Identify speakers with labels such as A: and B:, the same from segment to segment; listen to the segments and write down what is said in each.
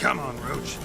A: Come on, Roach.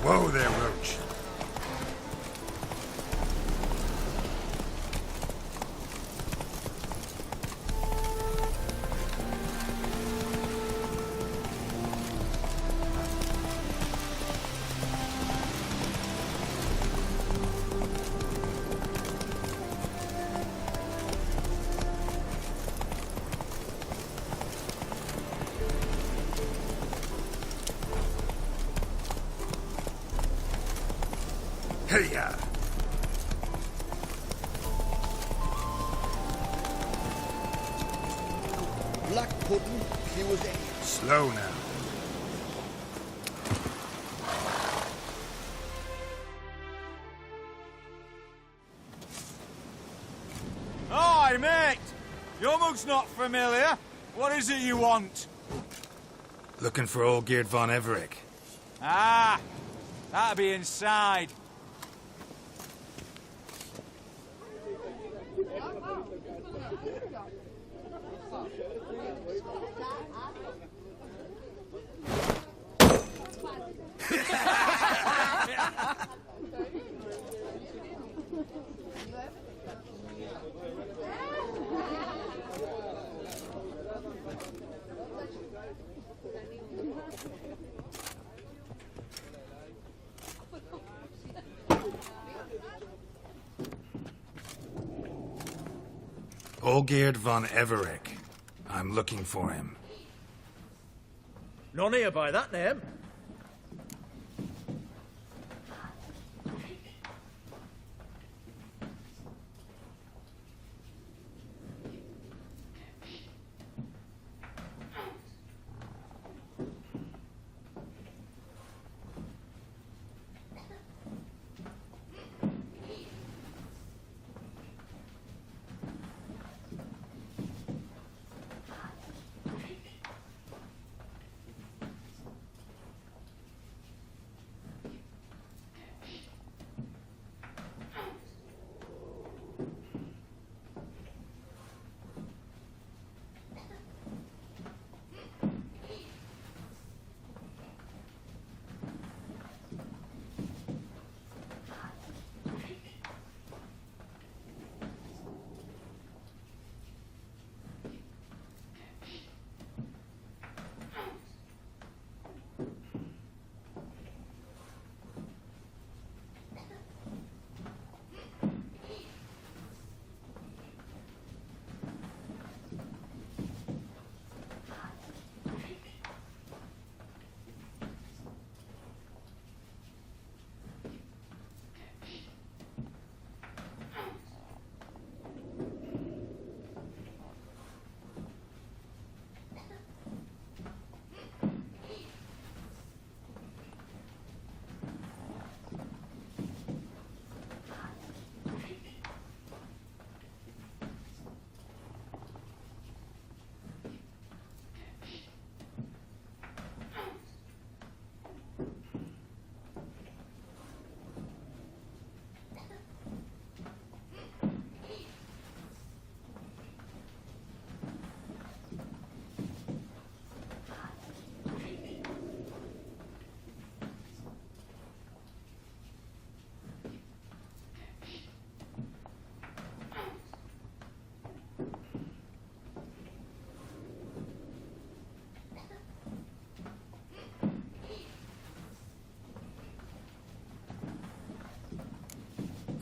A: Whoa there, Roach. Hey-ya!
B: Black pudding, he was a...
A: Slow now.
C: Hi, mate! Your mug's not familiar. What is it you want?
A: Looking for old Geert von Everec.
C: Ah! That'll be inside.
A: Olgeerd von Everec. I'm looking for him.
D: None here by that name.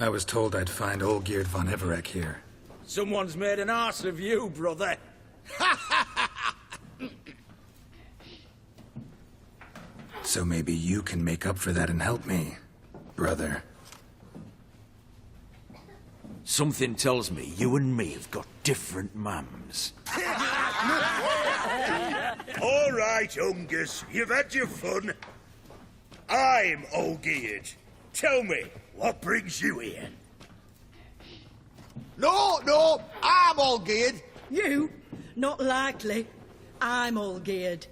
A: I was told I'd find Olgierd von Everec here.
D: Someone's made an arse of you, brother.
A: So maybe you can make up for that and help me, brother.
D: Something tells me you and me have got different mums.
E: All right, Ungus, you've had your fun. I'm Olgierd. Tell me, what brings you here?
B: No, I'm all geared.
F: You? Not likely. I'm all geared.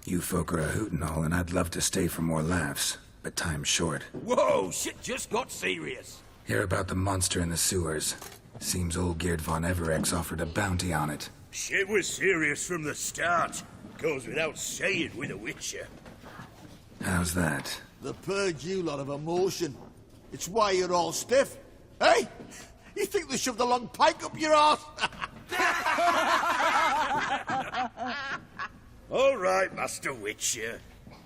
A: You folk are a hoot and all, and I'd love to stay for more laughs, but time's short.
D: Whoa, shit just got serious.
A: Hear about the monster in the sewers. Seems Olgierd von Everec's offered a bounty on it.
E: Shit was serious from the start. Goes without saying with a Witcher.
A: How's that?
B: The purge you lot of emotion. It's why you're all stiff. Hey? You think they shoved a long pike up your arse?
E: All right, Master Witcher.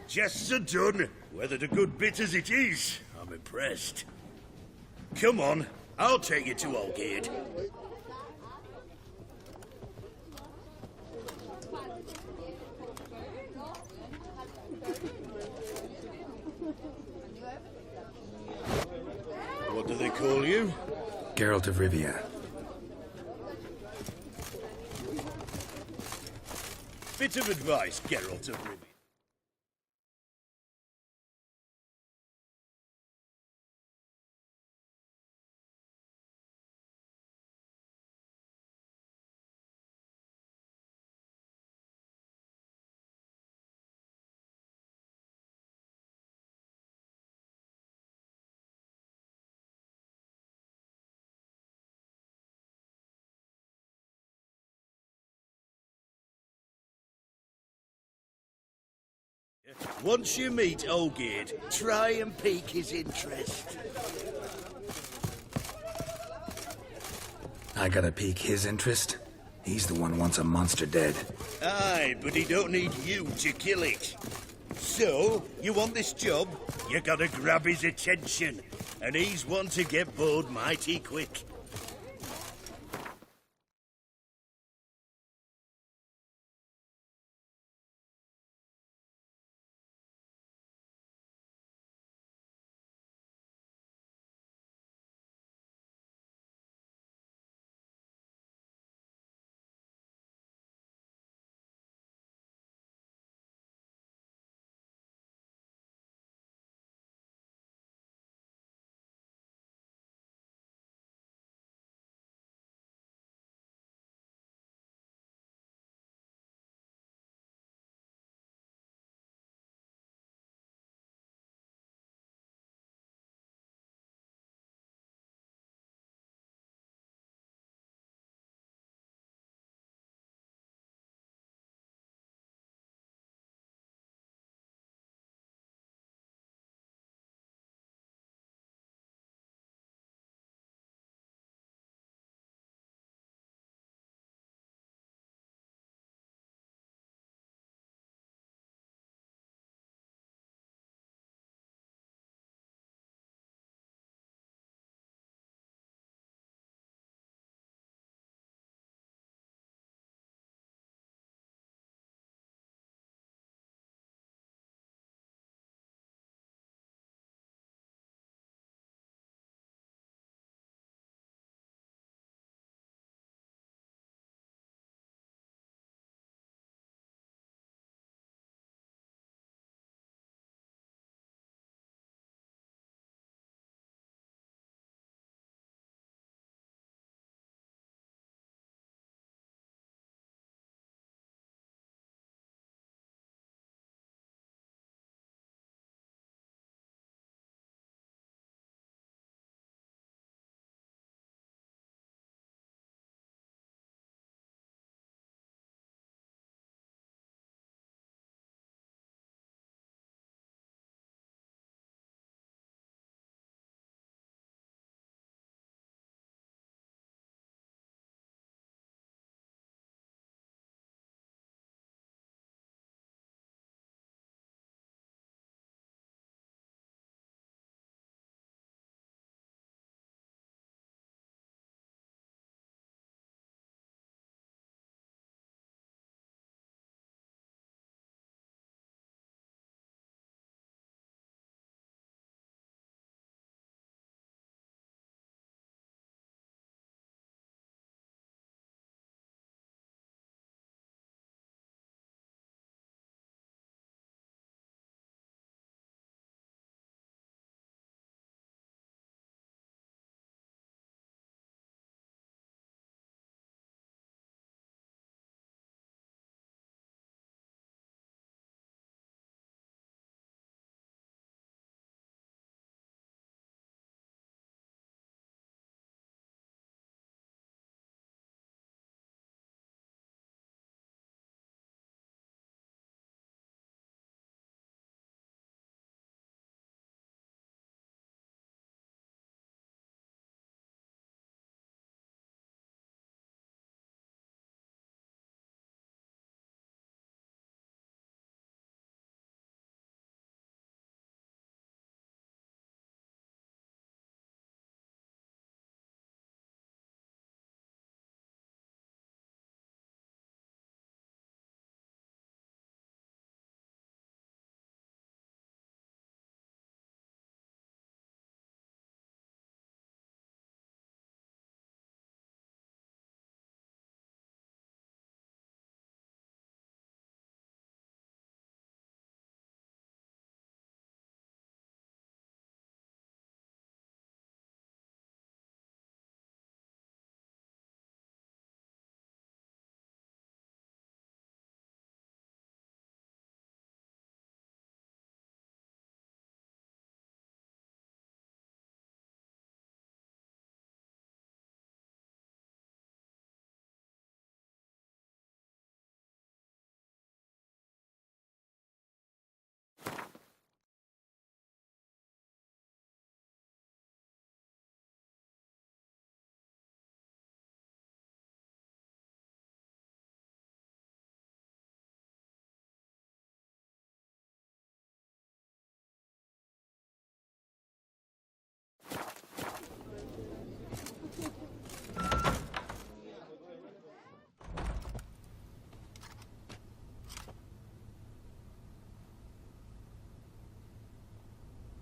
E: Jests are done. Whether the good bit as it is, I'm impressed. Come on, I'll take you to Olgierd. What do they call you?
A: Geralt of Rivia.
E: Bit of advice, Geralt of Rivia. Once you meet Olgierd, try and pique his interest.
A: I gotta pique his interest? He's the one who wants a monster dead.
E: Aye, but he don't need you to kill it. So, you want this job? You gotta grab his attention. And he's one to get bored mighty quick.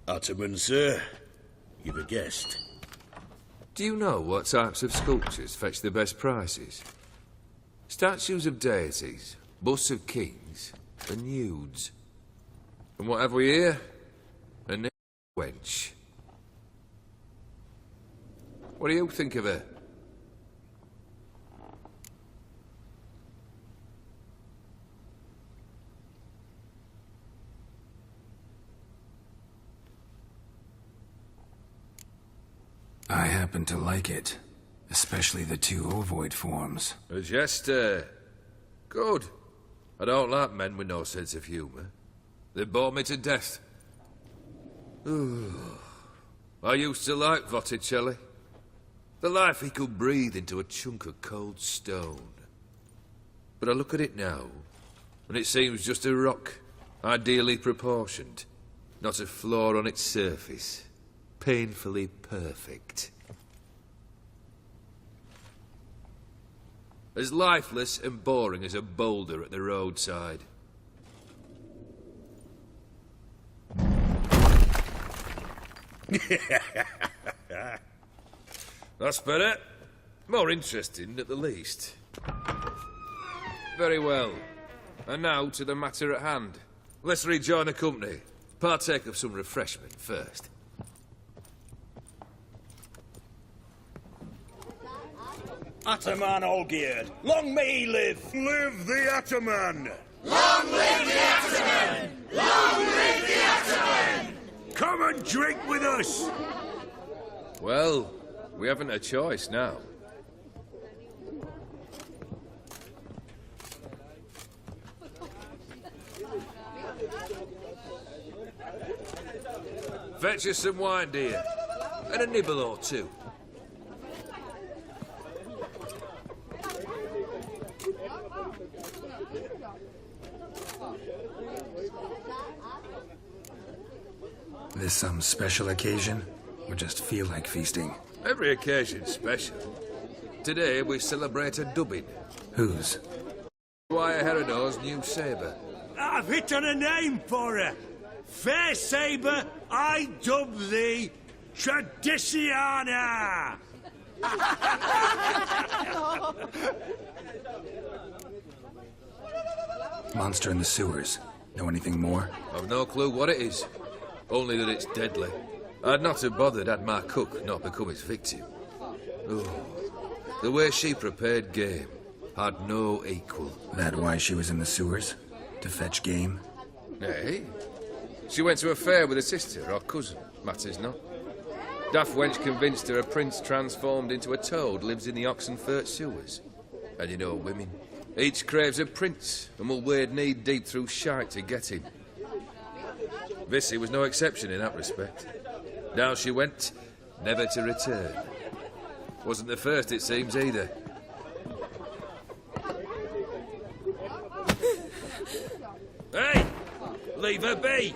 E: Ottoman, sir. You've a guest.
G: Do you know what types of sculptures fetch the best prices? Statues of deities, busts of kings, and nudes. And what have we here? A wench. What do you think of her?
A: I happen to like it. Especially the two ovoid forms.
G: A jester. Good. I don't like men with no sense of humour. They bore me to death. I used to like Botticelli. The life he could breathe into a chunk of cold stone. But I look at it now, and it seems just a rock, ideally proportioned. Not a flaw on its surface. Painfully perfect. As lifeless and boring as a boulder at the roadside. That's better. More interesting, at the least. Very well. And now to the matter at hand. Let's rejoin the company. Partake of some refreshment first.
E: Ataman Olgierd, long may he live! Live the Ataman!
H: Long live the Ataman! Long live the Ataman!
E: Come and drink with us!
G: Well, we haven't a choice now. Fetch us some wine, dear. And a nibble or two.
A: This some special occasion? Or just feel like feasting?
G: Every occasion's special. Today we celebrate a dubbing.
A: Whose?
G: Squire Herodor's new sabre.
E: I've hit on a name for her. Fair Sabre, I dub thee Tradiciana!
A: Monster in the sewers. Know anything more?
G: I've no clue what it is. Only that it's deadly. I'd not have bothered had my cook not become its victim. Oh, the way she prepared game had no equal.
A: That why she was in the sewers? To fetch game?
G: Nay. She went to a fair with a sister or cousin. Matters not. Daft wench convinced her a prince transformed into a toad lives in the Oxenfurt sewers. And you know women. Each craves a prince and will wade knee-deep through shite to get him. Vissy was no exception in that respect. Down she went, never to return. Wasn't the first, it seems, either. Hey! Leave her be!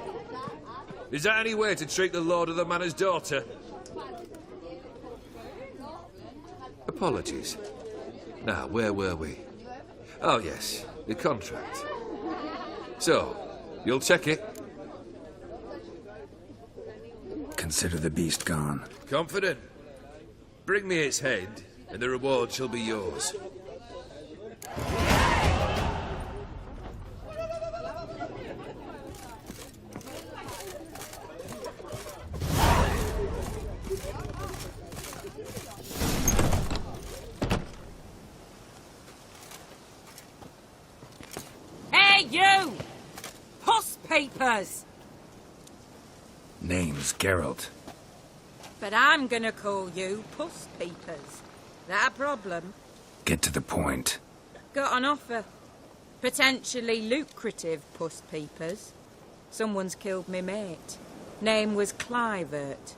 G: Is that any way to treat the lord of the manor's daughter? Apologies. Now, where were we? Oh, yes, the contract. So, you'll check it?
A: Consider the beast gone.
G: Confident? Bring me its head, and the reward shall be yours.
F: Hey, you! Puss papers!
A: Name's Geralt.
F: But I'm gonna call you Puss Peepers. That a problem?
A: Get to the point.
F: Got an offer. Potentially lucrative Puss Peepers. Someone's killed me mate. Name was Clivert.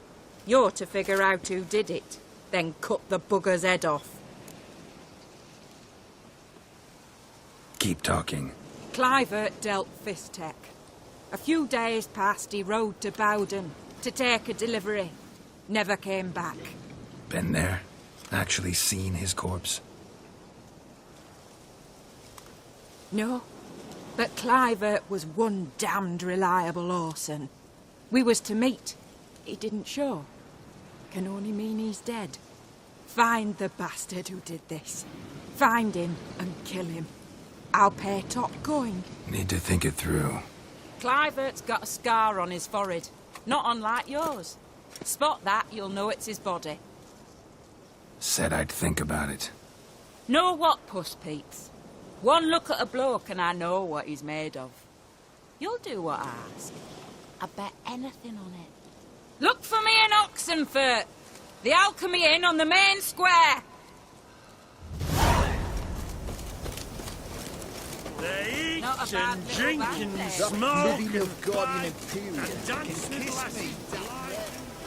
F: You're to figure out who did it, then cut the bugger's head off.
A: Keep talking.
F: Clivert dealt Fistech. A few days past, he rode to Bowden to take a delivery. Never came back.
A: Been there? Actually seen his corpse?
F: No, but Clivert was one damned reliable horseman. We was to meet He didn't show. Can only mean he's dead. Find the bastard who did this. Find him and kill him. I'll pay top coin.
A: Need to think it through.
F: Clivert's got a scar on his forehead. Not unlike yours. Spot that, you'll know it's his body.
A: Said I'd think about it.
F: Know what, Puss Peeps? One look at a bloke and I know what he's made of. You'll do what I ask. I bet anything on it. Look for me in Oxenfurt! The Alchemy Inn on the main square!
E: They
F: Not a
E: eat
F: bad
E: and
F: little
E: drink
F: band
E: and
F: there.
E: smoke
B: Maybe no
E: and
B: guardian
E: fight
B: imperial
E: and dance
B: can
E: with
B: kiss
E: lasses.
B: me down
E: Live
B: there.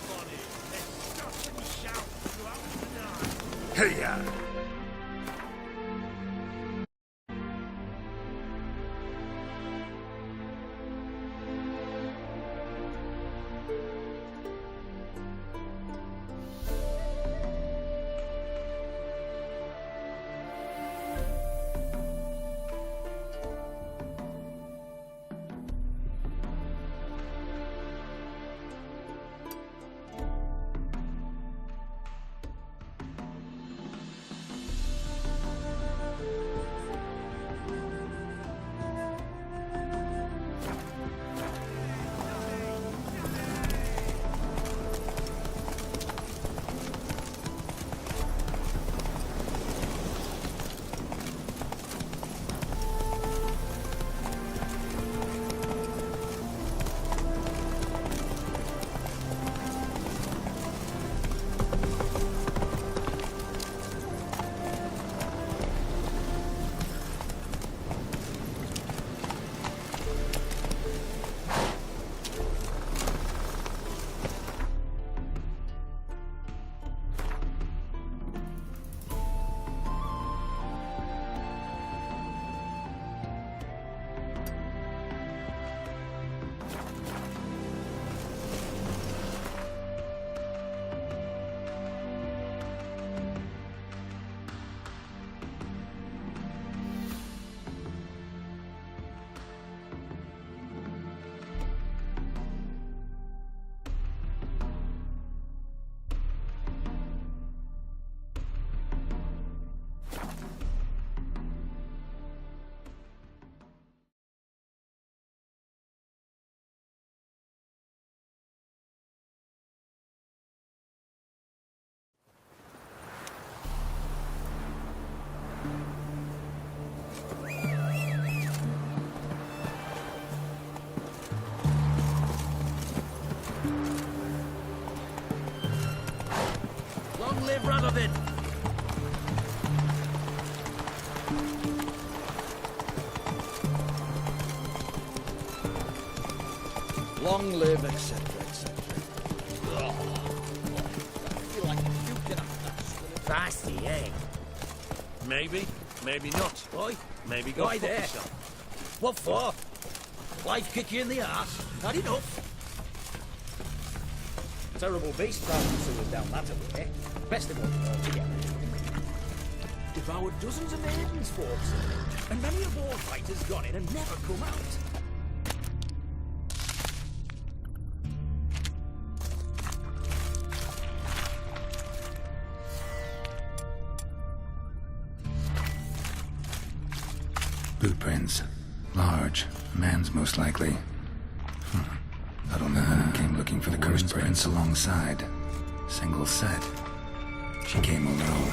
E: funny. They stop and shout throughout the night.
A: Hey-ya!
E: Long live Radovid!
B: Long live, etc., etc. I feel like puking after that.
E: Feisty, eh? Maybe, maybe not.
B: Boy,
E: Maybe go
B: why
E: fuck
B: there?
E: yourself.
B: What for? Life kick you in the arse? Had enough. Terrible beast travelling sewers down that way. Best of all together. Devoured dozens of maidens, folks. And many a war fighter's gone in and never come out.
A: Boot prints. Large. A man's most likely. Huddle man came looking for the cursed prince alongside. Single set. She came alone.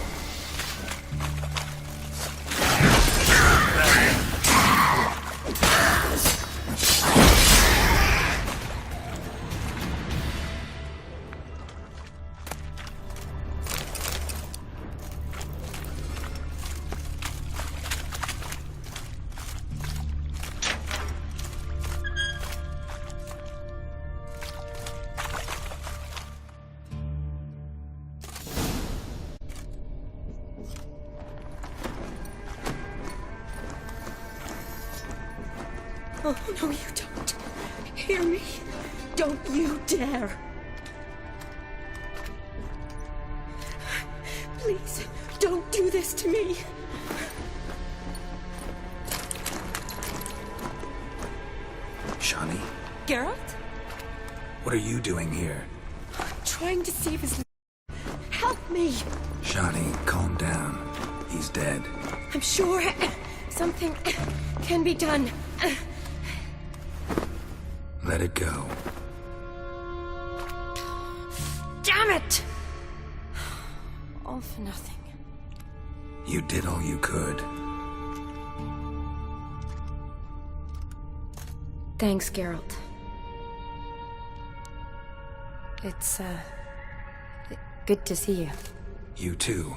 I: Oh, no, you don't. Hear me? Don't you dare. Please, don't do this to me.
A: Shawnee,
I: Geralt?
A: what are you doing here?
I: trying to save his life. Help me!
A: Shani, calm down. He's dead.
I: I'm sure something can be done.
A: Let it go.
I: Damn it! All for nothing.
A: You did all you could.
I: Thanks, Geralt. It's, good to see you.
A: You too.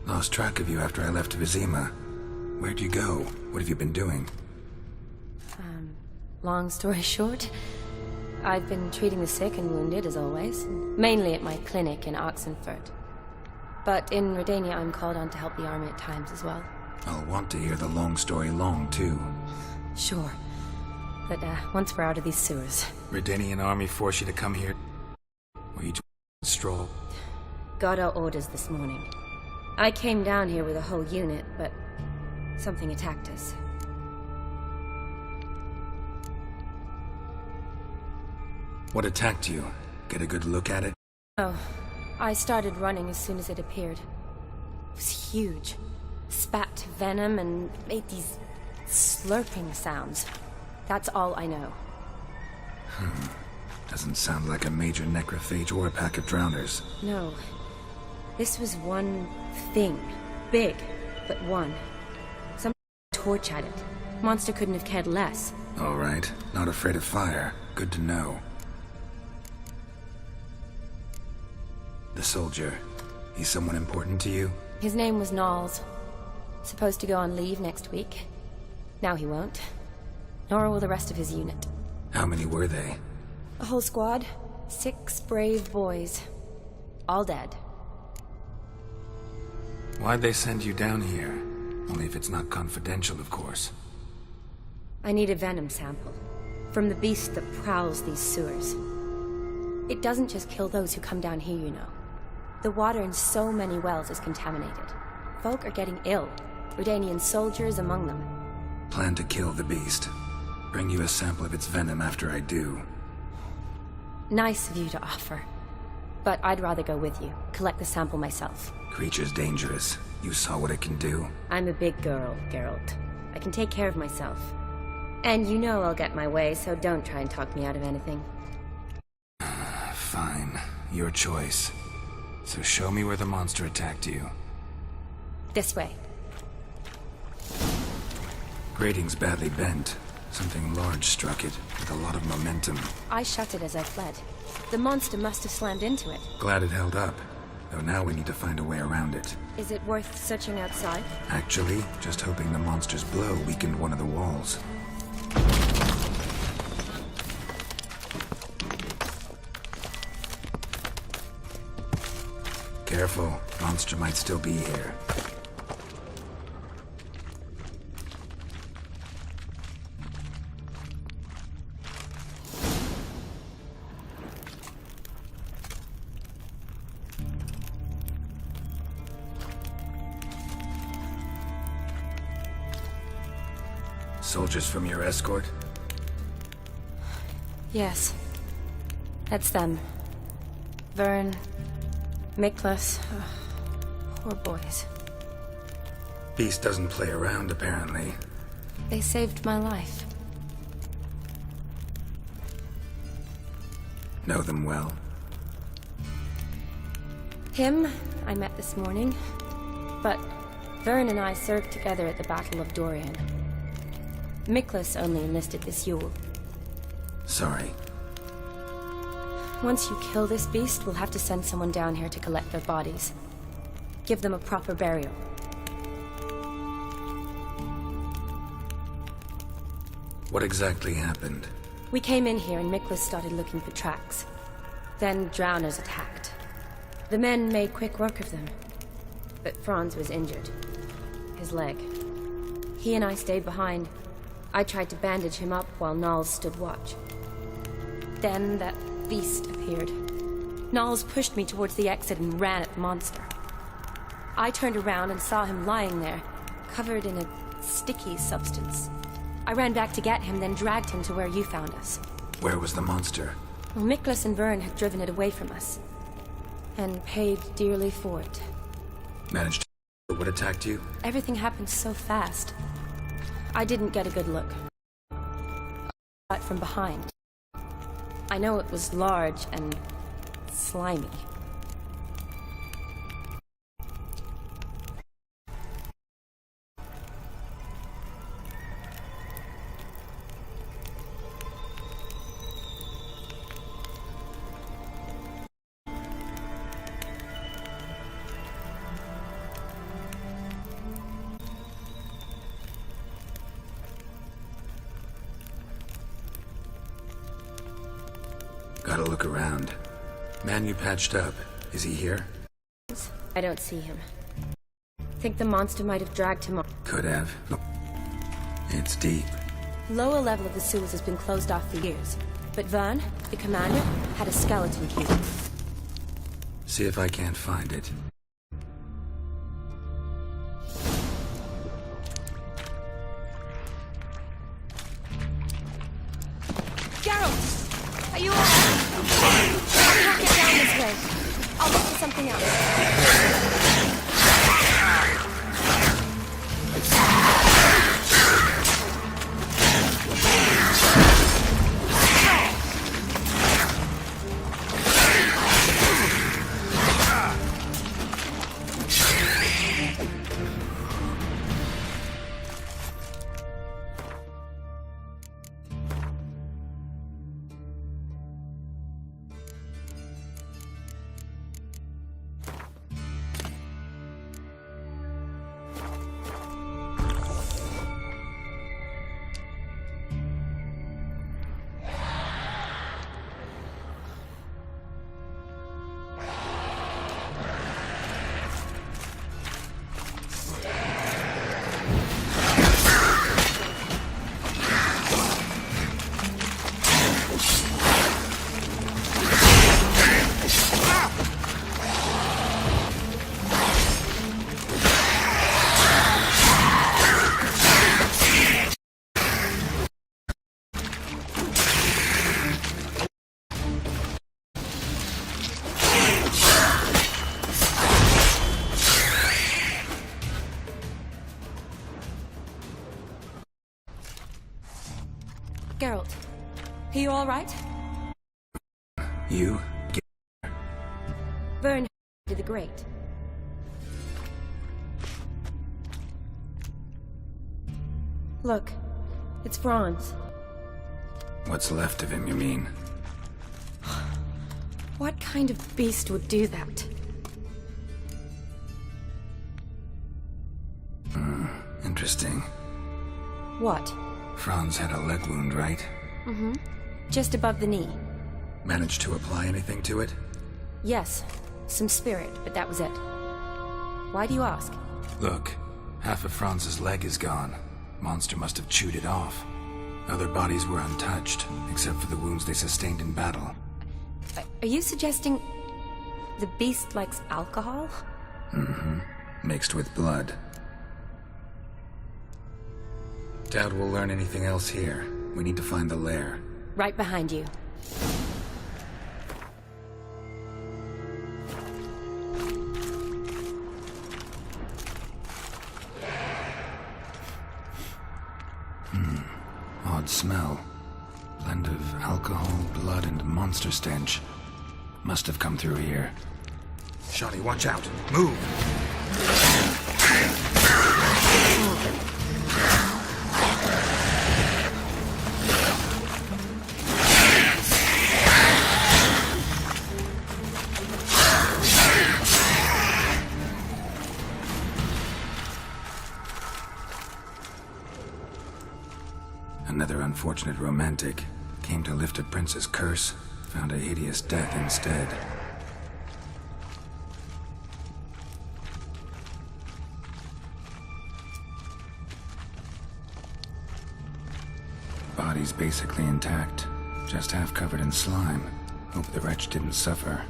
A: Lost track of you after I left Vizima. Where'd you go? What have you been doing?
I: Long story short, I've been treating the sick and wounded, as always. Mainly at my clinic in Oxenfurt. But in Redania, I'm called on to help the army at times as well.
A: I'll want to hear the long story long, too.
I: Sure. But, once we're out of these sewers...
A: Redanian army force you to come here? Or you just stroll?
I: Got our orders this morning. I came down here with a whole unit, but... something attacked us.
A: What attacked you? Get a good look at it?
I: Oh, I started running as soon as it appeared. It was huge. Spat venom and made these slurping sounds. That's all I know.
A: Doesn't sound like a major necrophage or a pack of drowners.
I: No. This was one thing. Big, but one. Some torch at it. Monster couldn't have cared less.
A: All right. Not afraid of fire. Good to know. The soldier. He's someone important to you?
I: His name was Knowles. Supposed to go on leave next week. Now he won't. Nor will the rest of his unit.
A: How many were they?
I: A whole squad. 6 brave boys. All dead.
A: Why'd they send you down here? Only if it's not confidential, of course.
I: I need a venom sample. From the beast that prowls these sewers. It doesn't just kill those who come down here, you know. The water in so many wells is contaminated. Folk are getting ill. Redanian soldiers among them.
A: Plan to kill the beast. Bring you a sample of its venom after I do.
I: Nice of you to offer. But I'd rather go with you. Collect the sample myself.
A: Creature's dangerous. You saw what it can do.
I: I'm a big girl, Geralt. I can take care of myself. And you know I'll get my way, so don't try and talk me out of anything.
A: Fine. Your choice. So show me where the monster attacked you.
I: This way.
A: Grating's badly bent. Something large struck it, with a lot of momentum.
I: I shut it as I fled. The monster must have slammed into it.
A: Glad it held up. Though now we need to find a way around it.
I: Is it worth searching outside?
A: Actually, just hoping the monster's blow weakened one of the walls. Careful, monster might still be here. Soldiers from your escort?
I: Yes. That's them. Vern, Miklas. Poor boys.
A: Beast doesn't play around, apparently.
I: They saved my life.
A: Know them well?
I: Him, I met this morning. But Vern and I served together at the Battle of Dorian. Miklas only enlisted this Yule.
A: Sorry.
I: Once you kill this beast, we'll have to send someone down here to collect their bodies. Give them a proper burial.
A: What exactly happened?
I: We came in here and Miklas started looking for tracks. Then drowners attacked. The men made quick work of them. But Franz was injured. His leg. He and I stayed behind. I tried to bandage him up while Knowles stood watch. Then that beast appeared. Knowles pushed me towards the exit and ran at the monster. I turned around and saw him lying there, covered in a sticky substance. I ran back to get him, then dragged him to where you found us.
A: Where was the monster?
I: Well, Miklas and Vern had driven it away from us. And paid dearly for it.
A: Managed to... What attacked you?
I: Everything happened so fast. I didn't get a good look. But from behind. I know it was large and slimy.
A: Gotta look around. Man you patched up, is he here?
I: I don't see him. Think the monster might have dragged him off.
A: Could have. It's deep.
I: Lower level of the sewers has been closed off for years. But Vern, the commander, had a skeleton key.
A: See if I can't find it.
I: Geralt! Are you alright? I can't get down this way. I'll look for something else. Geralt, are you all right?
A: You?
I: Vern to the Great. Look, it's Franz.
A: What's left of him, you mean?
I: What kind of beast would do that?
A: Interesting.
I: What?
A: Franz had a leg wound, right?
I: Mm-hmm. Just above the knee.
A: Managed to apply anything to it?
I: Yes. Some spirit, but that was it. Why do you ask?
A: Look, half of Franz's leg is gone. Monster must have chewed it off. Other bodies were untouched, except for the wounds they sustained in battle.
I: Are you suggesting the beast likes alcohol?
A: Mm-hmm. Mixed with blood. Doubt we'll learn anything else here. We need to find the lair.
I: Right behind you.
A: Odd smell. Blend of alcohol, blood, and monster stench. Must have come through here. Shotty, watch out! Move! Another unfortunate romantic. Came to lift a prince's curse, found a hideous death instead. Body's basically intact, just half covered in slime. Hope the wretch didn't suffer.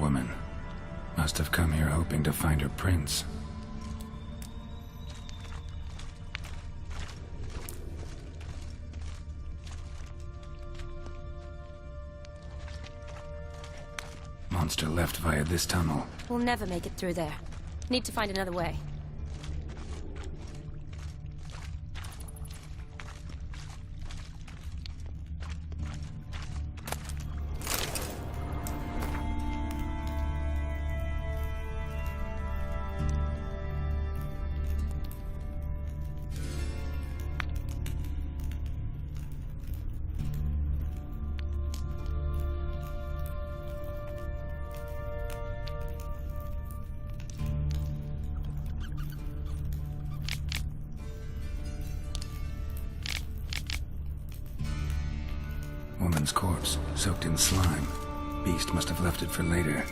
A: woman. Must have come here hoping to find her prince. Monster left via this tunnel.
I: We'll never make it through there. Need to find another way.
A: Woman's corpse, soaked in slime. Beast must have left it for later.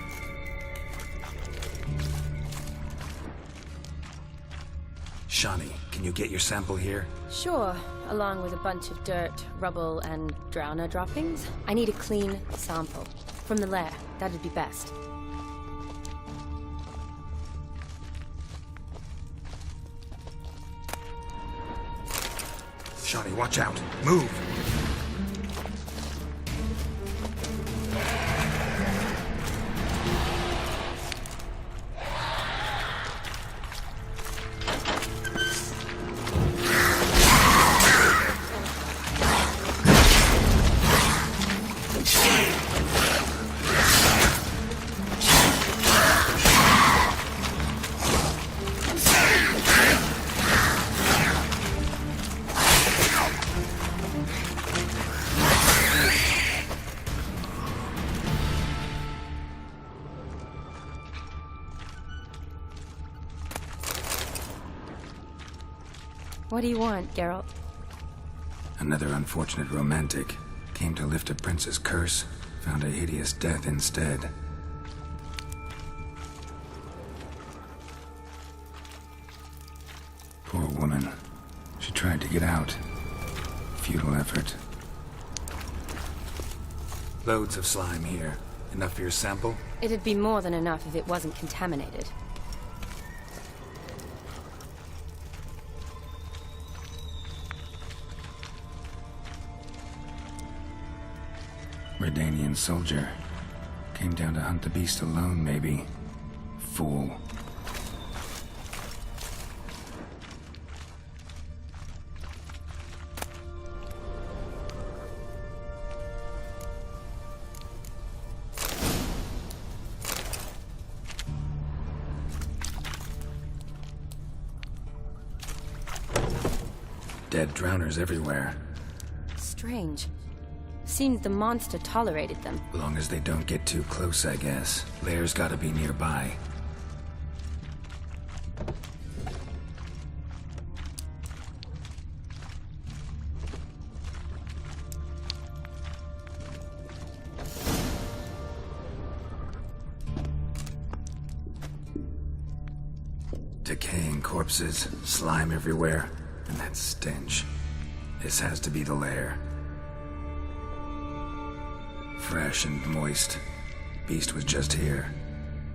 A: Shawnee, can you get your sample here?
I: Sure, along with a bunch of dirt, rubble, and drowner droppings. I need a clean sample. From the lair, that'd be best.
A: Shawnee, watch out! Move!
I: What do you want, Geralt?
A: Another unfortunate romantic. Came to lift a prince's curse, found a hideous death instead. Poor woman. She tried to get out. Futile effort. Loads of slime here. Enough for your sample?
I: It'd be more than enough if it wasn't contaminated.
A: Redanian soldier. Came down to hunt the beast alone, maybe. Fool. Dead drowners everywhere.
I: Strange. Seemed the monster tolerated them.
A: Long as they don't get too close, I guess. Lair's gotta be nearby. Decaying corpses, slime everywhere, and that stench. This has to be the lair. Fresh and moist. Beast was just here.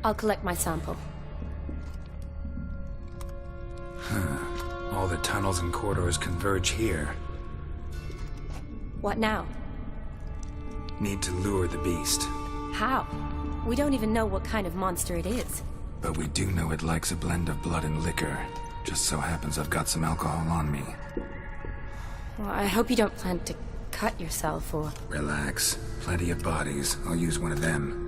I: I'll collect my sample.
A: All the tunnels and corridors converge here.
I: What now?
A: Need to lure the beast.
I: How? We don't even know what kind of monster it is.
A: But we do know it likes a blend of blood and liquor. Just so happens I've got some alcohol on me.
I: Well, I hope you don't plan to cut yourself or...
A: Relax. Plenty of bodies. I'll use one of them.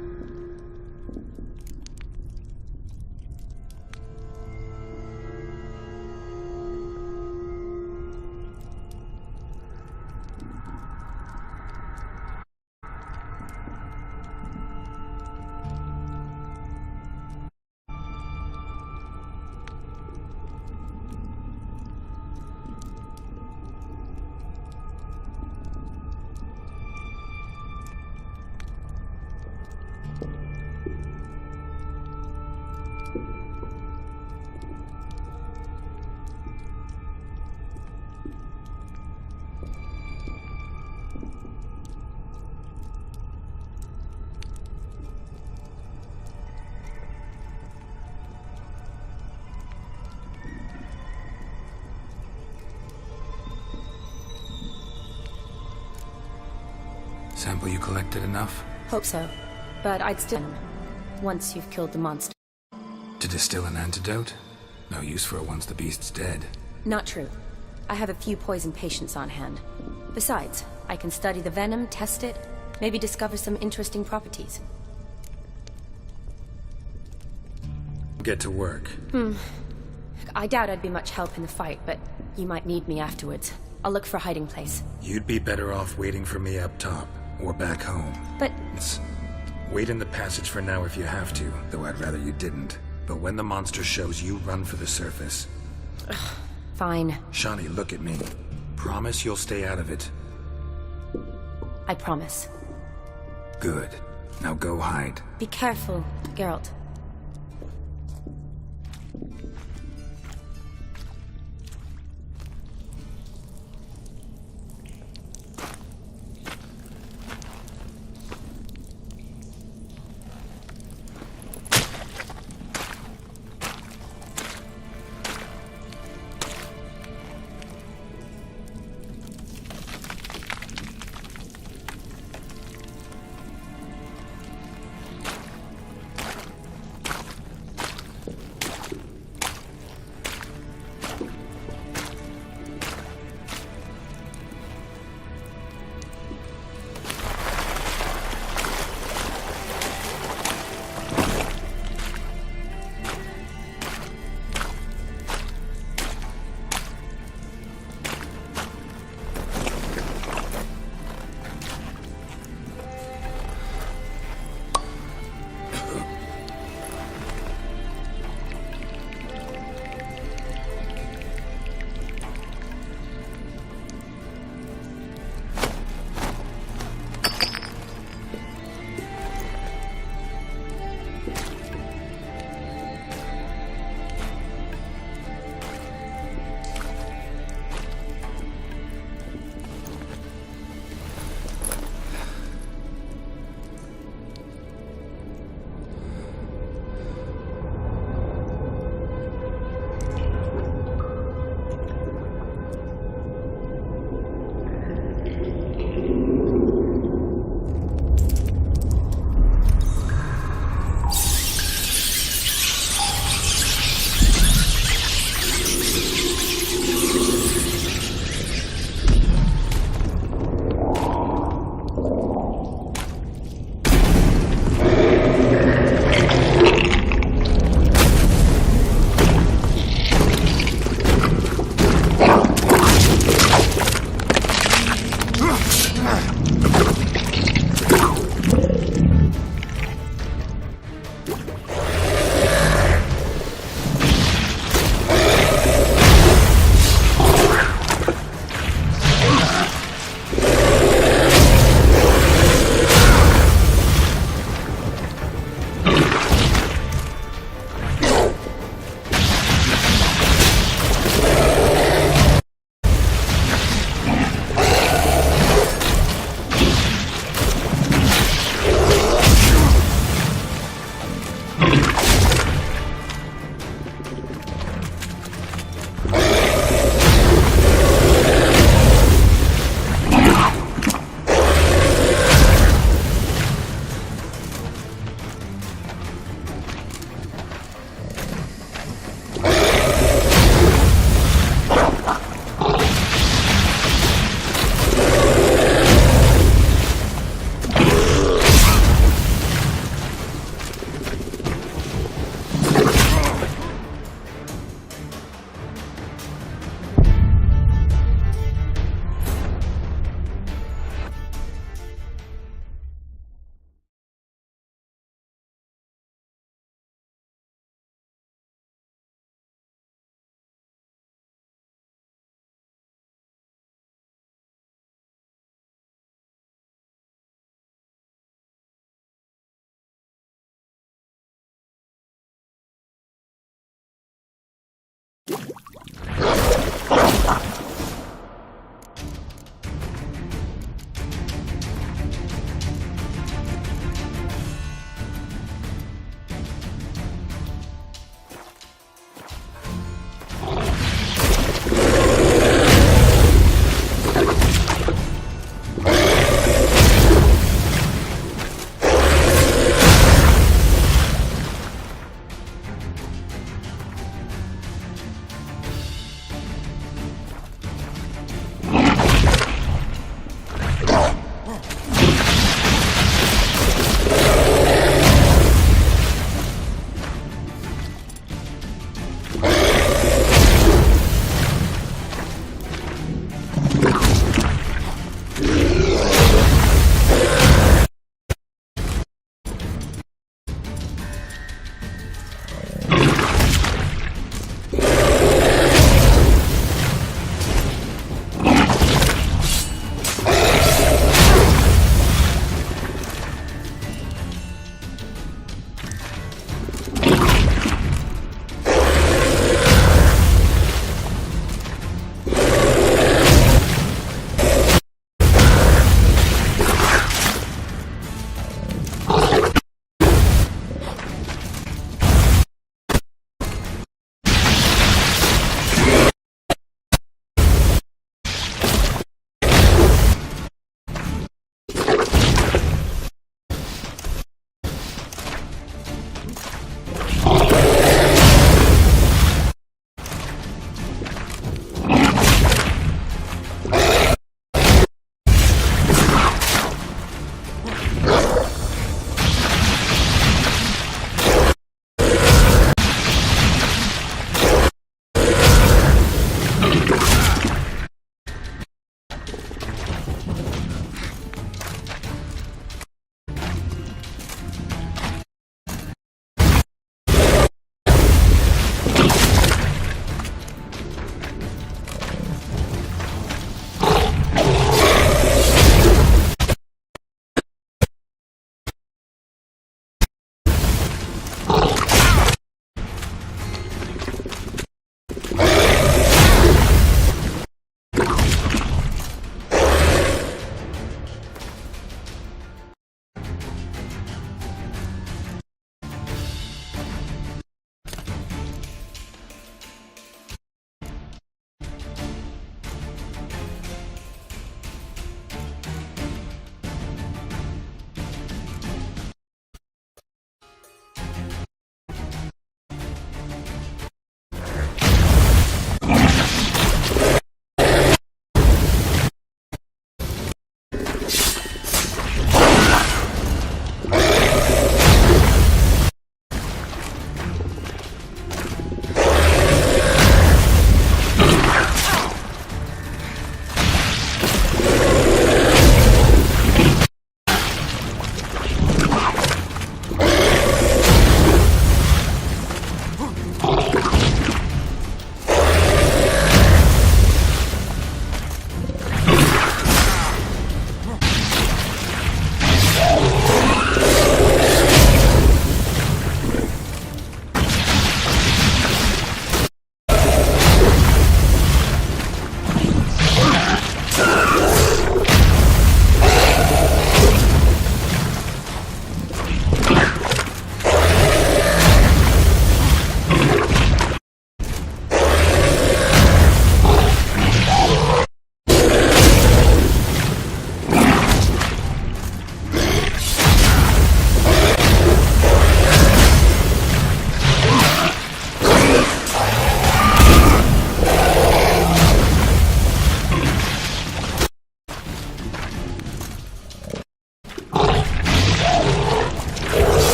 A: Sample you collected enough?
I: Hope so. But I'd still... once you've killed the monster.
A: To distill an antidote? No use for it once the beast's dead.
I: Not true. I have a few poison patients on hand. Besides, I can study the venom, test it, maybe discover some interesting properties.
A: Get to work.
I: I doubt I'd be much help in the fight, but you might need me afterwards. I'll look for a hiding place.
A: You'd be better off waiting for me up top, or back home.
I: But...
A: wait in the passage for now if you have to, though I'd rather you didn't. But when the monster shows, you run for the surface.
I: fine.
A: Shawnee, look at me. Promise you'll stay out of it.
I: I promise.
A: Good. Now go hide.
I: Be careful, Geralt.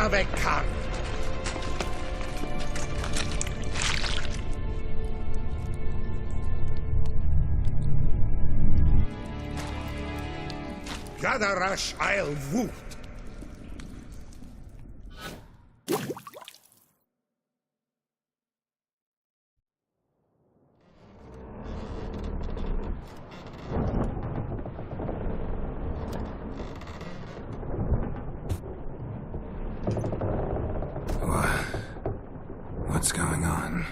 E: be carved. Gadarash I'll woot.
A: What's going on?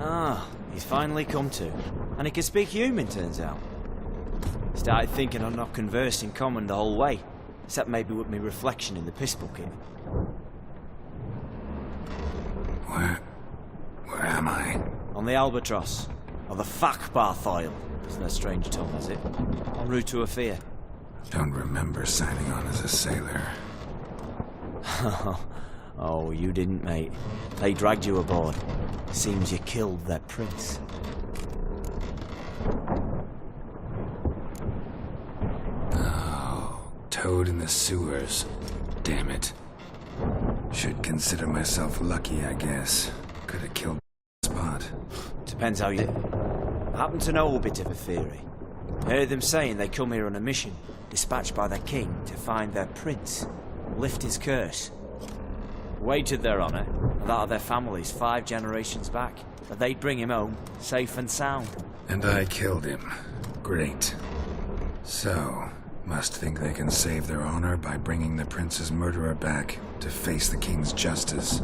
J: Ah, he's finally come to. And he can speak human, turns out. Started thinking I'd not conversed in common the whole way, except maybe with me reflection in the piss bucket.
A: Where am I?
J: On the Albatross, or the Fakbarthoil, as their strange tongue has it, en route to Afir.
A: Don't remember signing on as a sailor.
J: Oh, you didn't, mate. They dragged you aboard. Seems you killed their prince.
A: Oh, toad in the sewers. Damn it. Should consider myself lucky, I guess. Could have killed Spot.
J: Depends how you... I happen to know a bit of a theory. I heard them saying they come here on a mission, dispatched by their king to find their prince, lift his curse. Wagered their honour, and that of their families 5 generations back, that they'd bring him home, safe and sound.
A: And I killed him. Great. So, must think they can save their honor by bringing the prince's murderer back to face the king's justice.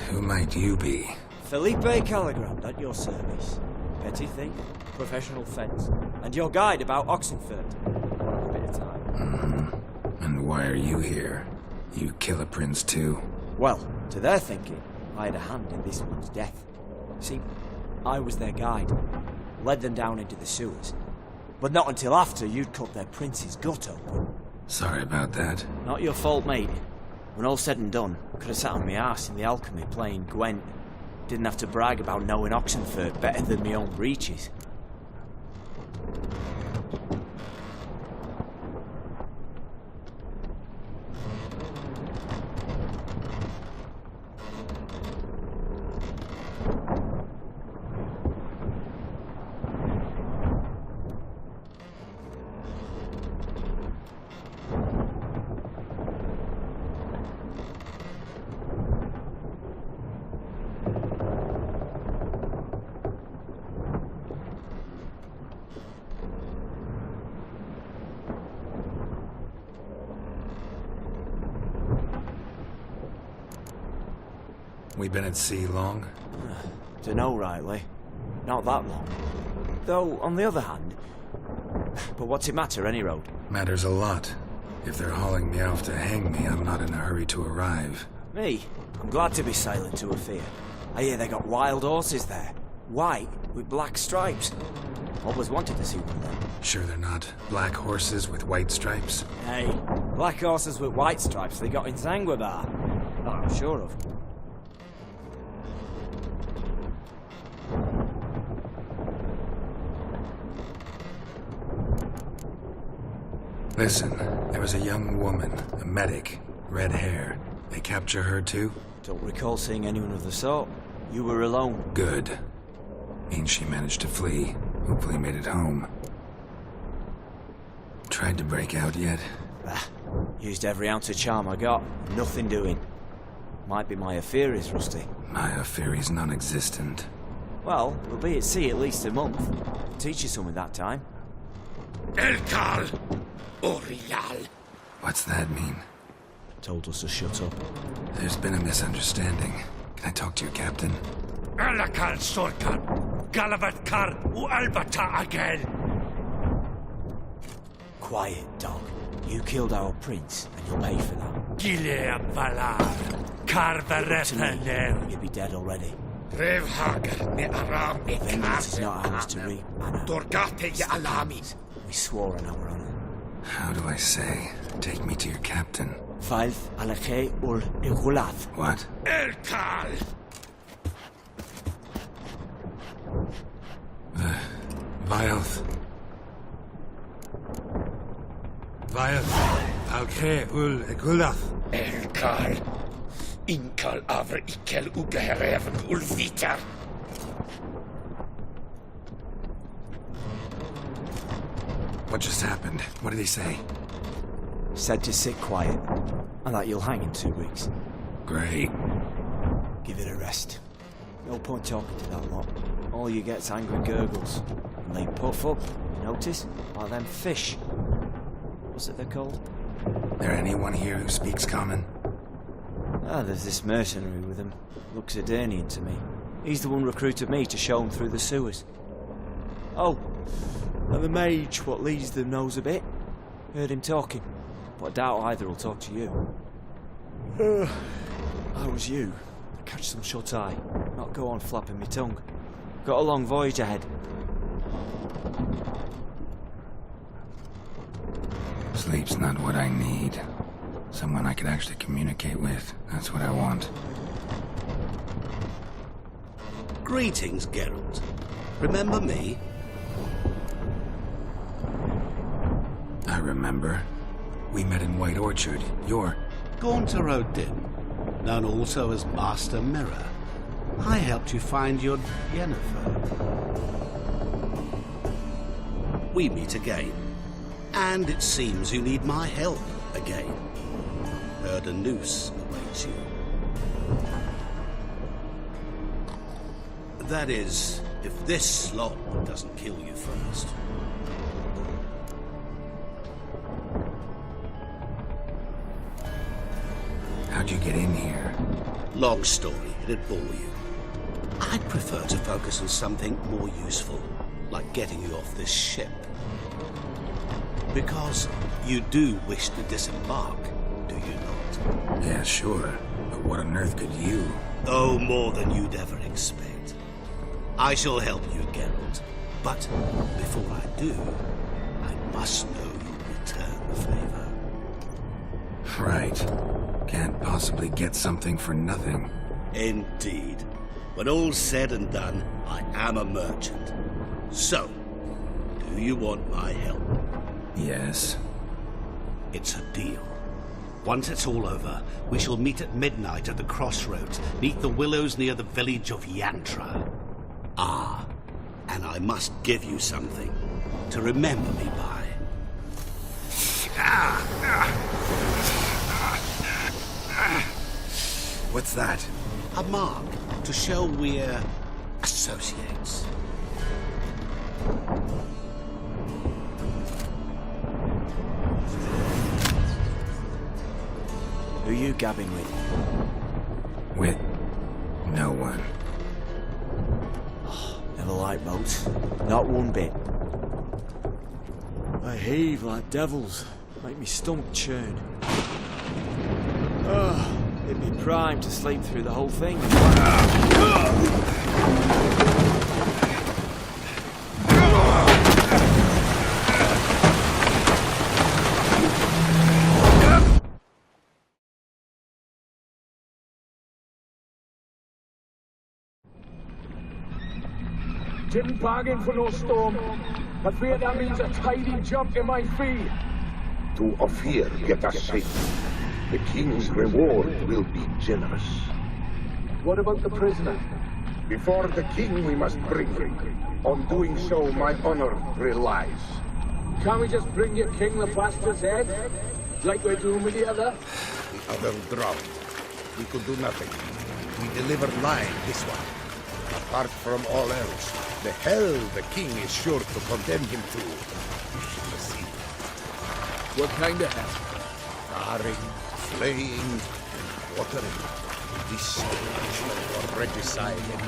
A: Who might you be?
J: Felipe Caligrand at your service. Petty thief, professional fence, and your guide about Oxenfurt. A bit of time.
A: Mm-hmm. And why are you here? You kill a prince too?
J: Well, to their thinking, I had a hand in this one's death. See, I was their guide, led them down into the sewers. But not until after you'd cut their prince's gut open.
A: Sorry about that.
J: Not your fault, mate. When all said and done, could have sat on my arse in the alchemy playing Gwent. Didn't have to brag about knowing Oxenfurt better than my own breeches.
A: We been at sea long?
J: Dunno rightly. Not that long. Though, on the other hand... But what's it matter, any road?
A: Matters a lot. If they're hauling me off to hang me, I'm not in a hurry to arrive.
J: Me? I'm glad to be sailing to a fear. I hear they got wild horses there. White, with black stripes. Always wanted to see one of them.
A: Sure they're not black horses with white stripes?
J: Hey, black horses with white stripes they got in Zanguebar. Oh, I'm sure of.
A: Listen, there was a young woman, a medic, red hair. They capture her too?
J: Don't recall seeing anyone of the sort. You were alone.
A: Good. Means she managed to flee. Hopefully made it home. Tried to break out yet?
J: Bah, used every ounce of charm I got. Nothing doing. Might be my Aetheri's rusty.
A: My Aetheri's non-existent.
J: Well, we'll be at sea at least a month. Teach you something that time.
E: Elkal! Orial!
A: What's that mean?
J: Told us to shut up.
A: There's been a misunderstanding. Can I talk to your captain?
E: Alakal Sorkan! Galavat Kar Albata again!
J: Quiet, dog. You killed our prince, and you'll pay for that.
E: Gileam Valar! Karvarepanem!
J: You'd be dead already.
E: Revhaga me Aram me
J: Vengeance is not ours to reap, Anna.
E: Dorgate ya Alamis!
J: We swore on our honor.
A: How do I say? Take me to your captain.
J: Valth Alake ul Igulath.
A: What?
E: Elkal!
A: Wildhunt. Wildhunt. Alke ul Igulath.
E: Elkal! Inkal avre ikel ugehereven ulviter!
A: What just happened? What did he say?
J: Said to sit quiet, and that you'll hang in 2 weeks.
A: Great.
J: Give it a rest. No point talking to that lot. All you get's angry gurgles. And they puff up, you notice? Like them fish. What's it they're called?
A: There anyone here who speaks common?
J: Ah, there's this mercenary with him. Looks Edirnian to me. He's the one recruited me to show him through the sewers. Oh, and the mage what leads them knows a bit. Heard him talking, but I doubt either will talk to you. I was you. Catch some shut-eye, not go on flapping me tongue. Got a long voyage ahead.
A: Sleep's not what I need. Someone I could actually communicate with. That's what I want.
E: Greetings, Geralt. Remember me?
A: I remember. We met in White Orchard. You're...
K: Gaunter Odin, known also as Master Mirror. I helped you find your Yennefer. We meet again. And it seems you need my help again. Heard a noose awaits you. That is, if this slot doesn't kill you first.
A: How'd you get in here?
K: Long story, it'd bore you. I'd prefer to focus on something more useful, like getting you off this ship. Because you do wish to disembark, do you not?
A: Yeah, sure. But what on earth could you?
K: Oh, more than you'd ever expect. I shall help you, Geralt. But before I do, I must know you return the favor.
A: Right. Can't possibly get something for nothing.
K: Indeed. When all's said and done, I am a merchant. So, do you want my help?
A: Yes.
K: It's a deal. Once it's all over, we shall meet at midnight at the crossroads, neath the willows near the village of Yantra. Ah, and I must give you something to remember me by.
A: What's that?
K: A mark to show we're associates.
J: Who you gabbing with?
A: With no one.
J: Never liked boats. Not one bit. They heave like devils. Make me stomach churn. It'd be prime to sleep through the whole thing.
L: Didn't bargain for no storm. I fear that means a tidy jump in my fee.
M: To Ophir get us safe. The king's reward will be generous.
L: What about the prisoner?
M: Before the king we must bring him. On doing so, my honor relies.
L: Can't we just bring your king the bastard's head? Like we're doing with the other?
M: The other drowned. We could do nothing. We delivered lying this one. Apart from all else, the hell the king is sure to condemn him to. You should have seen.
L: What kind of hell?
M: Charring, flaying, and watering. This natural for regicide and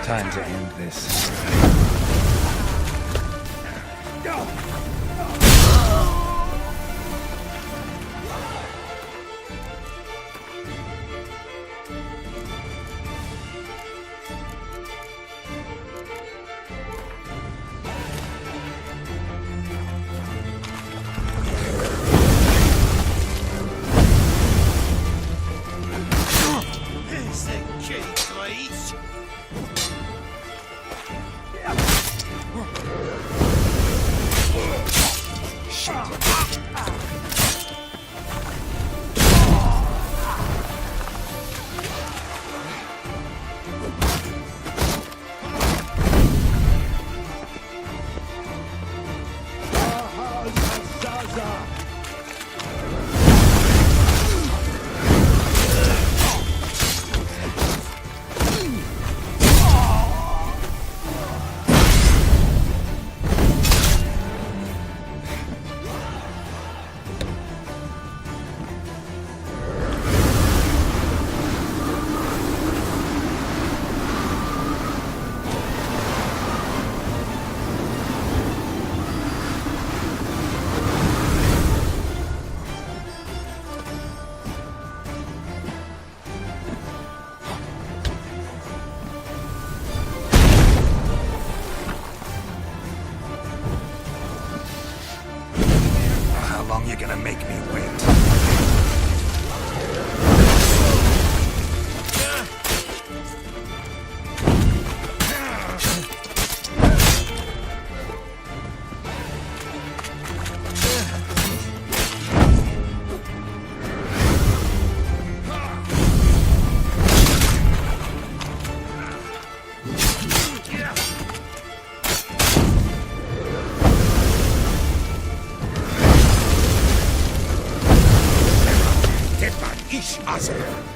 A: Time to end this. You're gonna make me wait.
M: Asael.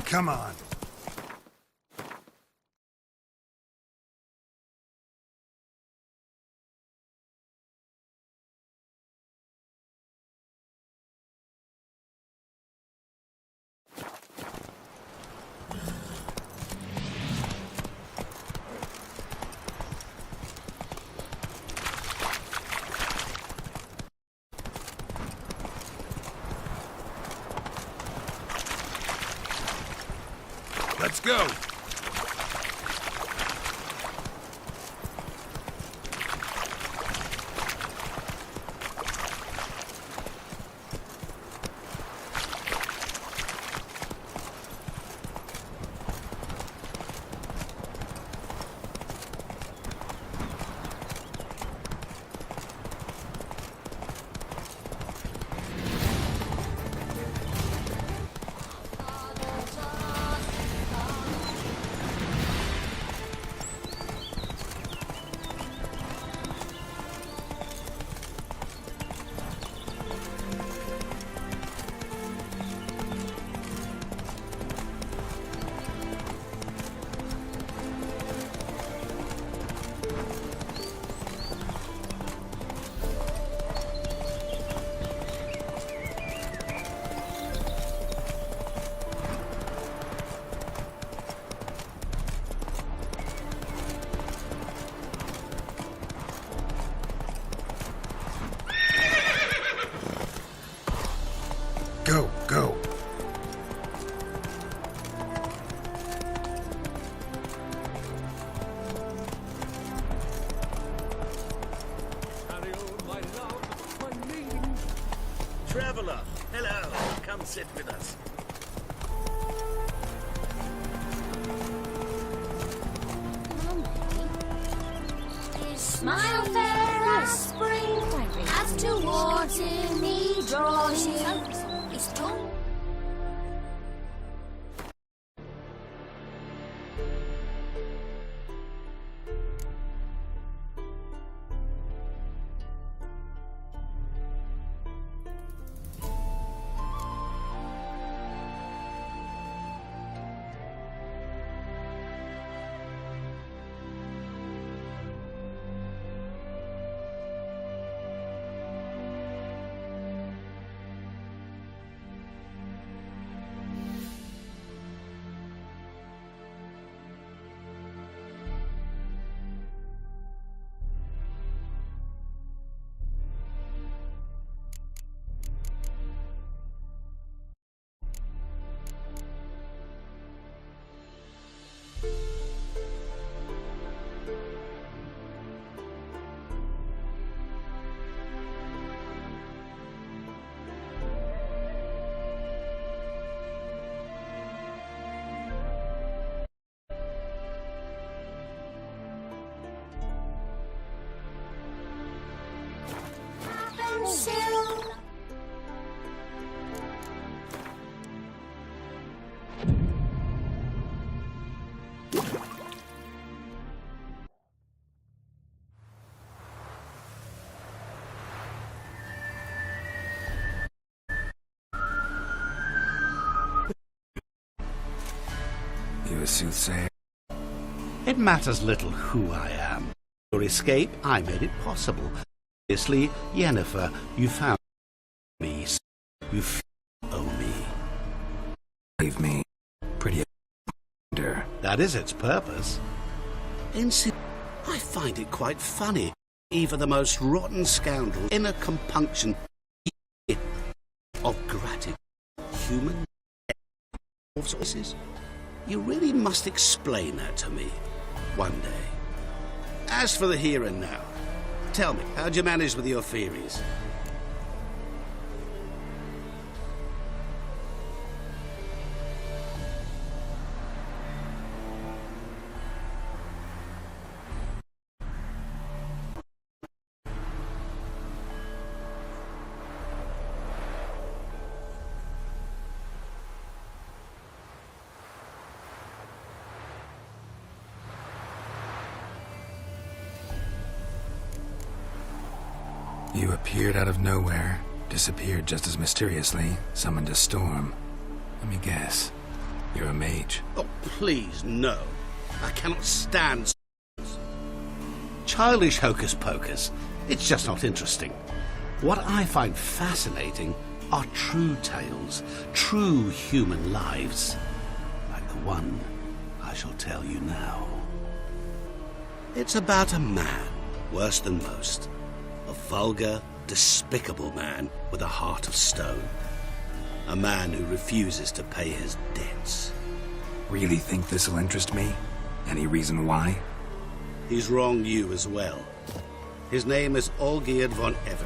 C: Come on. Let's go.
E: sit with us.
H: Smile fair as spring, as towards me draws you. It's done.
A: You a soothsayer?
K: It matters little who I am. Your escape, I made it possible. Obviously, Yennefer, you found me. You owe me.
A: Leave me. Pretty.
K: That is its purpose. I find it quite funny. Even the most rotten scoundrel in a compunction of gratitude. Human voices. You really must explain that to me one day. As for the here and now, tell me, how'd you manage with your theories?
A: You appeared out of nowhere, disappeared just as mysteriously, summoned a storm. Let me guess. You're a mage.
K: Oh, please, no. I cannot stand childish hocus pocus. It's just not interesting. What I find fascinating are true tales, true human lives, like the one I shall tell you now. It's about a man, worse than most. A vulgar, despicable man with a heart of stone. A man who refuses to pay his debts.
A: Really think this'll interest me? Any reason why?
K: He's wronged you as well. His name is Olgierd von Everec.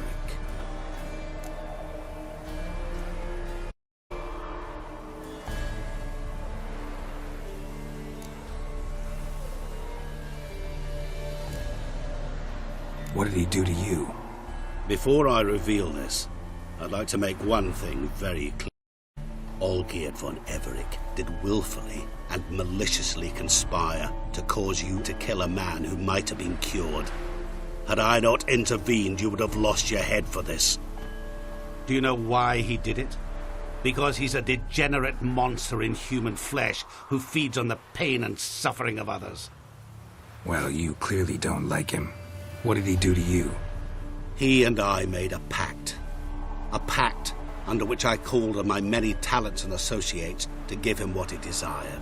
A: What did he do to you?
K: Before I reveal this, I'd like to make one thing very clear. Olgierd von Everec did willfully and maliciously conspire to cause you to kill a man who might have been cured. Had I not intervened, you would have lost your head for this. Do you know why he did it? Because he's a degenerate monster in human flesh who feeds on the pain and suffering of others.
A: Well, you clearly don't like him. What did he do to you?
K: He and I made a pact. A pact under which I called on my many talents and associates to give him what he desired.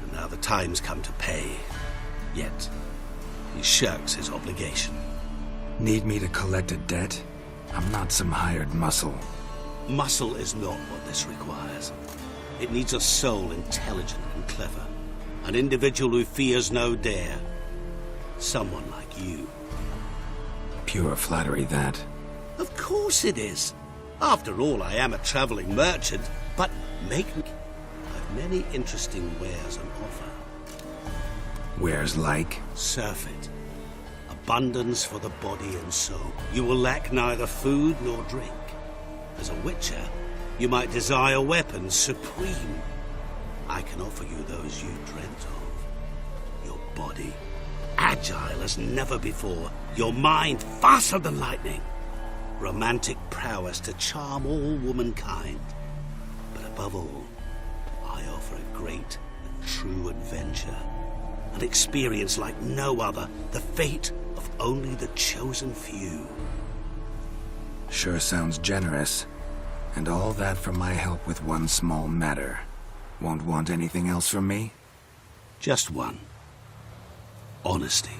K: And now the time's come to pay. Yet, he shirks his obligation.
A: Need me to collect a debt? I'm not some hired muscle.
K: Muscle is not what this requires. It needs a soul intelligent and clever. An individual who fears no dare. Someone like you.
A: Pure flattery, that.
K: Of course it is. After all, I am a travelling merchant, but I've many interesting wares on offer.
A: Wares like?
K: Surfeit. Abundance for the body and soul. You will lack neither food nor drink. As a witcher, you might desire weapons supreme. I can offer you those you dreamt of. Your body, agile as never before. Your mind, faster than lightning. Romantic prowess to charm all womankind. But above all, I offer a great and true adventure. An experience like no other. The fate of only the chosen few.
A: Sure sounds generous. And all that for my help with one small matter. Won't want anything else from me?
K: Just one. Honesty.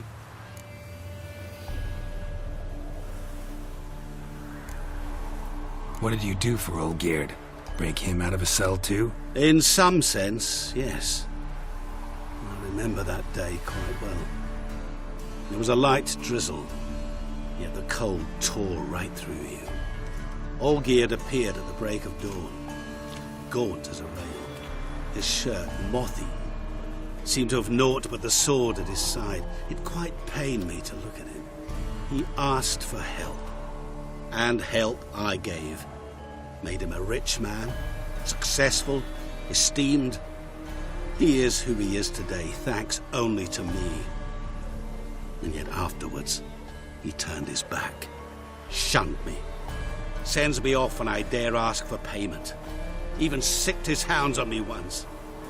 A: What did you do for old Geard? Break him out of a cell too?
K: In some sense, yes. I remember that day quite well. There was a light drizzle, yet the cold tore right through you. Olgierd appeared at the break of dawn, gaunt as a rail, his shirt moth-eaten. Seemed to have naught but the sword at his side. It quite pained me to look at him. He asked for help, and help I gave. Made him a rich man, successful, esteemed. He is who he is today, thanks only to me. And yet afterwards, he turned his back, shunned me, sends me off when I dare ask for payment. Even sicked his hounds on me once.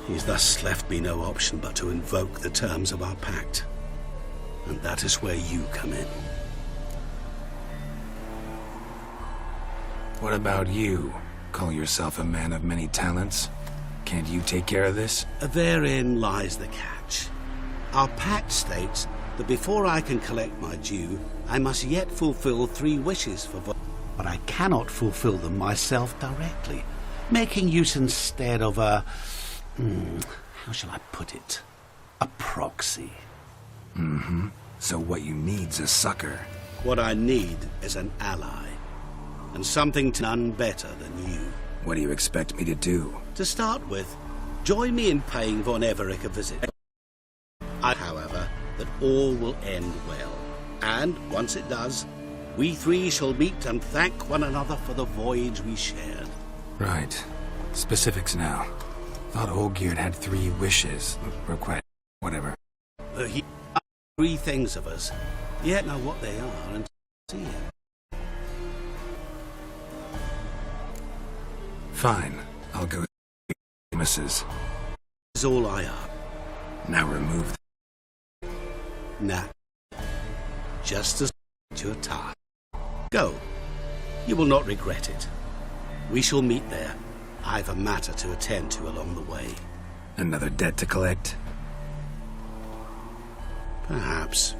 K: He's thus left me no option but to invoke the terms of our pact. And that is where you come in.
A: What about you? Call yourself a man of many talents? Can't you take care of this?
K: Therein lies the catch. Our pact states that before I can collect my due, I must yet fulfill 3 wishes for but I cannot fulfill them myself directly, making use instead of a... how shall I put it? A proxy.
A: Mm-hmm. So what you need's a sucker.
K: What I need is an ally. And something none better than you.
A: What do you expect me to do?
K: To start with, join me in paying Von Everich a visit. However, that all will end well. And once it does, we 3 shall meet and thank one another for the voyage we shared.
A: Right. Specifics now. Thought Olgierd had 3 wishes. Request. Whatever.
K: He 3 things of us. Yet know what they are and see it.
A: Fine. I'll go Mrs.
K: Is all I are.
A: Now remove
K: Nah. Just as your task. Go. You will not regret it. We shall meet there. I've a matter to attend to along the way.
A: Another debt to collect?
K: Perhaps.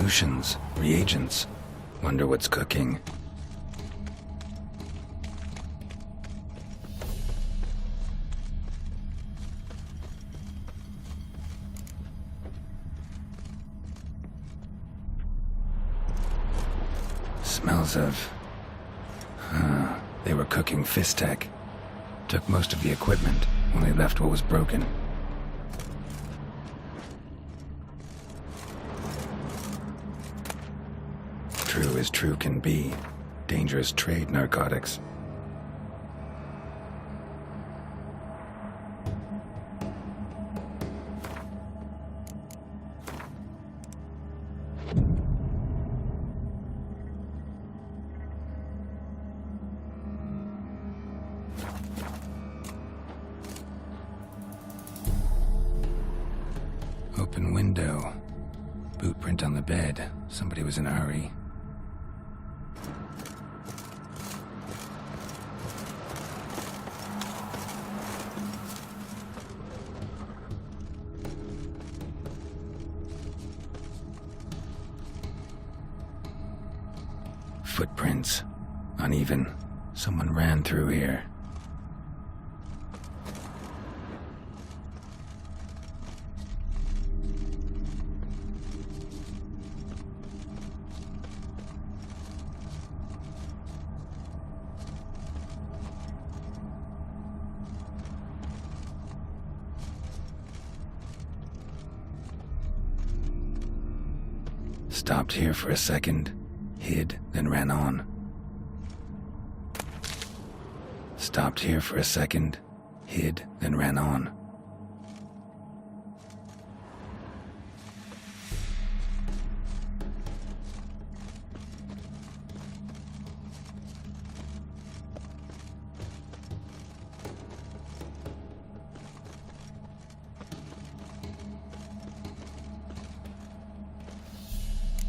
A: Potions, reagents. Wonder what's cooking. Smells of... they were cooking Fistek. Took most of the equipment, only left what was broken. True as true can be. Dangerous trade narcotics. Open window. Boot print on the bed. Somebody was in a hurry. Footprints. Uneven. Someone ran through here. Stopped here for a second, hid, then ran on. Stopped here for a second, hid, then ran on.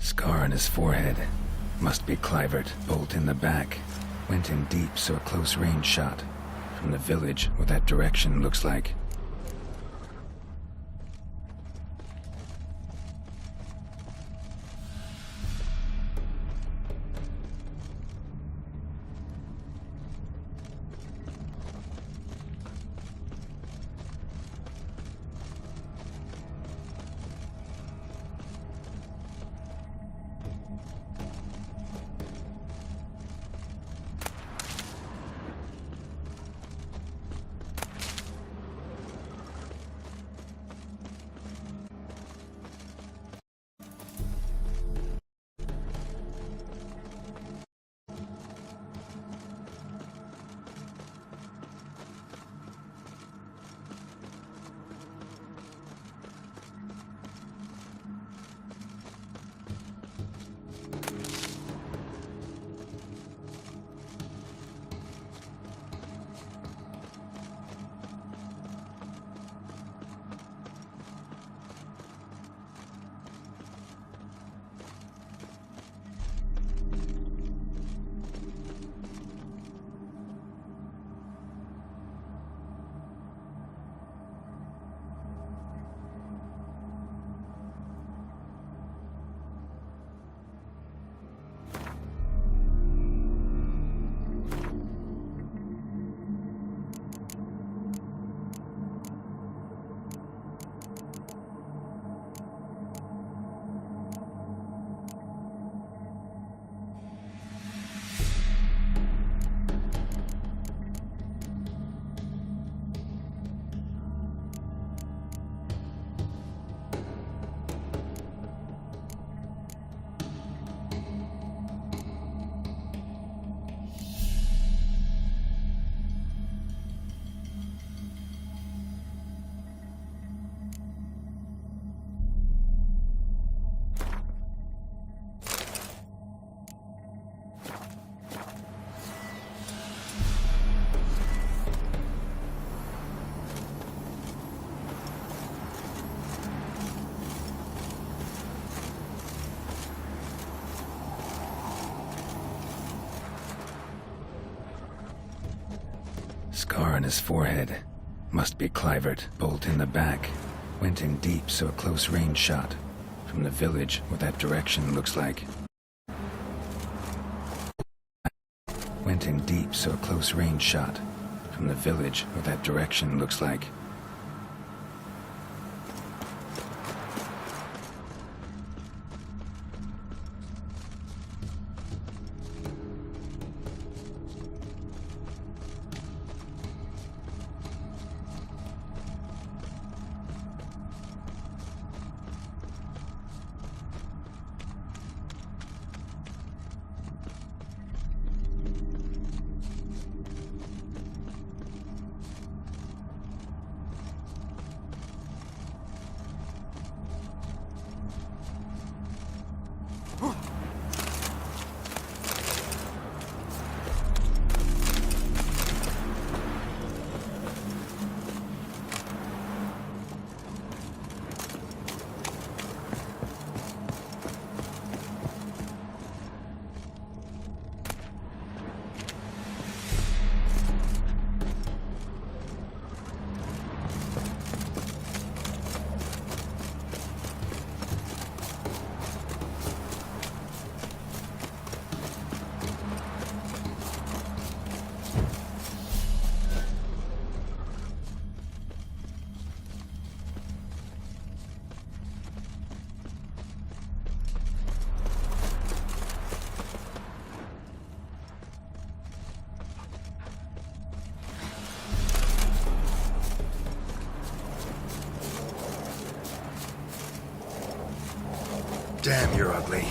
A: Scar on his forehead. Must be Clivert. Bolt in the back. Went in deep, so a close range shot. From the village, what that direction looks like. Scar on his forehead. Must be Clivert. Bolt in the back. Went in deep, so a close range shot. From the village, what that direction looks like. Went in deep, so a close range shot. From the village, what that direction looks like. Damn, you're ugly.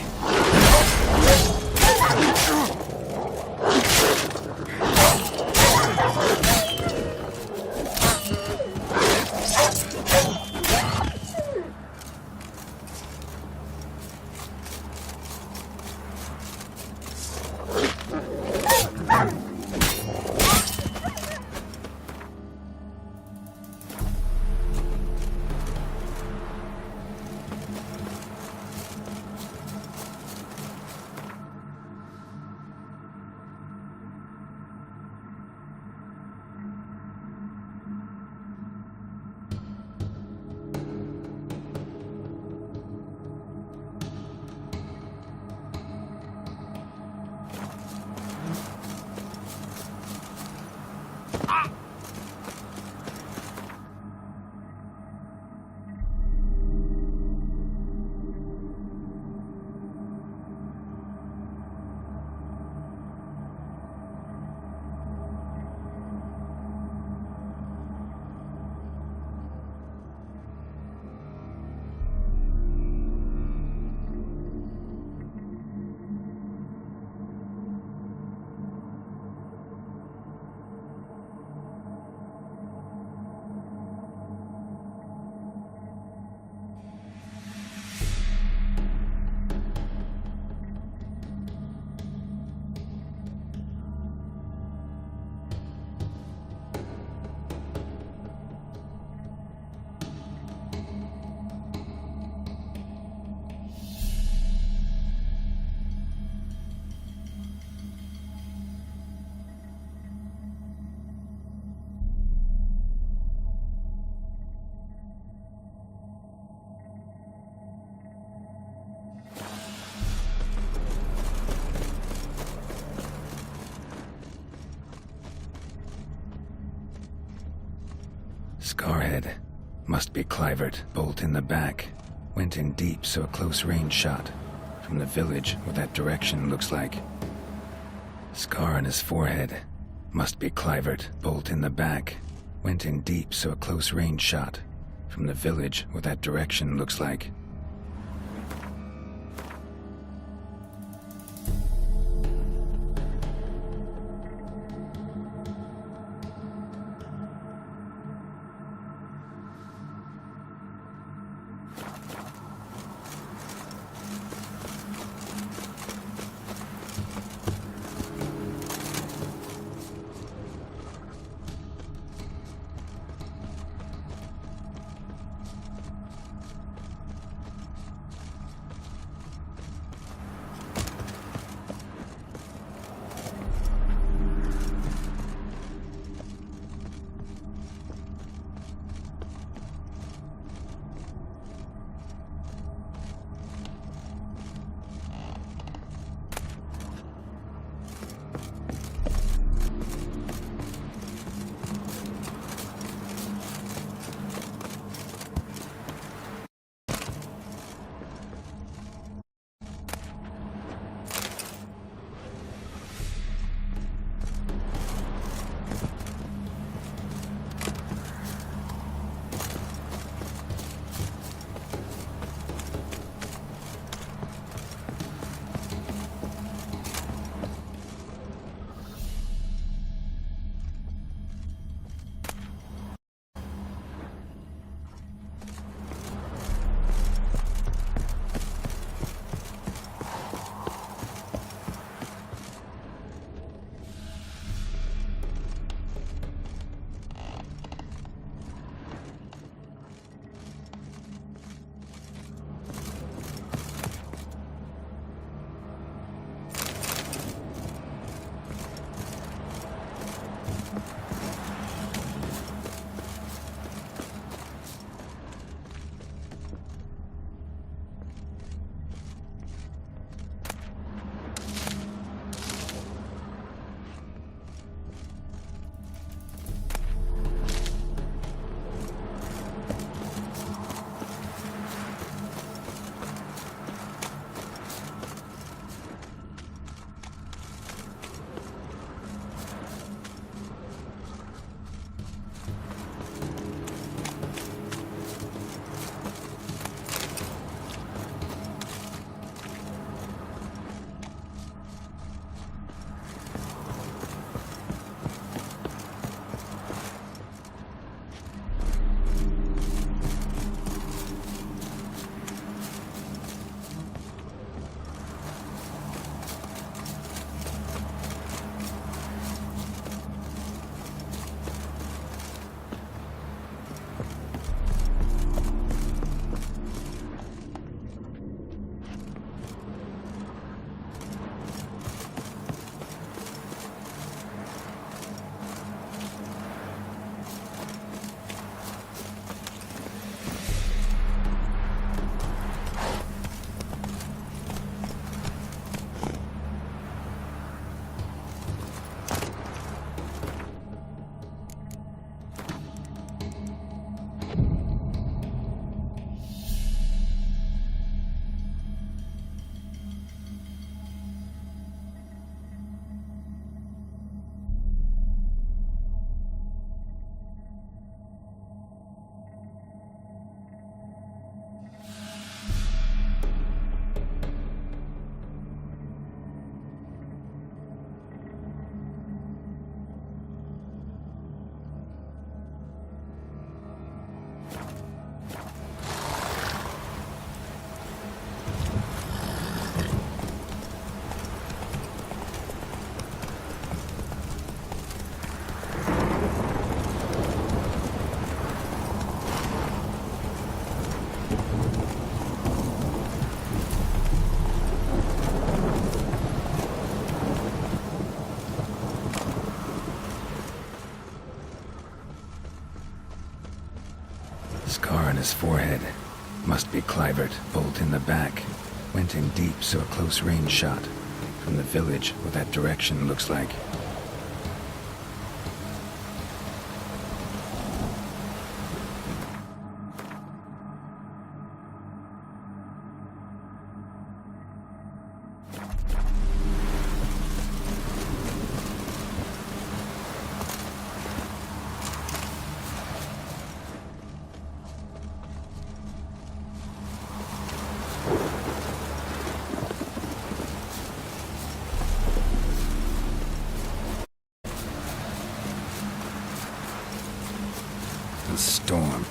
A: Scarhead. Must be Clivert. Bolt in the back. Went in deep, so a close range shot. From the village, what that direction looks like. Scar on his forehead. Must be Clivert. Bolt in the back. Went in deep, so a close range shot. From the village, what that direction looks like. scar on his forehead. Must be Clivert, bolt in the back. Went in deep, so a close range shot. From the village, what that direction looks like. The storm.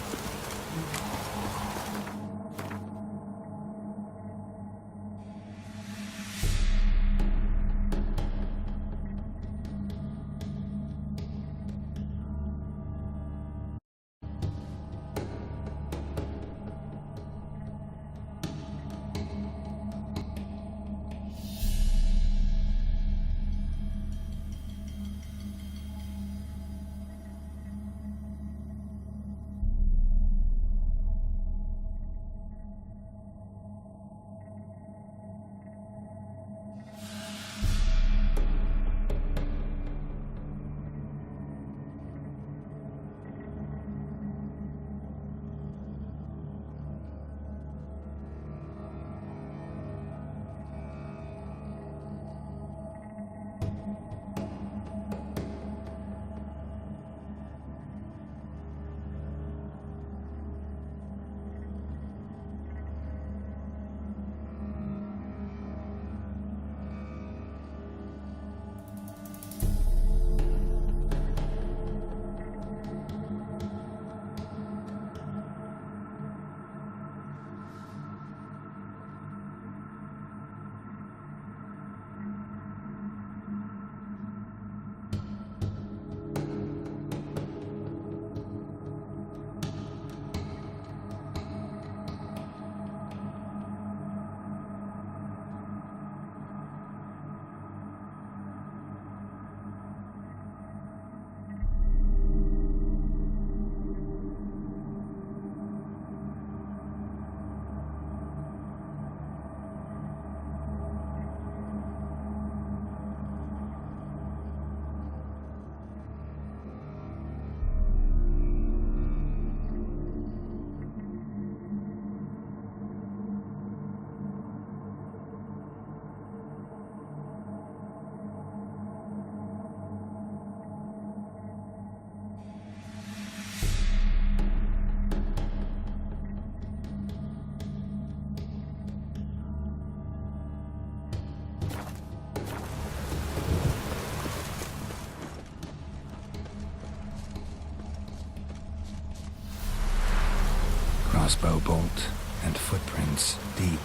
A: Crossbow bolt and footprints deep.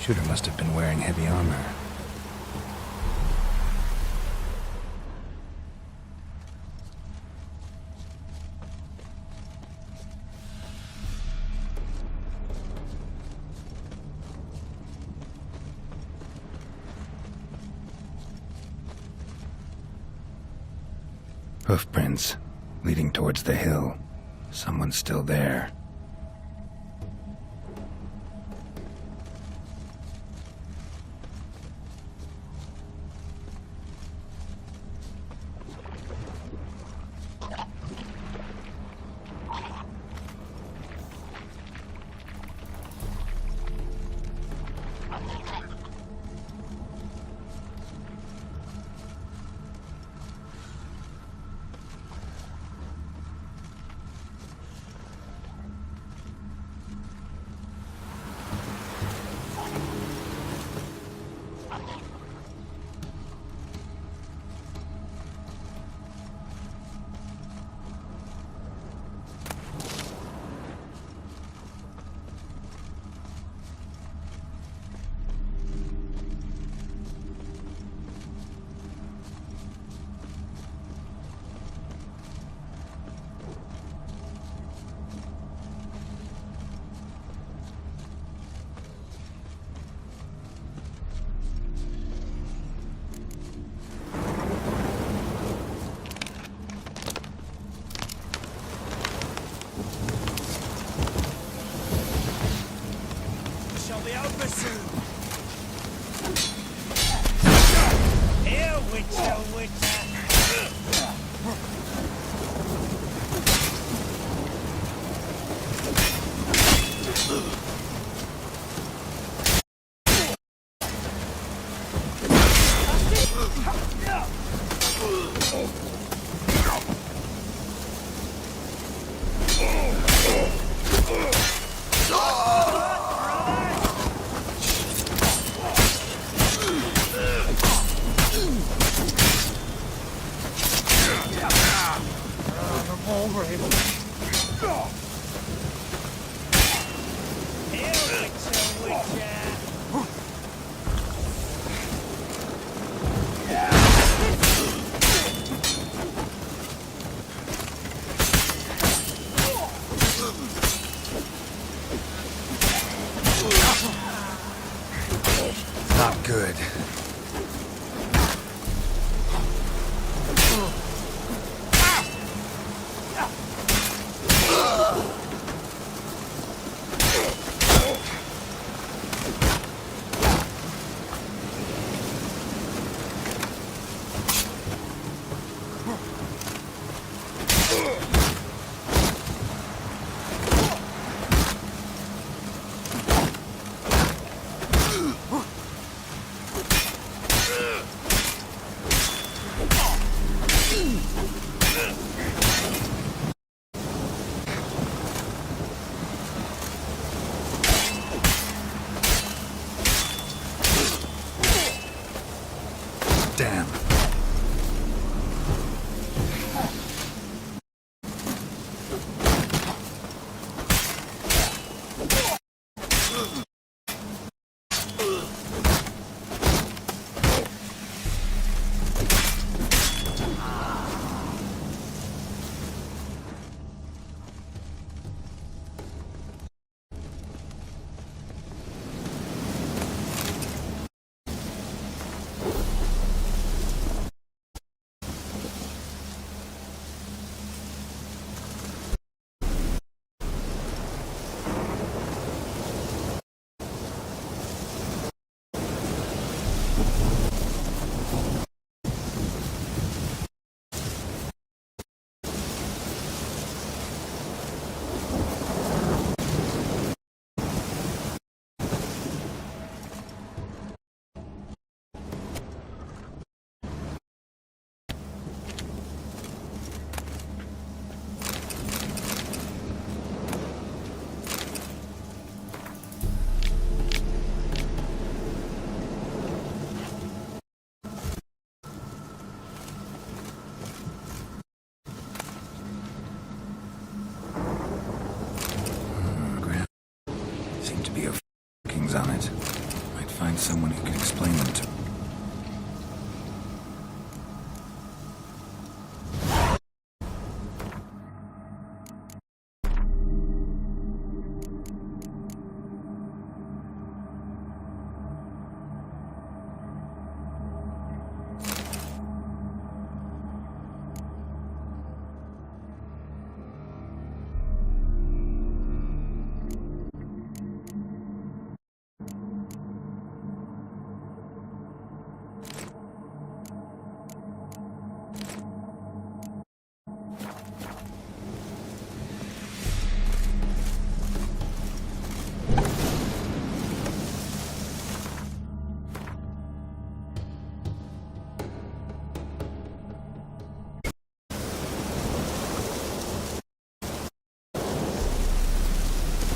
A: Shooter must have been wearing heavy armor. Hoofprints leading towards the hill. Someone's still there. Not good. Damn. Seem to be a markings on it. Might find someone who can explain them to me.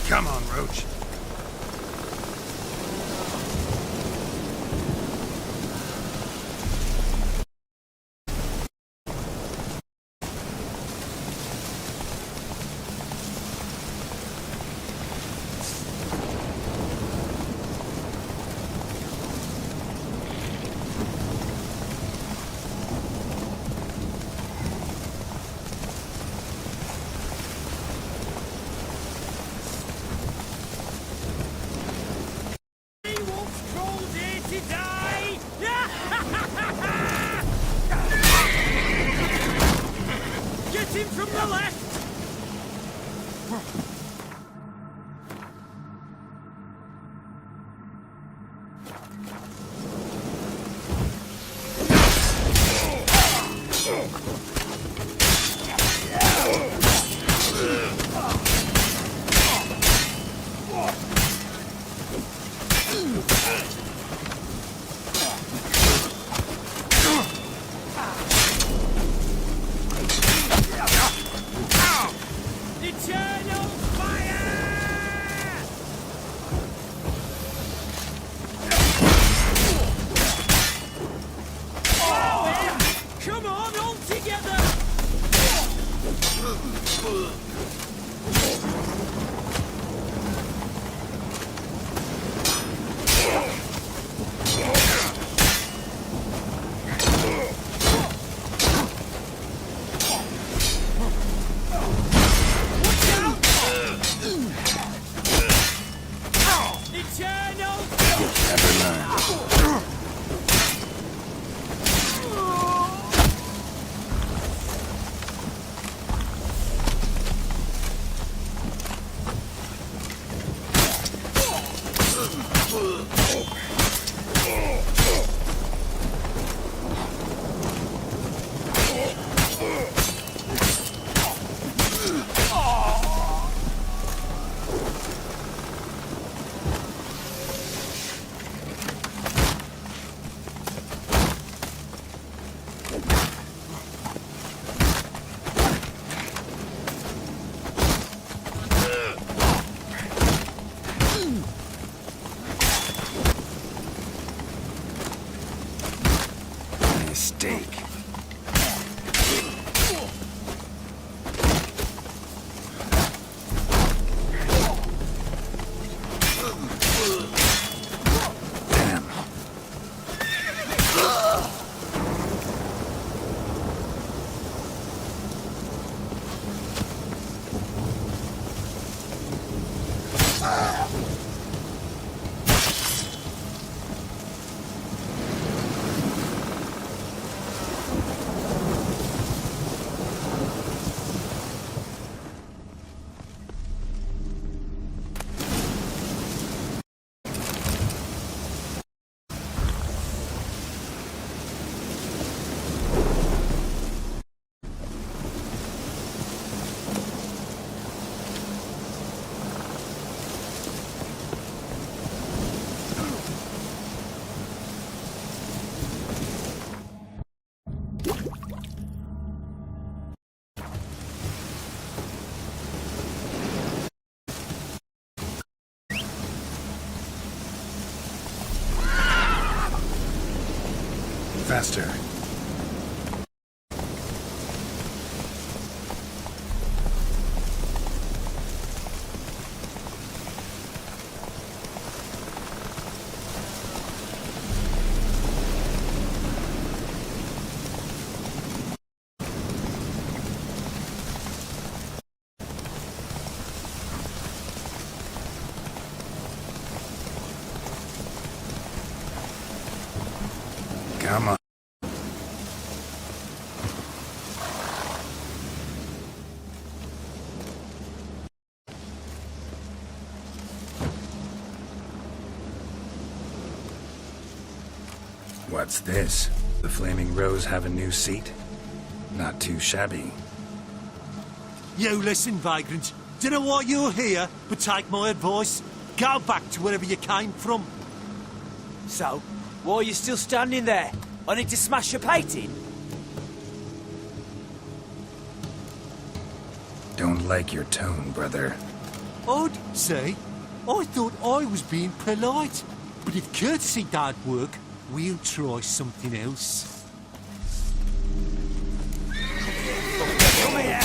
M: Come on, Roach.
B: Get him from the left!
A: Mistake. Damn. Faster. Come on. What's this? The Flaming Rose have a new seat? Not too shabby.
N: You listen, vagrant. Dunno why you're here, but take my advice. Go back to wherever you came from.
J: So, why are you still standing there? I need to smash your plate in?
A: Don't like your tone, brother.
N: I'd say, I thought I was being polite. But if courtesy don't work, we'll try something else.
J: Come here!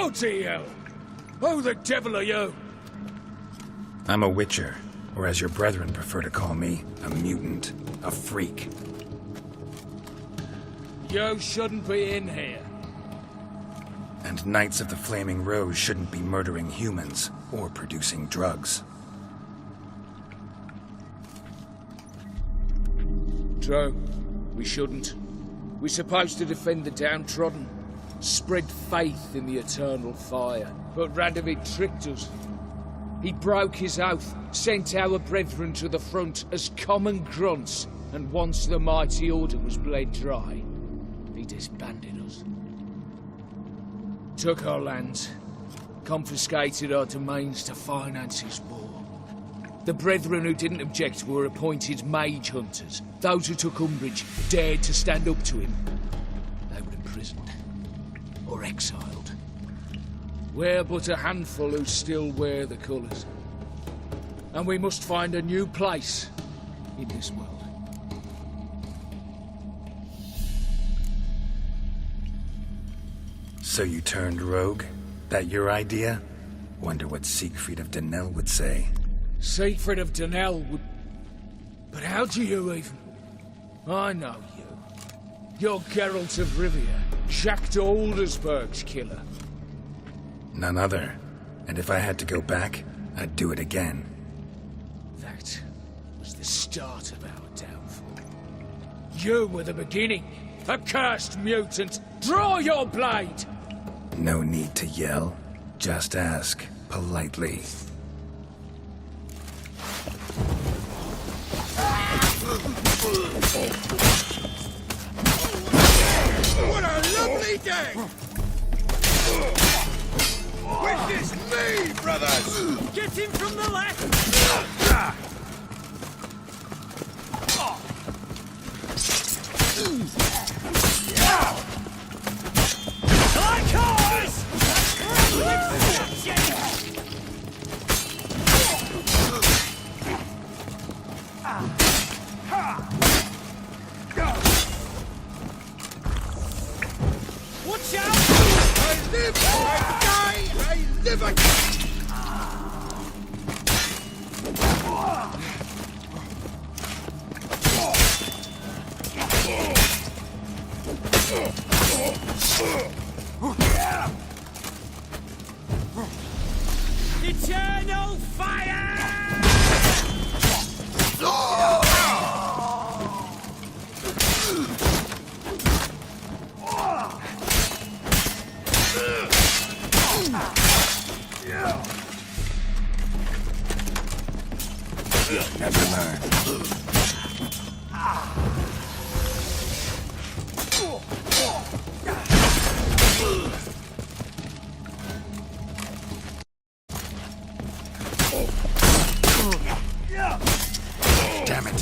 L: Bloody hell! Who the devil are you?
A: I'm a witcher, or as your brethren prefer to call me, a mutant, a freak.
L: You shouldn't be in here.
A: And Knights of the Flaming Rose shouldn't be murdering humans or producing drugs.
L: True. We shouldn't. We're supposed to defend the downtrodden, spread faith in the eternal fire. But Radovid tricked us. He broke his oath, sent our brethren to the front as common grunts, and once the mighty order was bled dry, he disbanded us. Took our lands, confiscated our domains to finance his war. The brethren who didn't object were appointed mage hunters. Those who took umbrage dared to stand up to him. They were imprisoned or exiled. We're but a handful who still wear the colours. And we must find a new place in this world.
A: So you turned rogue? That your idea? Wonder what Siegfried of Denel would say.
L: Siegfried of Denel would... But how do you even... I know you. You're Geralt of Rivia, Jacques de Aldersberg's killer.
A: None other. And if I had to go back, I'd do it again.
L: That was the start of our downfall. You were the beginning. Accursed mutant! Draw your blade!
A: No need to yell. Just ask, politely.
M: What a lovely day! Witness me, brothers!
B: Get him from the left! Like horse! Watch out!
M: I live, I die, I live again!
B: Eternal fire!
A: You'll never learn. Damn it.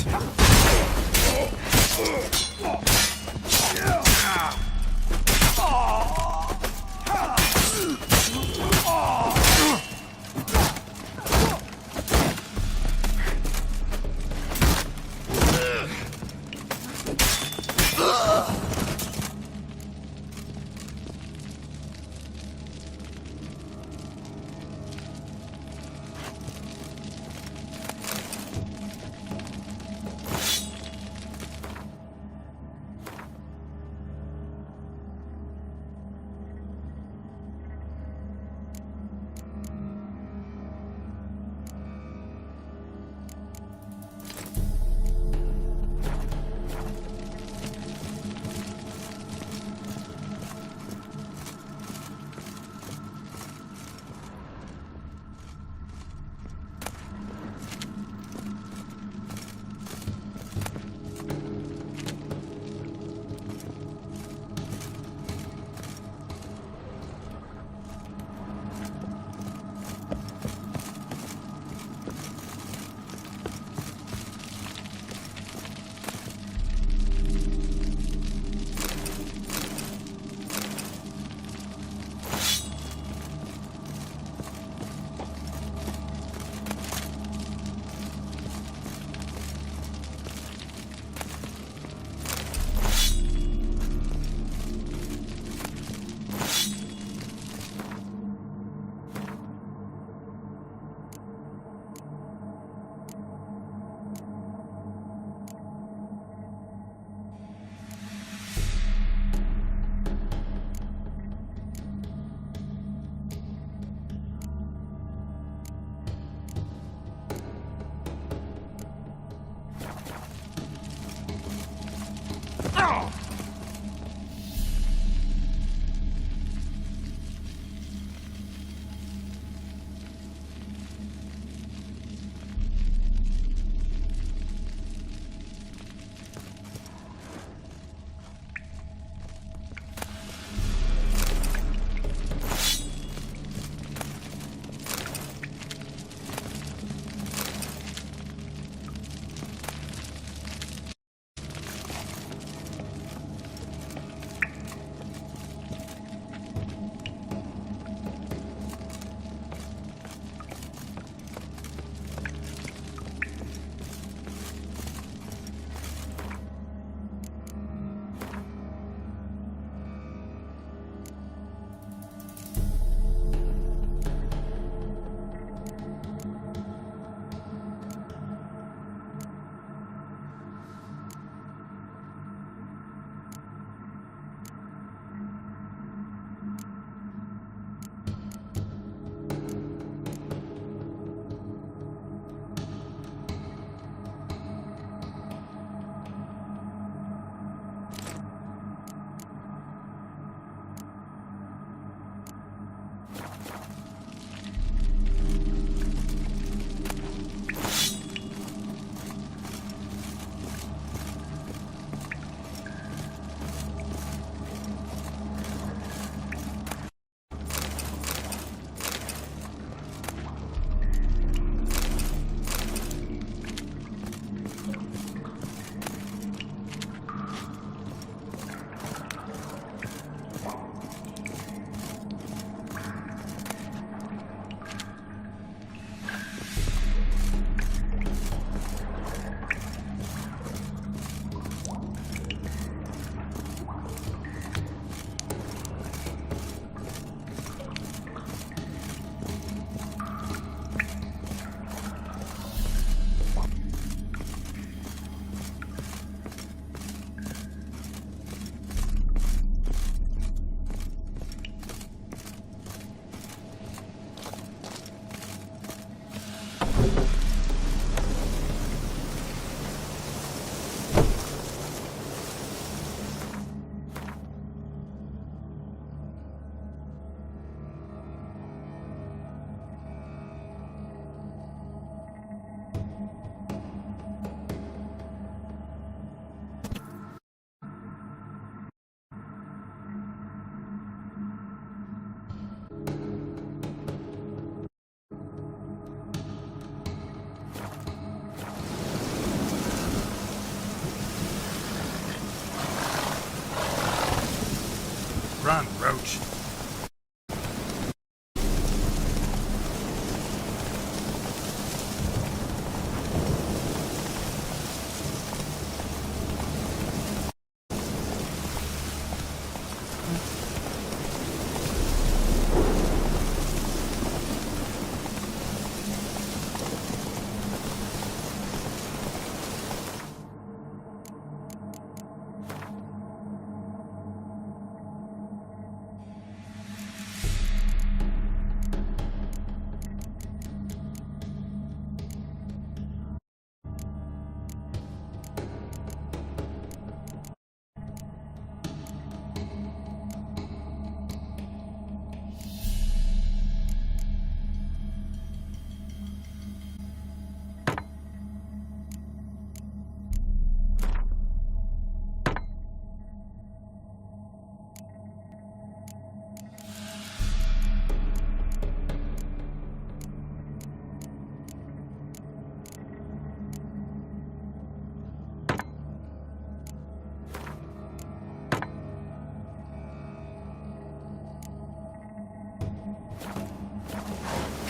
A: Run, Roach.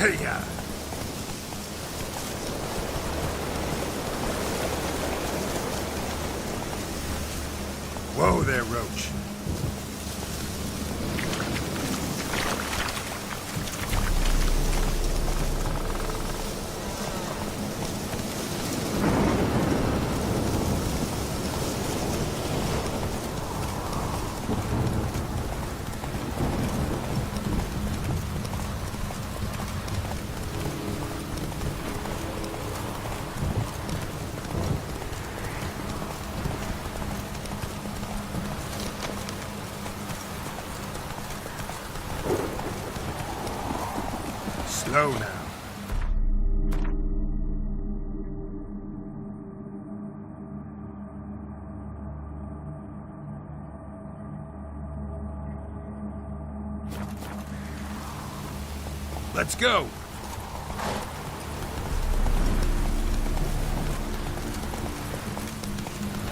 A: Hey-ya! Whoa there, Roach.
M: Go now. Let's go.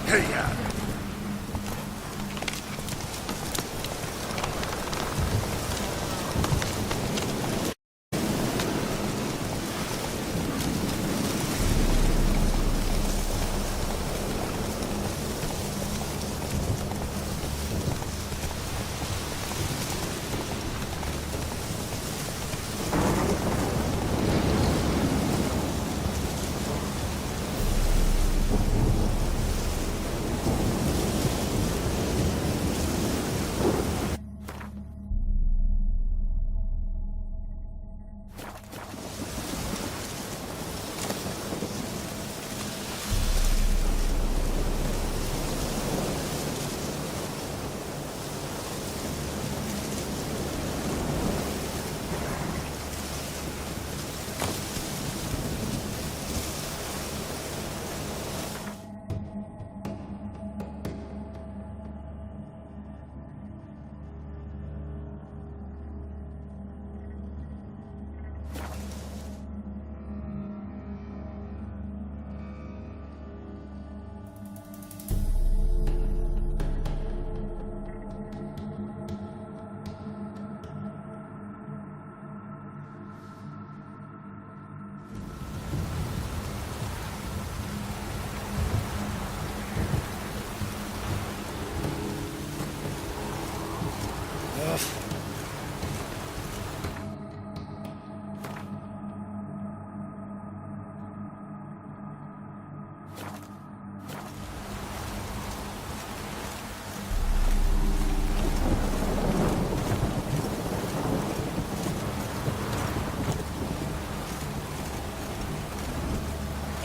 M: Hey-ya.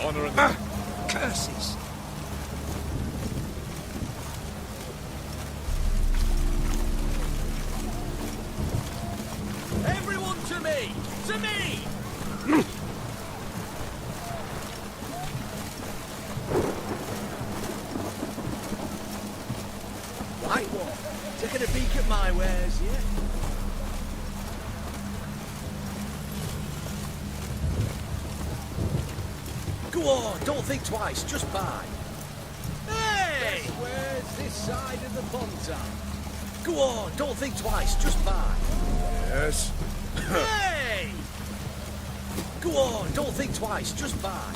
C: Honor and
M: curses.
B: Everyone to me! To me! Right one. Taking a peek at my wares, yeah? Go on, don't think twice, just buy. Hey! Where's this side of the Ponton? Go on, don't think twice, just buy.
M: Yes.
B: Hey! Go on, don't think twice, just buy.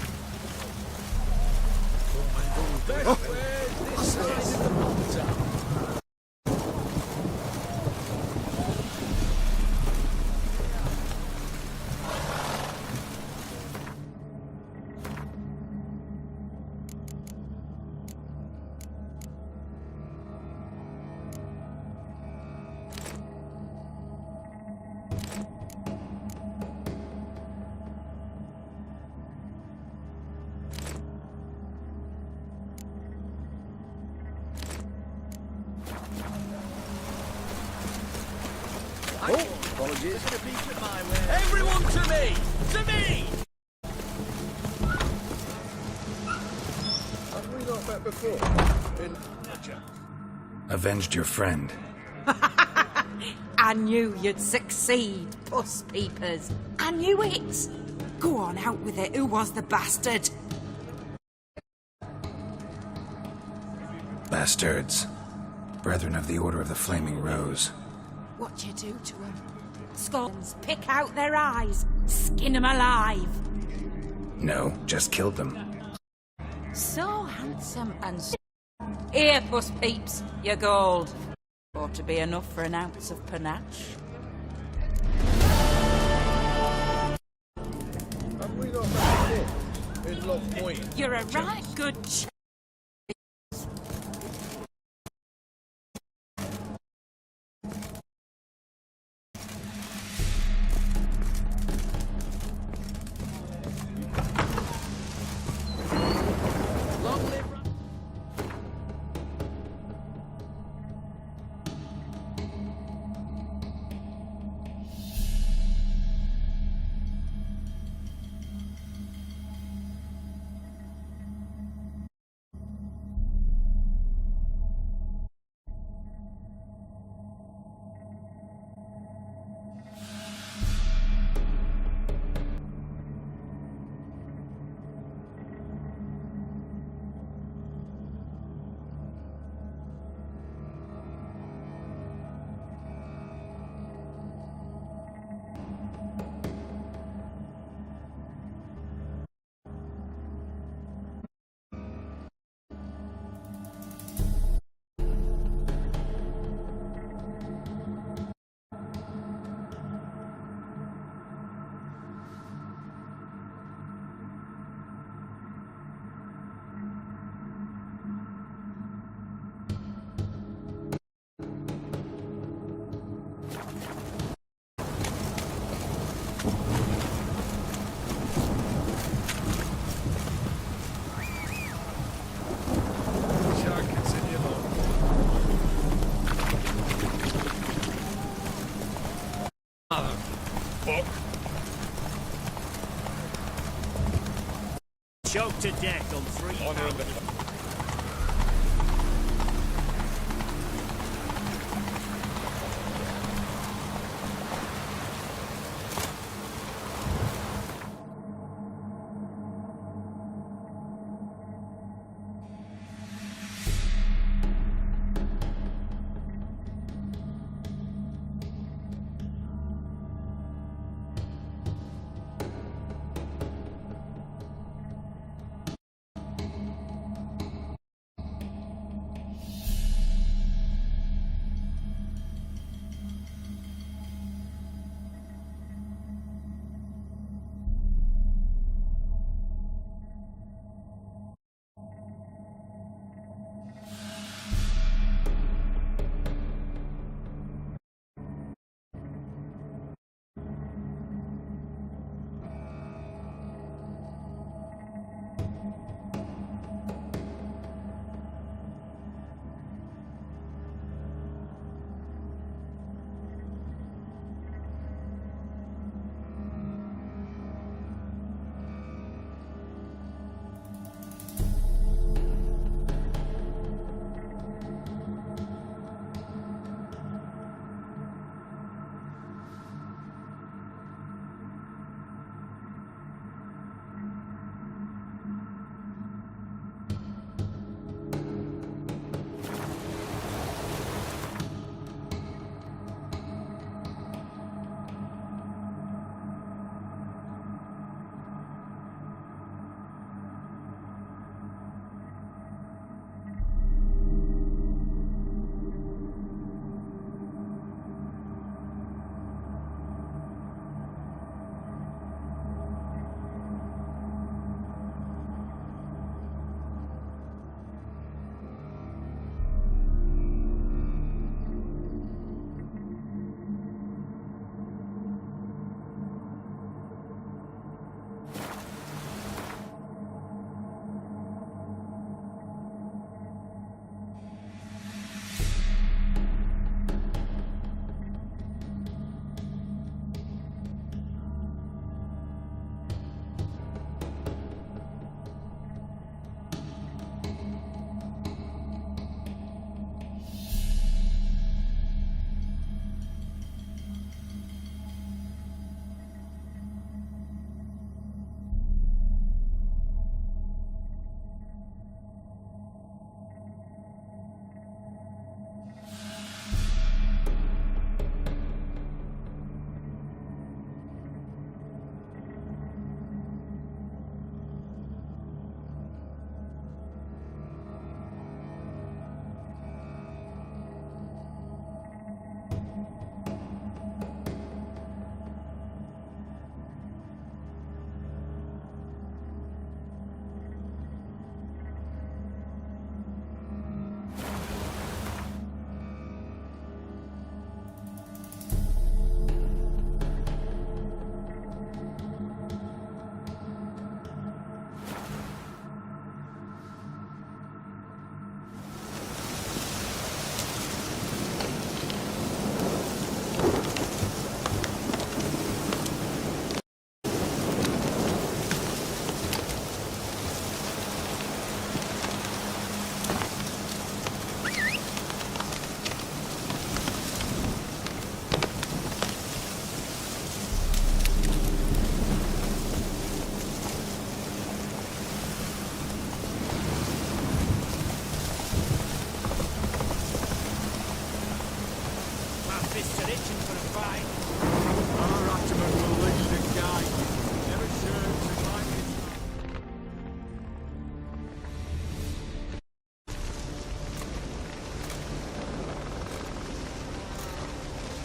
B: Where's this side of the Ponton? Oh, apologies. Everyone to me! To me!
C: Have we not met before? In
A: Avenged your friend.
F: I knew you'd succeed, puss peepers. I knew it. Go on, out with it. Who was the bastard?
A: Bastards. Brethren of the Order of the Flaming Rose.
F: What you do to them? Skulls, pick out their eyes, skin them alive.
A: No, just killed them.
F: So handsome and here, puss peeps, your gold. Ought to be enough for an ounce of panache.
C: Have we not met before? In Loch Moyen.
F: You're a right good
E: to death on 3 pounds.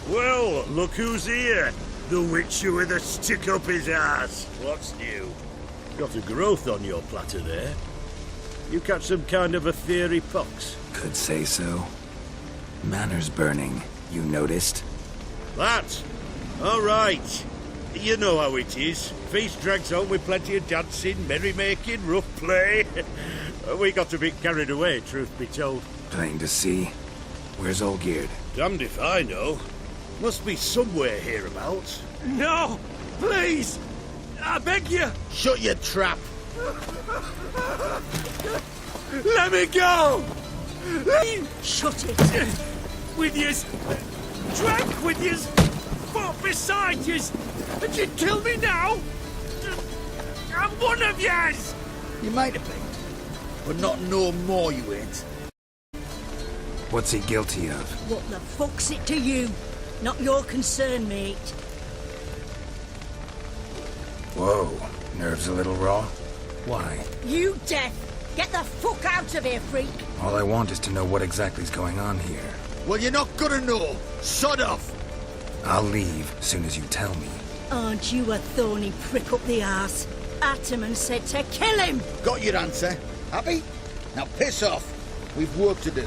E: Well, look who's here. The witcher with a stick up his ass. What's new? Got a growth on your platter there. You catch some kind of a fiery pox?
A: Could say so. Manor's burning. You noticed?
E: That? All right. You know how it is. Feast drags on with plenty of dancing, merrymaking, rough play. We got a bit carried away, truth be told.
A: Plain to see. Where's Olgierd?
E: Damned if I know. Must be somewhere hereabouts.
B: No! Please! I beg you!
E: Shut your trap!
L: Let me go!
B: Shut it!
L: With yous, drank with yous, fought beside yous, and you'd kill me now? I'm one of yous!
B: You might have been, but not no more you ain't.
A: What's he guilty of?
O: What the fuck's it to you? Not your concern, mate.
A: Whoa, nerves a little raw? Why?
O: You deaf! Get the fuck out of here, freak!
A: All I want is to know what exactly is going on here.
B: Well, you're not gonna know. Sod off!
A: I'll leave as soon as you tell me.
O: Aren't you a thorny prick up the arse? Ataman said to kill him!
B: Got your answer. Happy? Now piss off. We've work to do.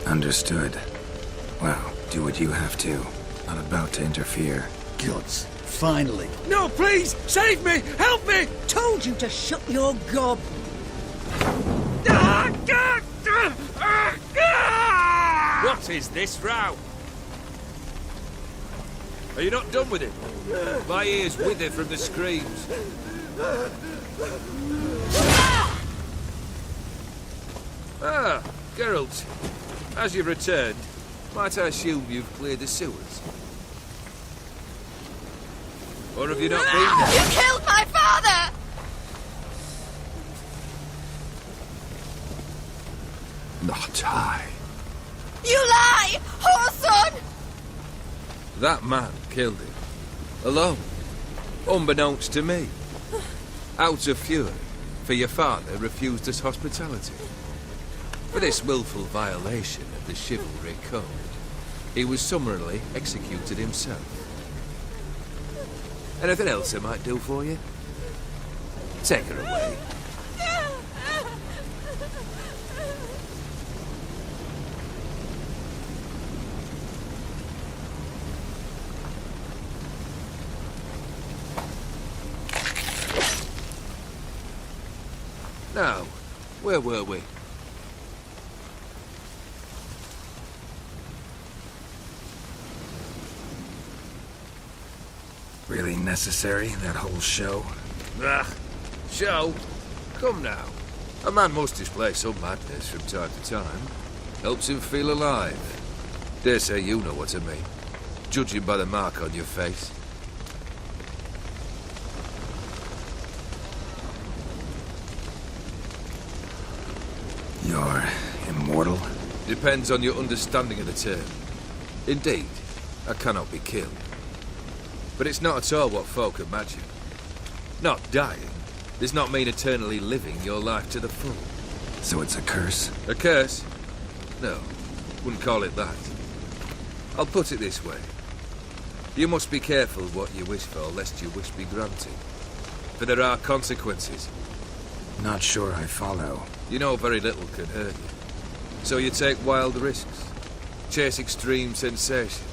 A: Understood. Well, do what you have to. Not about to interfere.
B: Gods. Finally.
L: No, please! Save me! Help me!
O: Told you to shut your gob!
G: What is this row? Are you not done with it? My ears wither from the screams. Ah, Geralt. As you've returned, might I assume you've cleared the sewers? Or have you not been there?
H: You killed my father!
A: Not I.
H: You lie! Whoreson!
G: That man killed him. Alone. Unbeknownst to me. Out of fury, for your father refused us hospitality. For this willful violation of the chivalry code, he was summarily executed himself. Anything else I might do for you? Take her away. Now, where were we?
A: Really necessary, that whole show?
G: Ah, show? Come now. A man must display some madness from time to time. Helps him feel alive. Dare say you know what I mean. Judging by the mark on your face.
A: You're immortal?
G: Depends on your understanding of the term. Indeed, I cannot be killed. But it's not at all what folk imagine. Not dying does not mean eternally living your life to the full.
A: So it's a curse?
G: A curse? No, wouldn't call it that. I'll put it this way. You must be careful what you wish for, lest your wish be granted. For there are consequences.
A: Not sure I follow.
G: You know very little can hurt you. So you take wild risks. Chase extreme sensations.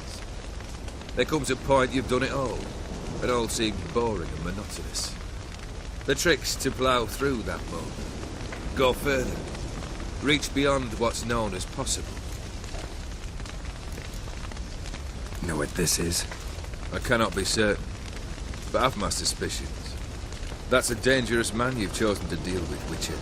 G: There comes a point you've done it all. It all seems boring and monotonous. The trick's to plough through that moment. Go further. Reach beyond what's known as possible.
A: Know what this is?
G: I cannot be certain, but I've my suspicions. That's a dangerous man you've chosen to deal with, Witcher.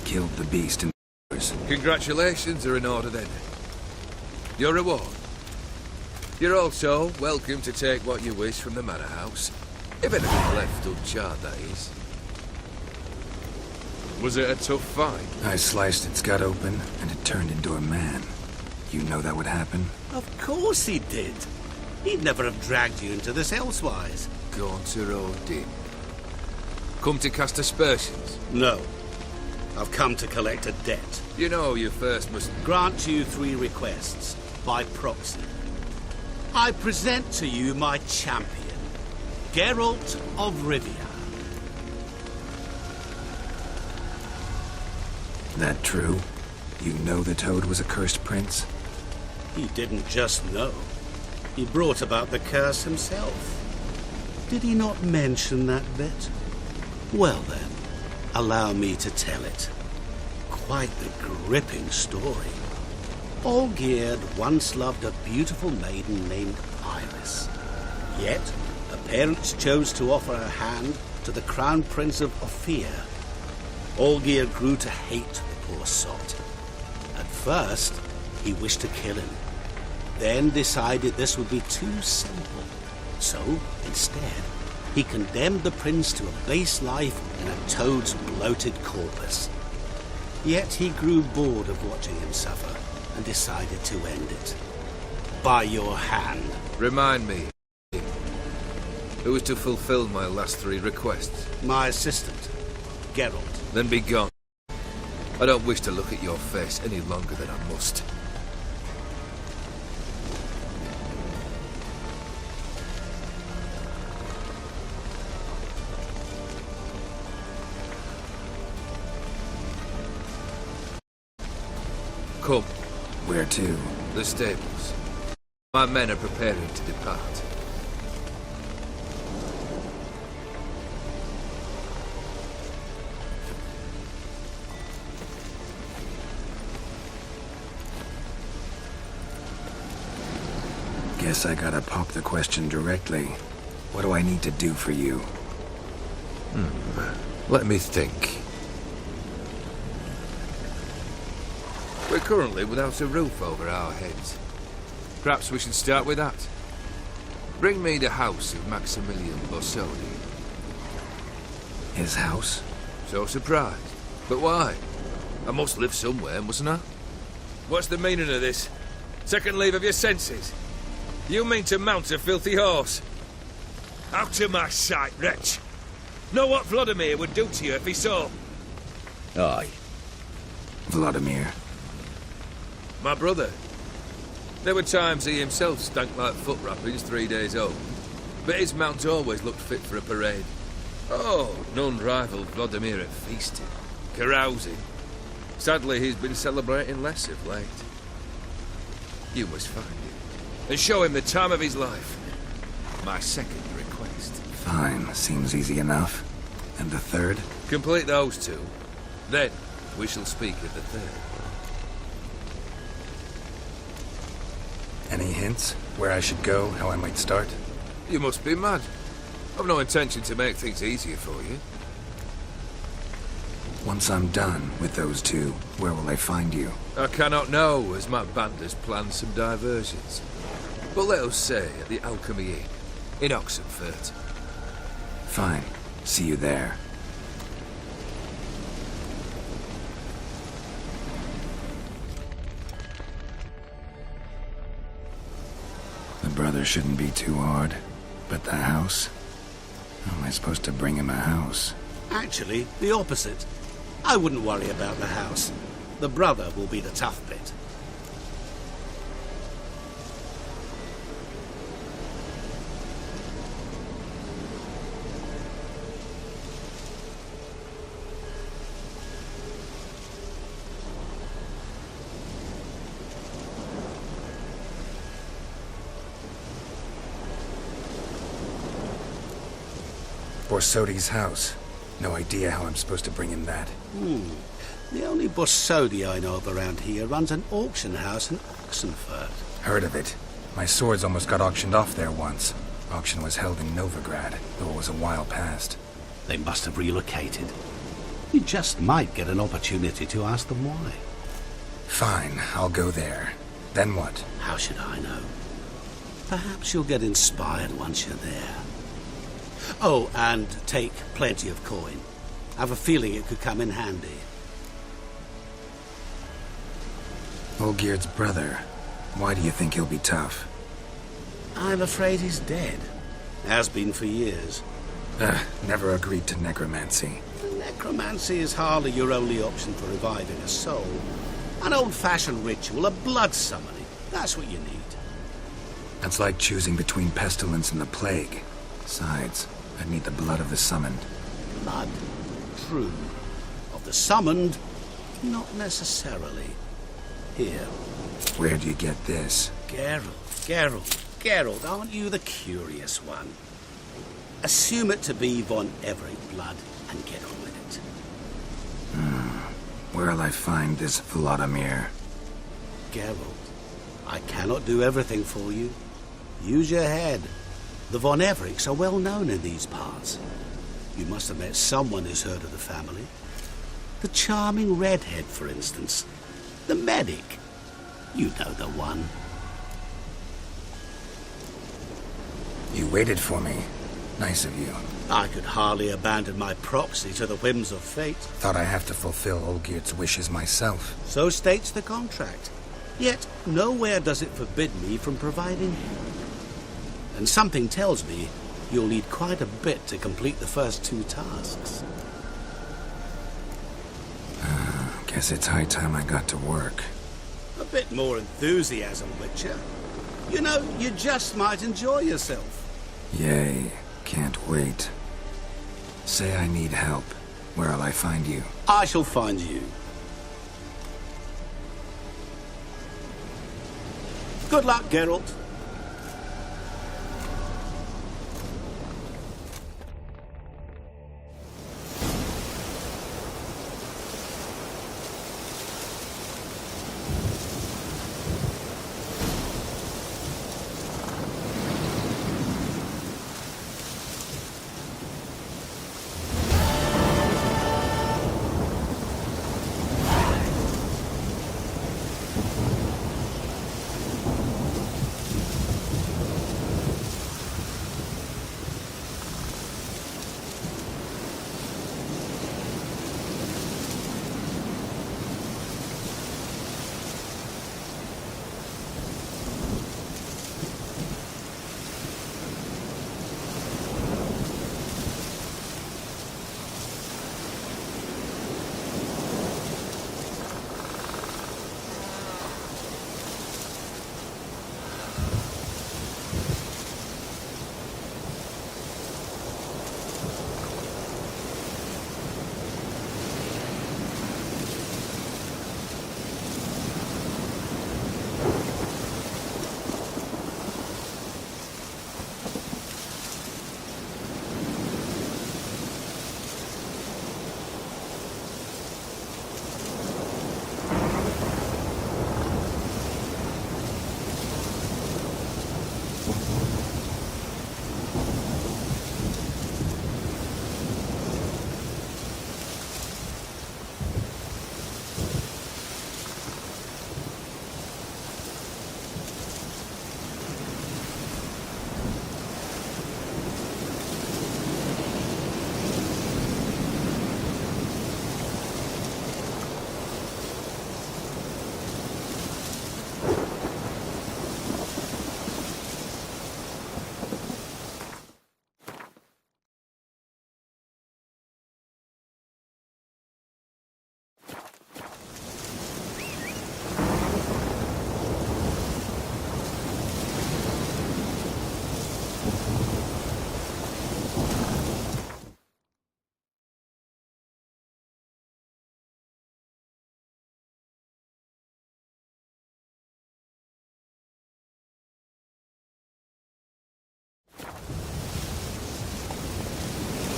A: Killed the beast and
G: Congratulations are in order then. Your reward. You're also welcome to take what you wish from the manor house. If anything left uncharred, that is. Was it a tough fight?
A: I sliced its gut open, and it turned into a man. You know that would happen?
K: Of course he did. He'd never have dragged you into this elsewise.
G: Gaunter Odin. Come to cast aspersions?
K: No. I've come to collect a debt.
G: You know you first must...
K: Grant you 3 requests, by proxy. I present to you my champion, Geralt of Rivia.
A: That true? You know the Toad was a cursed prince?
K: He didn't just know. He brought about the curse himself. Did he not mention that bit? Well then, allow me to tell it. Quite the gripping story. Olgierd once loved a beautiful maiden named Iris. Yet, her parents chose to offer her hand to the Crown Prince of Ophir. Olgierd grew to hate the poor sot. At first, he wished to kill him. Then decided this would be too simple. So, instead, he condemned the prince to a base life in a toad's bloated corpus. Yet he grew bored of watching him suffer and decided to end it. By your hand.
G: Remind me, who was to fulfill my last 3 requests?
K: My assistant, Geralt.
G: Then be gone. I don't wish to look at your face any longer than I must. Come.
A: Where to?
G: The stables. My men are preparing to depart.
A: Guess I gotta pop the question directly. What do I need to do for you?
G: Let me think. We're currently without a roof over our heads. Perhaps we should start with that. Bring me the house of Maximilian Borsodi.
A: His house?
G: So surprised. But why? I must live somewhere, mustn't I? What's the meaning of this? Second leave of your senses? You mean to mount a filthy horse? Out of my sight, wretch! Know what Vladimir would do to you if he saw?
A: Aye. Vladimir.
G: My brother. There were times he himself stank like foot wrappings 3 days old. But his mount always looked fit for a parade. Oh, none rivaled Vladimir at feasting, carousing. Sadly, he's been celebrating less of late. You must find him and show him the time of his life. My second request.
A: Fine, seems easy enough. And the third?
G: Complete those 2. Then, we shall speak of the third.
A: Any hints? Where I should go? How I might start?
G: You must be mad. I've no intention to make things easier for you.
A: Once I'm done with those 2, where will I find you?
G: I cannot know, as my band has planned some diversions. But let us say at the Alchemy Inn, in Oxenfurt.
A: Fine. See you there. The brother shouldn't be too hard. But the house? How am I supposed to bring him a house?
K: Actually, the opposite. I wouldn't worry about the house. The brother will be the tough bit.
A: Borsodi's house. No idea how I'm supposed to bring him that.
K: The only Borsodi I know of around here runs an auction house in Oxenfurt.
A: Heard of it. My swords almost got auctioned off there once. Auction was held in Novigrad, though it was a while past.
K: They must have relocated. You just might get an opportunity to ask them why.
A: Fine, I'll go there. Then what?
K: How should I know? Perhaps you'll get inspired once you're there. Oh, and take plenty of coin. I have a feeling it could come in handy.
A: Olgierd's brother. Why do you think he'll be tough?
K: I'm afraid he's dead. Has been for years.
A: Never agreed to necromancy.
K: Necromancy is hardly your only option for reviving a soul. An old-fashioned ritual, a blood summoning. That's what you need.
A: That's like choosing between pestilence and the plague. Besides, I'd need the blood of the summoned.
K: Blood? True. Of the summoned? Not necessarily. Here.
A: Where'd you get this?
K: Geralt, aren't you the curious one? Assume it to be Von Everett blood and get on with it.
A: Where'll I find this Vladimir?
K: Geralt, I cannot do everything for you. Use your head. The Von Evericks are well known in these parts. You must have met someone who's heard of the family. The charming redhead, for instance. The medic. You know the one.
A: You waited for me. Nice of you.
K: I could hardly abandon my proxy to the whims of fate.
A: Thought I have to fulfill Olgiert's wishes myself.
K: So states the contract. Yet, nowhere does it forbid me from providing him. And something tells me you'll need quite a bit to complete the first 2 tasks.
A: Guess it's high time I got to work.
K: A bit more enthusiasm, Witcher. You know, you just might enjoy yourself.
A: Yay. Can't wait. Say I need help. Where'll I find you?
K: I shall find you. Good luck, Geralt.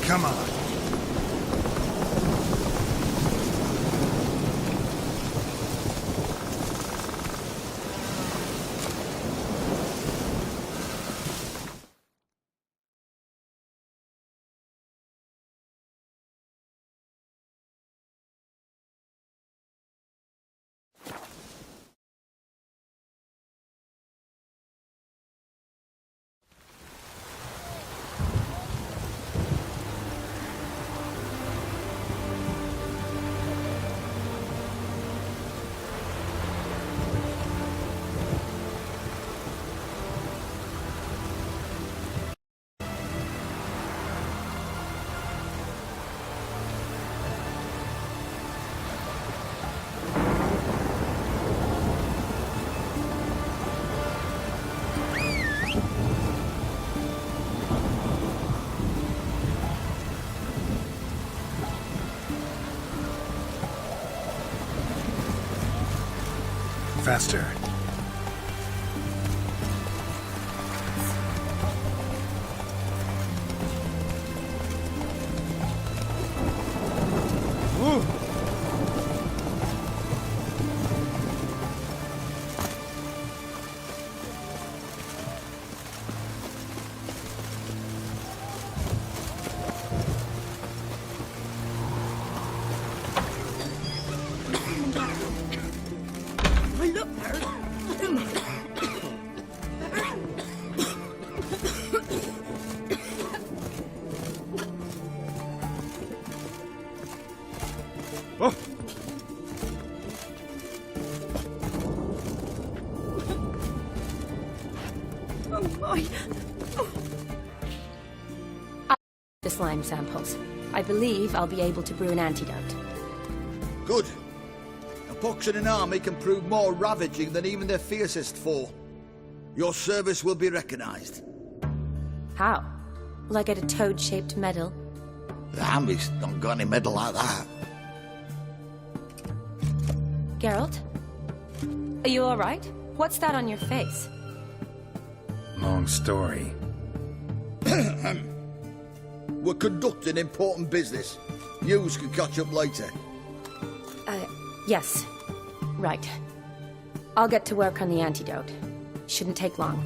A: Come on. faster.
I: The slime samples. I believe I'll be able to brew an antidote.
P: Good. A pox in an army can prove more ravaging than even their fiercest foe. Your service will be recognized.
I: How? Will I get a toad-shaped medal?
P: The army's not got any medal like that.
I: Geralt? Are you alright? What's that on your face?
A: Long story.
P: We're conducting important business. Yous can catch up later.
I: Yes. Right. I'll get to work on the antidote. Shouldn't take long.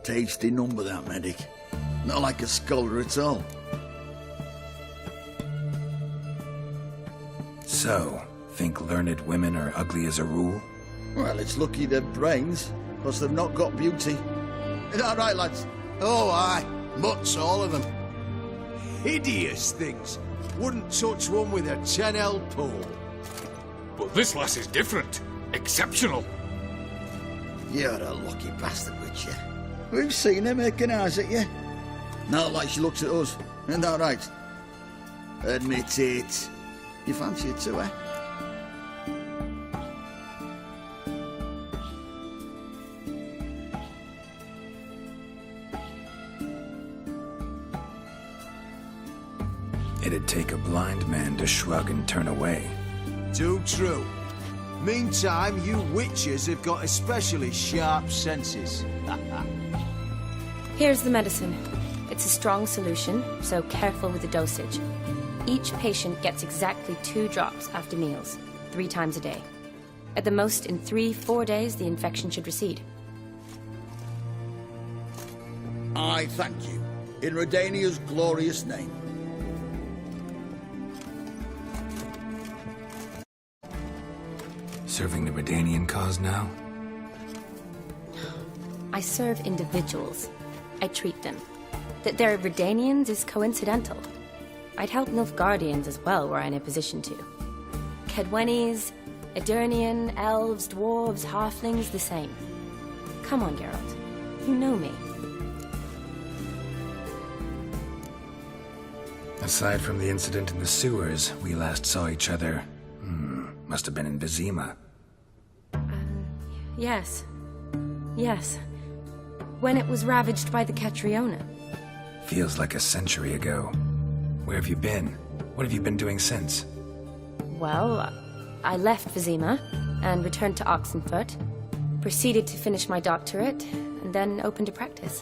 P: Tasty number, that medic. Not like a scholar at all.
A: So, think learned women are ugly as a rule?
P: Well, it's lucky they're brains, because they've not got beauty. Is that right, lads?
M: Oh, aye. Mutts, all of them. Hideous things. Wouldn't touch one with a 10L pole.
C: But this lass is different. Exceptional.
P: You're a lucky bastard, Witcher. We've seen her making eyes at you. Not like she looks at us. Isn't that right? Admit it. You fancy it too, eh?
A: It'd take a blind man to shrug and turn away.
M: Too true. Meantime, you witches have got especially sharp senses.
I: Here's the medicine. It's a strong solution, so careful with the dosage. Each patient gets exactly 2 drops after meals, 3 times a day. At the most, in 3-4 days, the infection should recede.
P: I thank you. In Redania's glorious name.
A: Serving the Redanian cause now?
I: I serve individuals. I treat them. That they're Redanians is coincidental. I'd help Nilfgaardians as well were I in a position to. Kedwenis, Edirnian, elves, dwarves, halflings, the same. Come on, Geralt. You know me.
A: Aside from the incident in the sewers, we last saw each other... must have been in Vizima.
I: Yes. Yes. When it was ravaged by the Catriona.
A: Feels like a century ago. Where have you been? What have you been doing since?
I: Well, I left Vizima and returned to Oxenfurt, proceeded to finish my doctorate, and then opened a practice.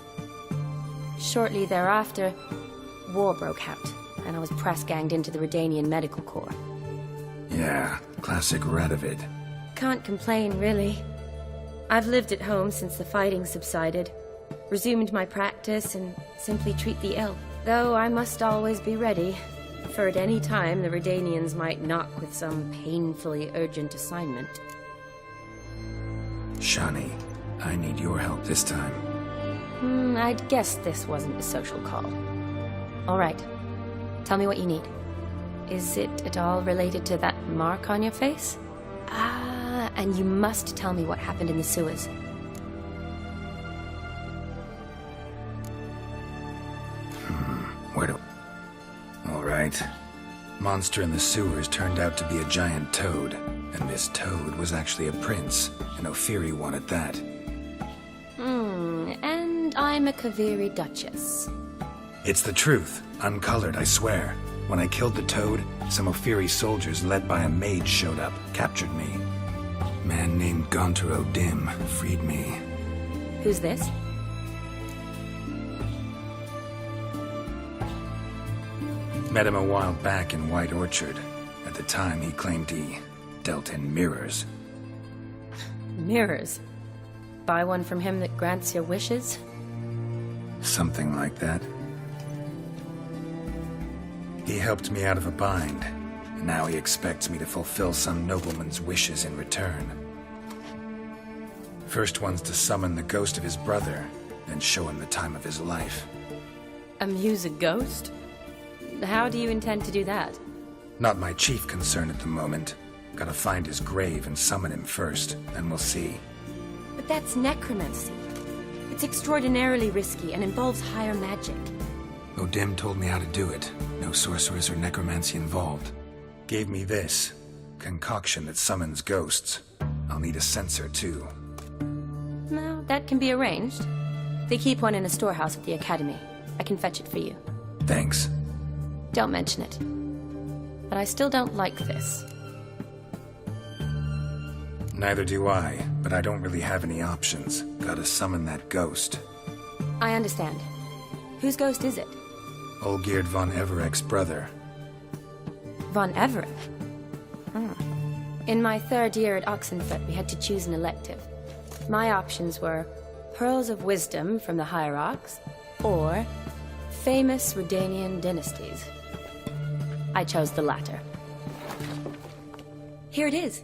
I: Shortly thereafter, war broke out, and I was press-ganged into the Redanian Medical Corps.
A: Yeah, classic Radovid.
I: Can't complain, really. I've lived at home since the fighting subsided, resumed my practice, and simply treat the ill. Though I must always be ready, for at any time the Redanians might knock with some painfully urgent assignment.
A: Shani, I need your help this time.
I: I'd guess this wasn't a social call. All right. Tell me what you need. Is it at all related to that mark on your face? And you must tell me what happened in the sewers.
A: Where do... All right. Monster in the sewers turned out to be a giant toad, and this toad was actually a prince, an Ophiri one at that.
I: And I'm a Kaviri duchess.
A: It's the truth, uncolored, I swear. When I killed the toad, some Ophiri soldiers led by a mage showed up, captured me. A man named Gontaro Dim freed me.
I: Who's this?
A: Met him a while back in White Orchard. At the time, he claimed he dealt in mirrors.
I: Mirrors. Buy one from him that grants your wishes?
A: Something like that. He helped me out of a bind, and now he expects me to fulfill some nobleman's wishes in return. First one's to summon the ghost of his brother, then show him the time of his life.
I: Amuse a ghost? How do you intend to do that?
A: Not my chief concern at the moment. Gotta find his grave and summon him first, then we'll see.
I: But that's necromancy. It's extraordinarily risky and involves higher magic.
A: Odim told me how to do it. No sorceress or necromancy involved. Gave me this concoction that summons ghosts. I'll need a censer too.
I: No, that can be arranged. They keep one in a storehouse at the academy. I can fetch it for you.
A: Thanks.
I: Don't mention it. But I still don't like this.
A: Neither do I, but I don't really have any options. Gotta summon that ghost.
I: I understand. Whose ghost is it?
A: Olgierd von Everek's brother.
I: Von Everek? In my third year at Oxenfurt, we had to choose an elective. My options were Pearls of Wisdom from the Hierarchs, or Famous Redanian Dynasties. I chose the latter. Here it is.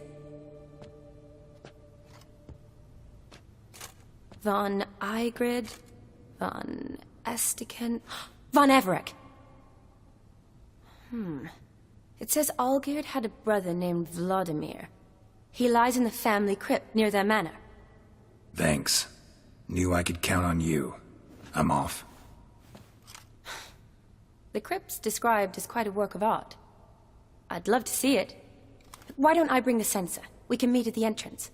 I: Von Igrid, von Estiken, von Everek. It says Olgierd had a brother named Vladimir. He lies in the family crypt near their manor.
A: Thanks. Knew I could count on you. I'm off.
I: The crypt's described as quite a work of art. I'd love to see it. Why don't I bring the censer? We can meet at the entrance.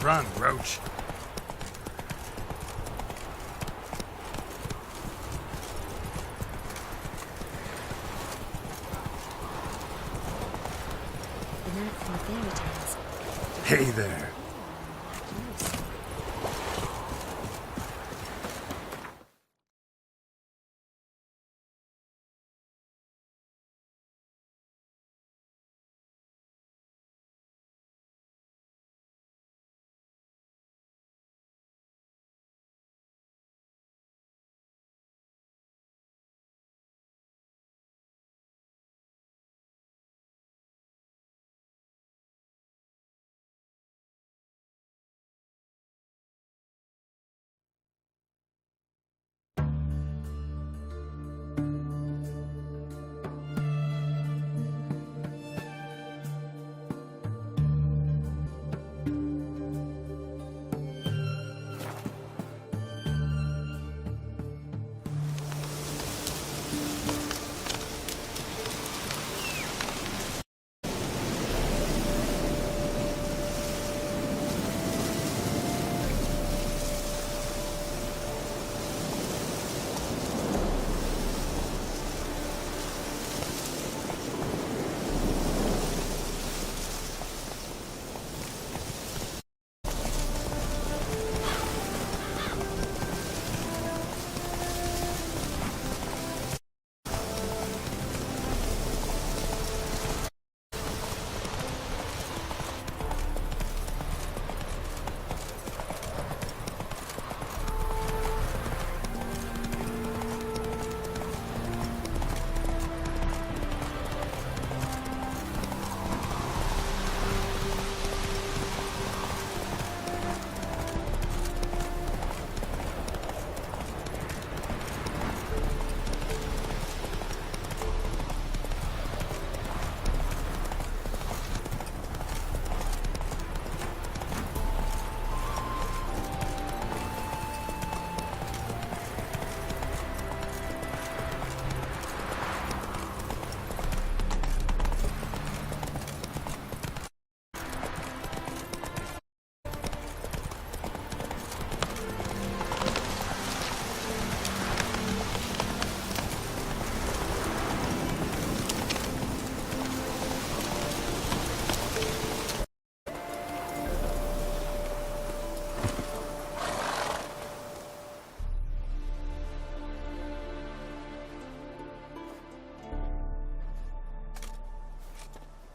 M: Run, Roach.
A: Hey there.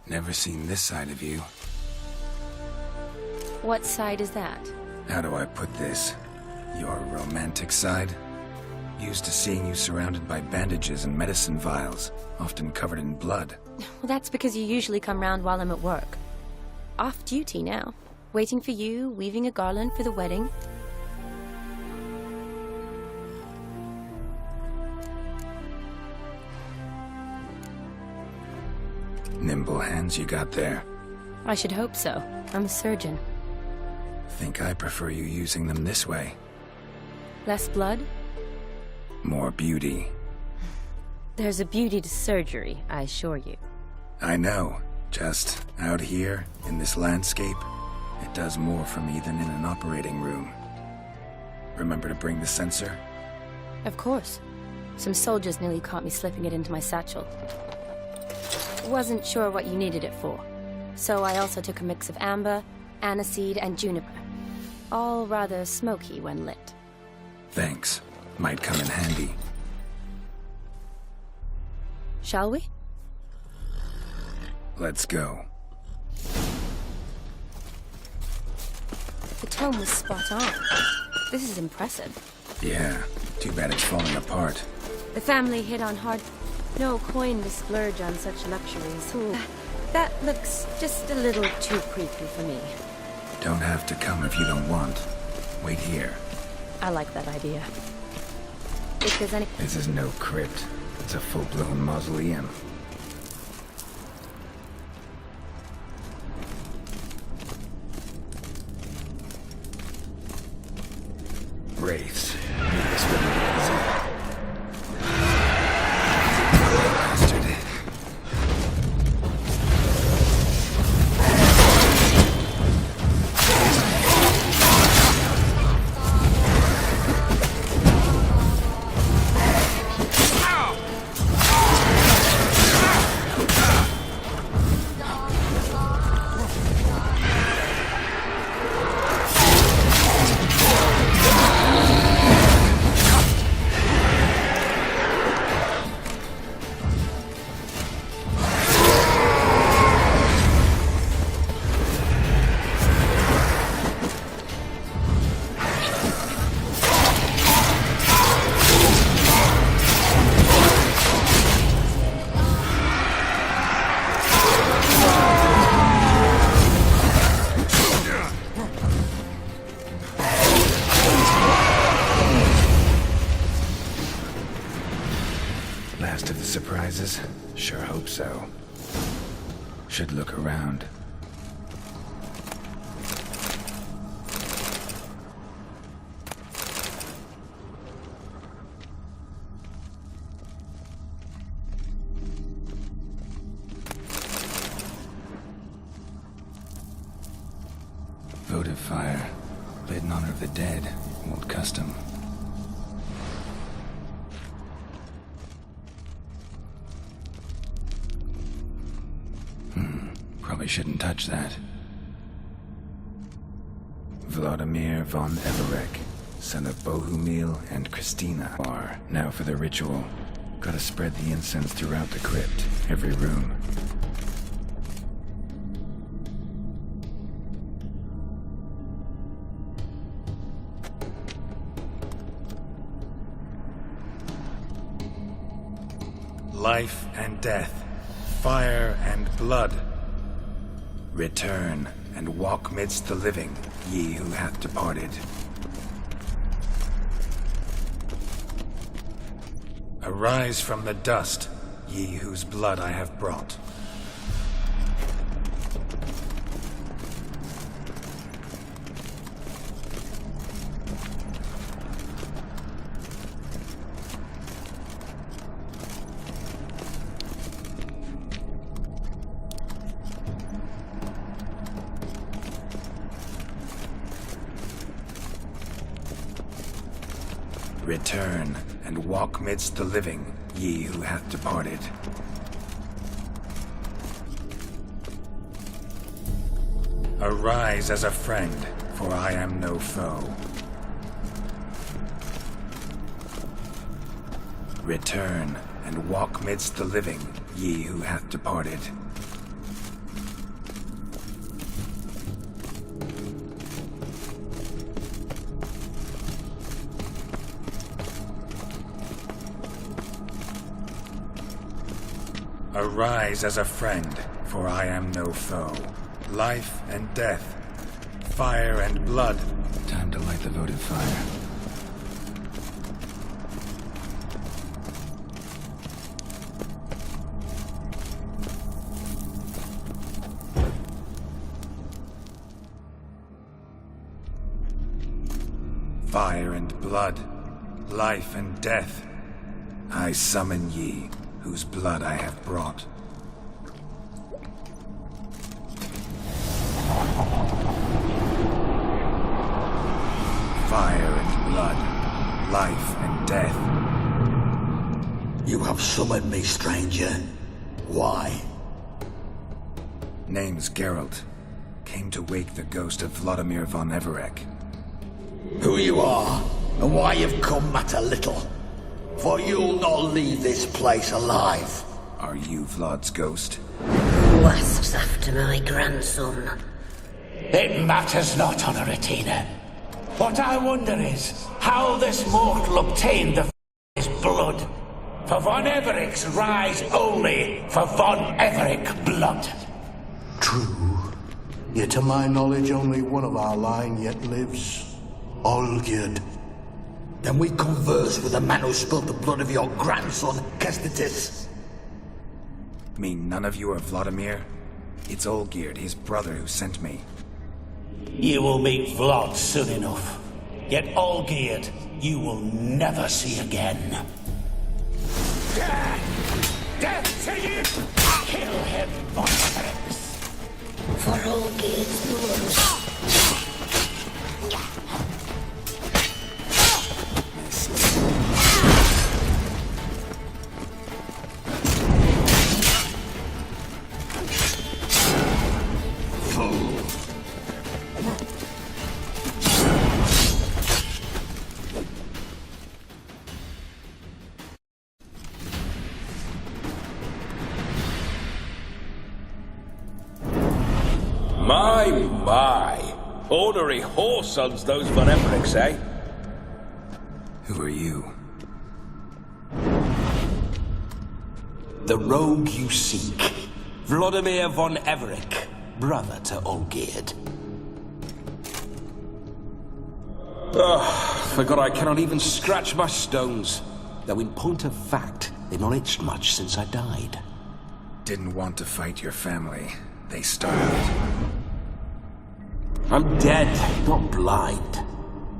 A: Never seen this side of you.
I: What side is that?
A: How do I put this? Your romantic side? Used to seeing you surrounded by bandages and medicine vials, often covered in blood.
I: Well, that's because you usually come round while I'm at work. Off duty now. Waiting for you, weaving a garland for the wedding.
A: Nimble hands you got there.
I: I should hope so. I'm a surgeon.
A: Think I prefer you using them this way.
I: Less blood?
A: More beauty.
I: There's a beauty to surgery, I assure you.
A: I know. Just out here, in this landscape, it does more for me than in an operating room. Remember to bring the sensor?
I: Of course. Some soldiers nearly caught me slipping it into my satchel. Wasn't sure what you needed it for, so I also took a mix of amber, aniseed, and juniper. All rather smoky when lit.
A: Thanks. Might come in handy.
I: Shall we?
A: Let's go.
I: The tone was spot on. This is impressive.
A: Yeah, too bad it's falling apart.
I: The family hit on hard. No coin to splurge on such luxuries. Ooh, that looks just a little too creepy for me.
A: Don't have to come if you don't want. Wait here.
I: I like that idea. If there's any...
A: This is no crypt. It's a full-blown mausoleum. Wraiths. This wouldn't be easy. Bastard. Last of the surprises? Sure hope so. Should look around. Votive fire. Lit in honor of the dead. Old custom. Probably shouldn't touch that. Vladimir von Everek, son of Bohumil and Christina, are now for the ritual. Gotta spread the incense throughout the crypt, every room. Life and death, fire and blood. Return and walk midst the living, ye who hath departed. Arise from the dust, ye whose blood I have brought. Return and walk midst the living, ye who hath departed. Arise as a friend, for I am no foe. Return and walk midst the living, ye who hath departed. Arise as a friend, for I am no foe. Life and death, fire and blood. Time to light the votive fire. Fire and blood, life and death. I summon ye, whose blood I have brought. Fire and blood, life and death.
P: You have summoned me, stranger. Why?
A: Name's Geralt. Came to wake the ghost of Vladimir von Everec.
P: Who you are, and why you've come matter little. For you'll not leave this place alive.
A: Are you Vlad's ghost?
Q: Who asks after my grandson?
K: It matters not, Honoratina. What I wonder is how this mortal obtained his blood. For von Everic's rise only for von Everec blood.
R: True. Yet to my knowledge, only one of our line yet lives. Olgierd.
P: Then we converse with the man who spilled the blood of your grandson, Kestitis.
A: Mean none of you are Vladimir? It's Olgierd, his brother, who sent me.
K: You will meet Vlad soon enough. Yet Olgierd, you will never see again. Death to you! Kill him, von Everec.
Q: For Olgierd's blood.
S: My. Ornery whoresons those von Everecs, eh?
A: Who are you?
K: The rogue you seek. Vladimir von Everec, brother to Olgierd. Forgot I cannot even scratch my stones. Though in point of fact, they've not itched much since I died.
A: Didn't want to fight your family. They started.
K: I'm dead, not blind.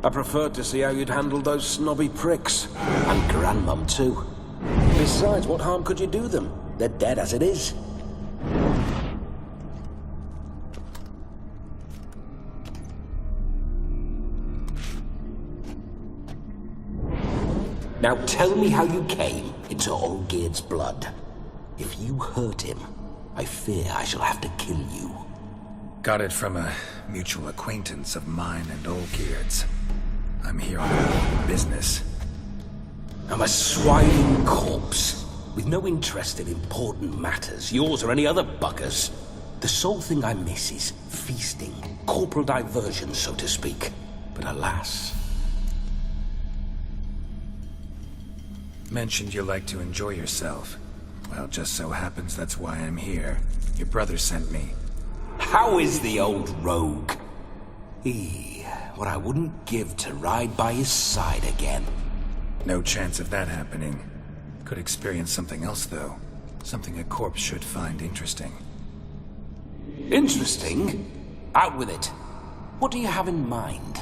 K: I preferred to see how you'd handle those snobby pricks. And Grandmum, too. Besides, what harm could you do them? They're dead as it is. Now tell me how you came into Olgierd's blood. If you hurt him, I fear I shall have to kill you.
A: Got it from a mutual acquaintance of mine and Olgierd's. I'm here on business.
K: I'm a swine corpse, with no interest in important matters, yours or any other buggers. The sole thing I miss is feasting, corporal diversion, so to speak. But alas...
A: Mentioned you like to enjoy yourself. Well, just so happens that's why I'm here. Your brother sent me.
K: How is the old rogue? What I wouldn't give to ride by his side again.
A: No chance of that happening. Could experience something else, though. Something a corpse should find interesting.
K: Interesting? Out with it. What do you have in mind?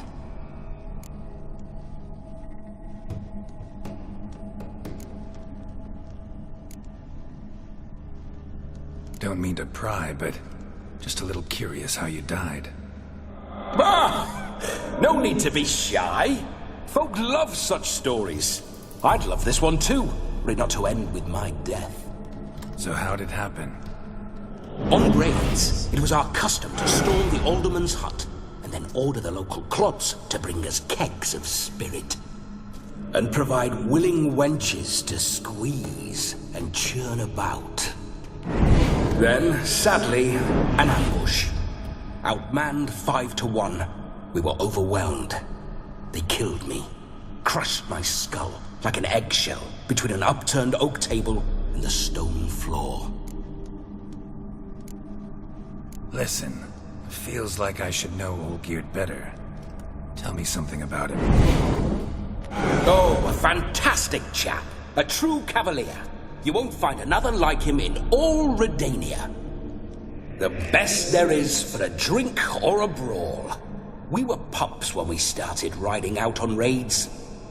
A: Don't mean to pry, but just a little curious how you died.
K: No need to be shy. Folk love such stories. I'd love this one too, were it not to end with my death.
A: So how'd it happen?
K: On raids, it was our custom to storm the alderman's hut and then order the local clods to bring us kegs of spirit. And provide willing wenches to squeeze and churn about. Then, sadly, an ambush. Outmanned 5-1, we were overwhelmed. They killed me, crushed my skull like an eggshell between an upturned oak table and the stone floor.
A: Listen, it feels like I should know Olgierd better. Tell me something about him.
S: Oh, a fantastic chap. A true cavalier. You won't find another like him in all Redania. The best there is for a drink or a brawl. We were pups when we started riding out on raids.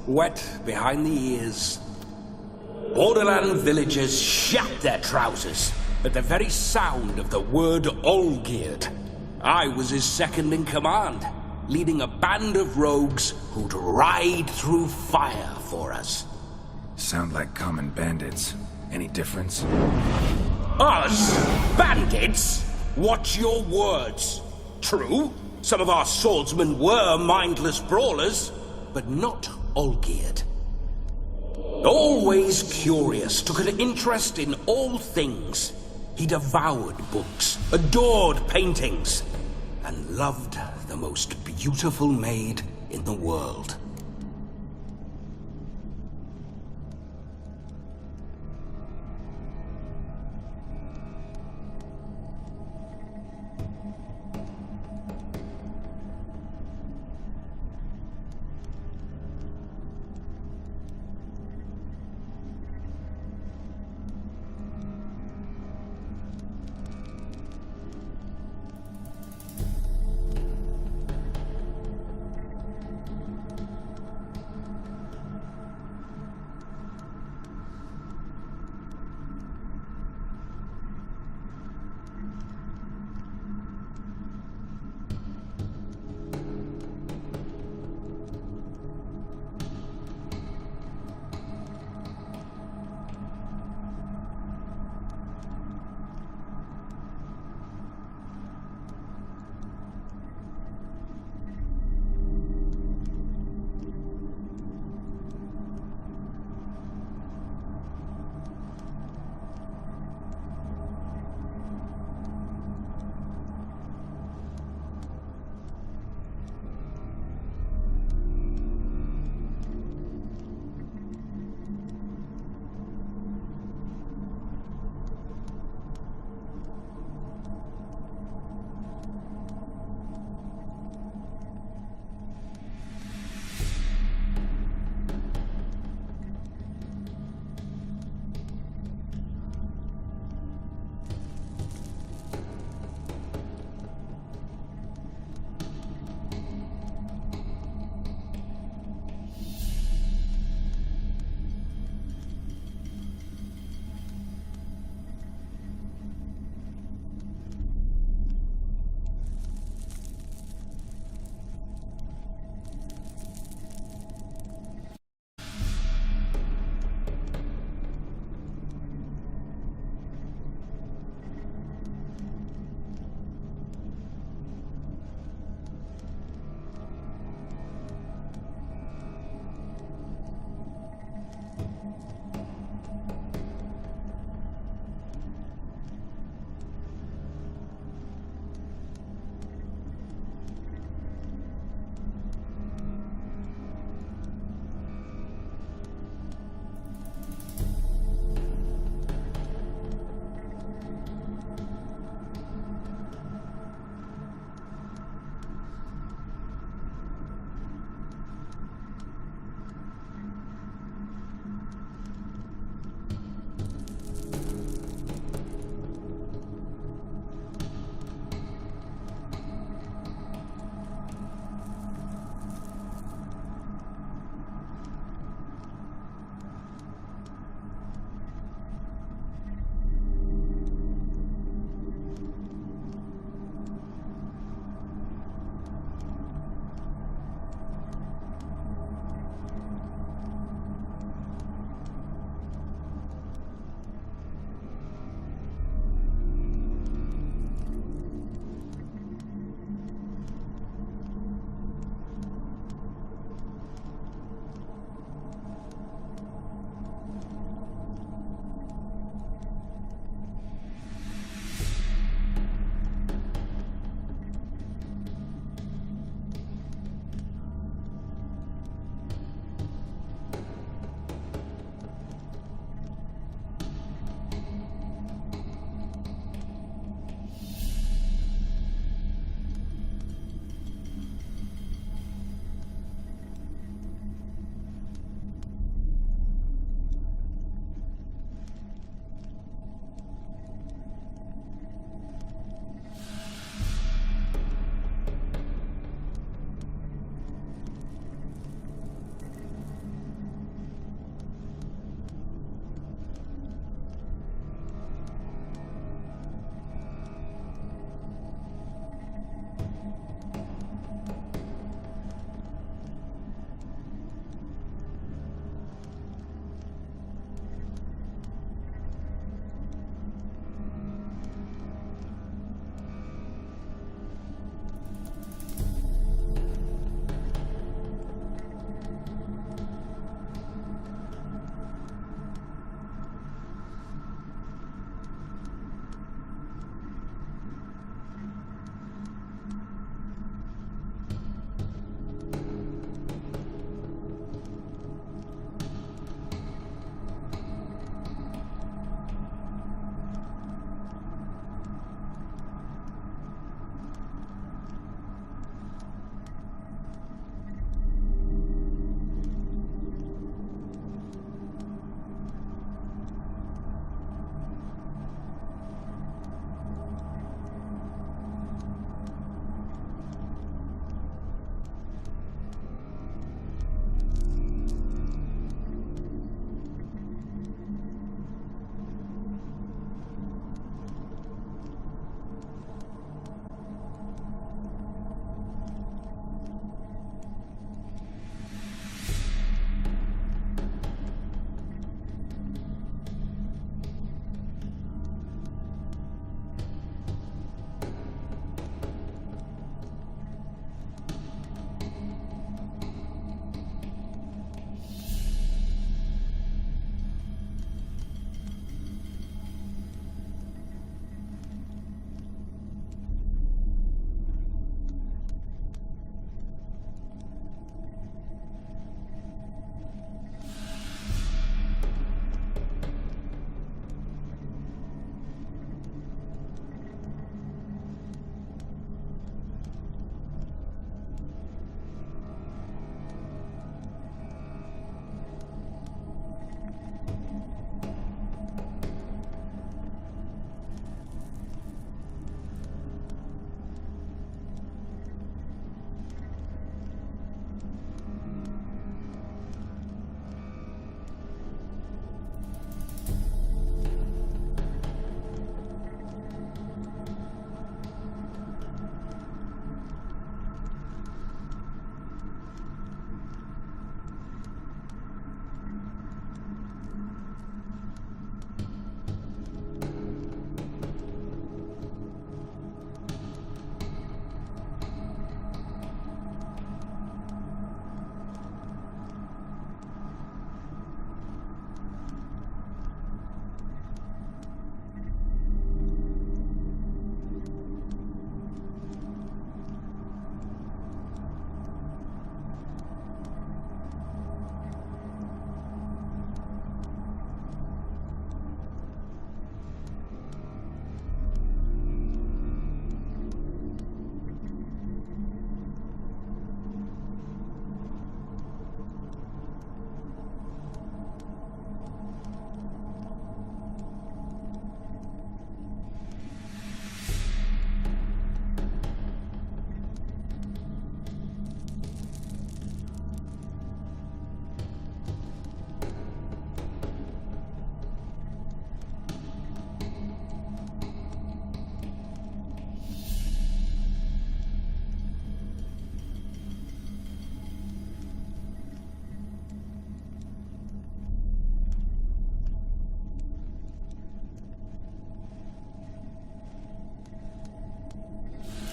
S: Wet behind the ears. Borderland villagers shat their trousers at the very sound of the word Olgierd. I was his second in command, leading a band of rogues who'd ride through fire for us.
A: Sound like common bandits. Any difference?
S: Us? Bandits? Watch your words. True, some of our swordsmen were mindless brawlers, but not Olgierd. Always curious, took an interest in all things. He devoured books, adored paintings, and loved the most beautiful maid in the world.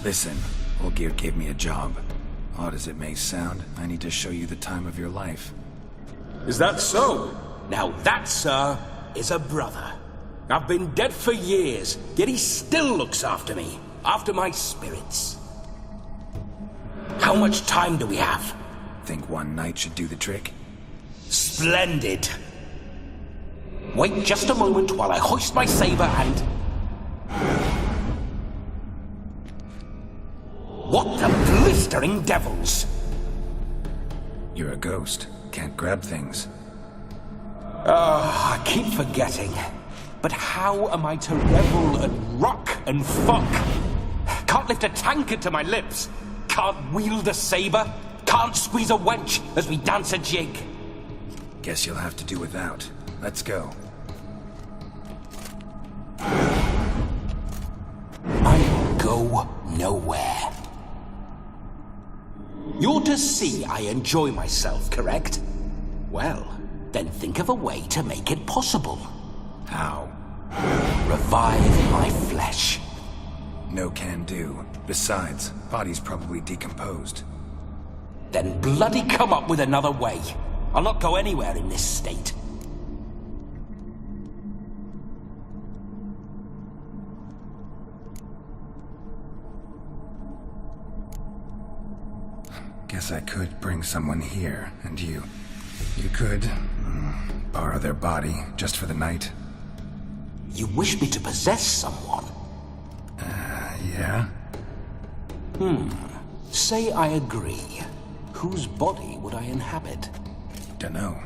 A: Listen, Olgierd gave me a job. Odd as it may sound, I need to show you the time of your life.
S: Is that so? Now that, sir, is a brother. I've been dead for years, yet he still looks after me, after my spirits. How much time do we have?
A: Think one night should do the trick?
S: Splendid. Wait just a moment while I hoist my saber and... What the blistering devils?
A: You're a ghost. Can't grab things.
S: I keep forgetting. But how am I to revel and rock and fuck? Can't lift a tankard to my lips. Can't wield a saber. Can't squeeze a wench as we dance a jig.
A: Guess you'll have to do without. Let's go.
S: I will go nowhere. You're to see I enjoy myself, correct? Well, then think of a way to make it possible.
A: How?
S: Revive my flesh.
A: No can do. Besides, body's probably decomposed.
S: Then bloody come up with another way. I'll not go anywhere in this state.
A: Guess I could bring someone here, and you could borrow their body just for the night.
S: You wish me to possess someone?
A: Yeah?
S: Say I agree. Whose body would I inhabit?
A: Dunno.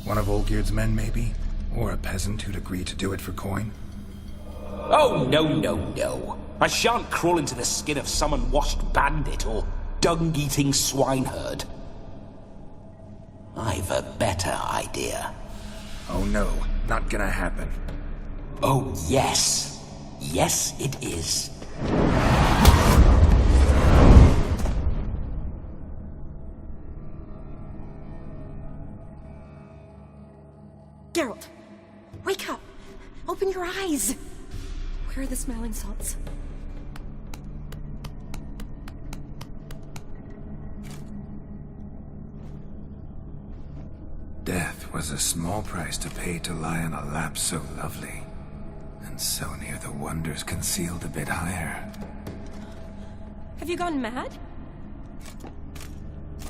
A: One of Olgierd's men, maybe? Or a peasant who'd agree to do it for coin?
S: Oh, no. I shan't crawl into the skin of some unwashed bandit or dung-eating swineherd. I've a better idea.
A: Oh no, not gonna happen.
S: Oh, yes. Yes, it is.
I: Geralt, wake up! Open your eyes! Where are the smelling salts?
A: Death was a small price to pay to lie on a lap so lovely, and so near the wonders concealed a bit higher.
I: Have you gone mad?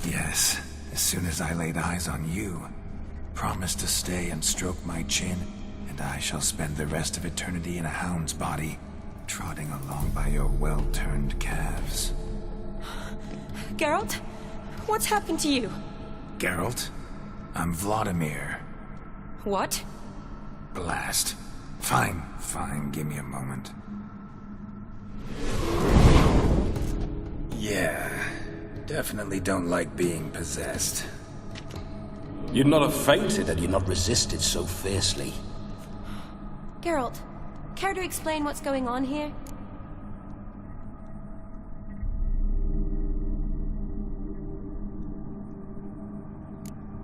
A: Yes, as soon as I laid eyes on you, promised to stay and stroke my chin, and I shall spend the rest of eternity in a hound's body, trotting along by your well-turned calves.
I: Geralt? What's happened to you?
A: Geralt? I'm Vladimir.
I: What?
A: Blast. Fine, give me a moment. Yeah, definitely don't like being possessed.
S: You'd not have fainted had you not resisted so fiercely.
I: Geralt, care to explain what's going on here?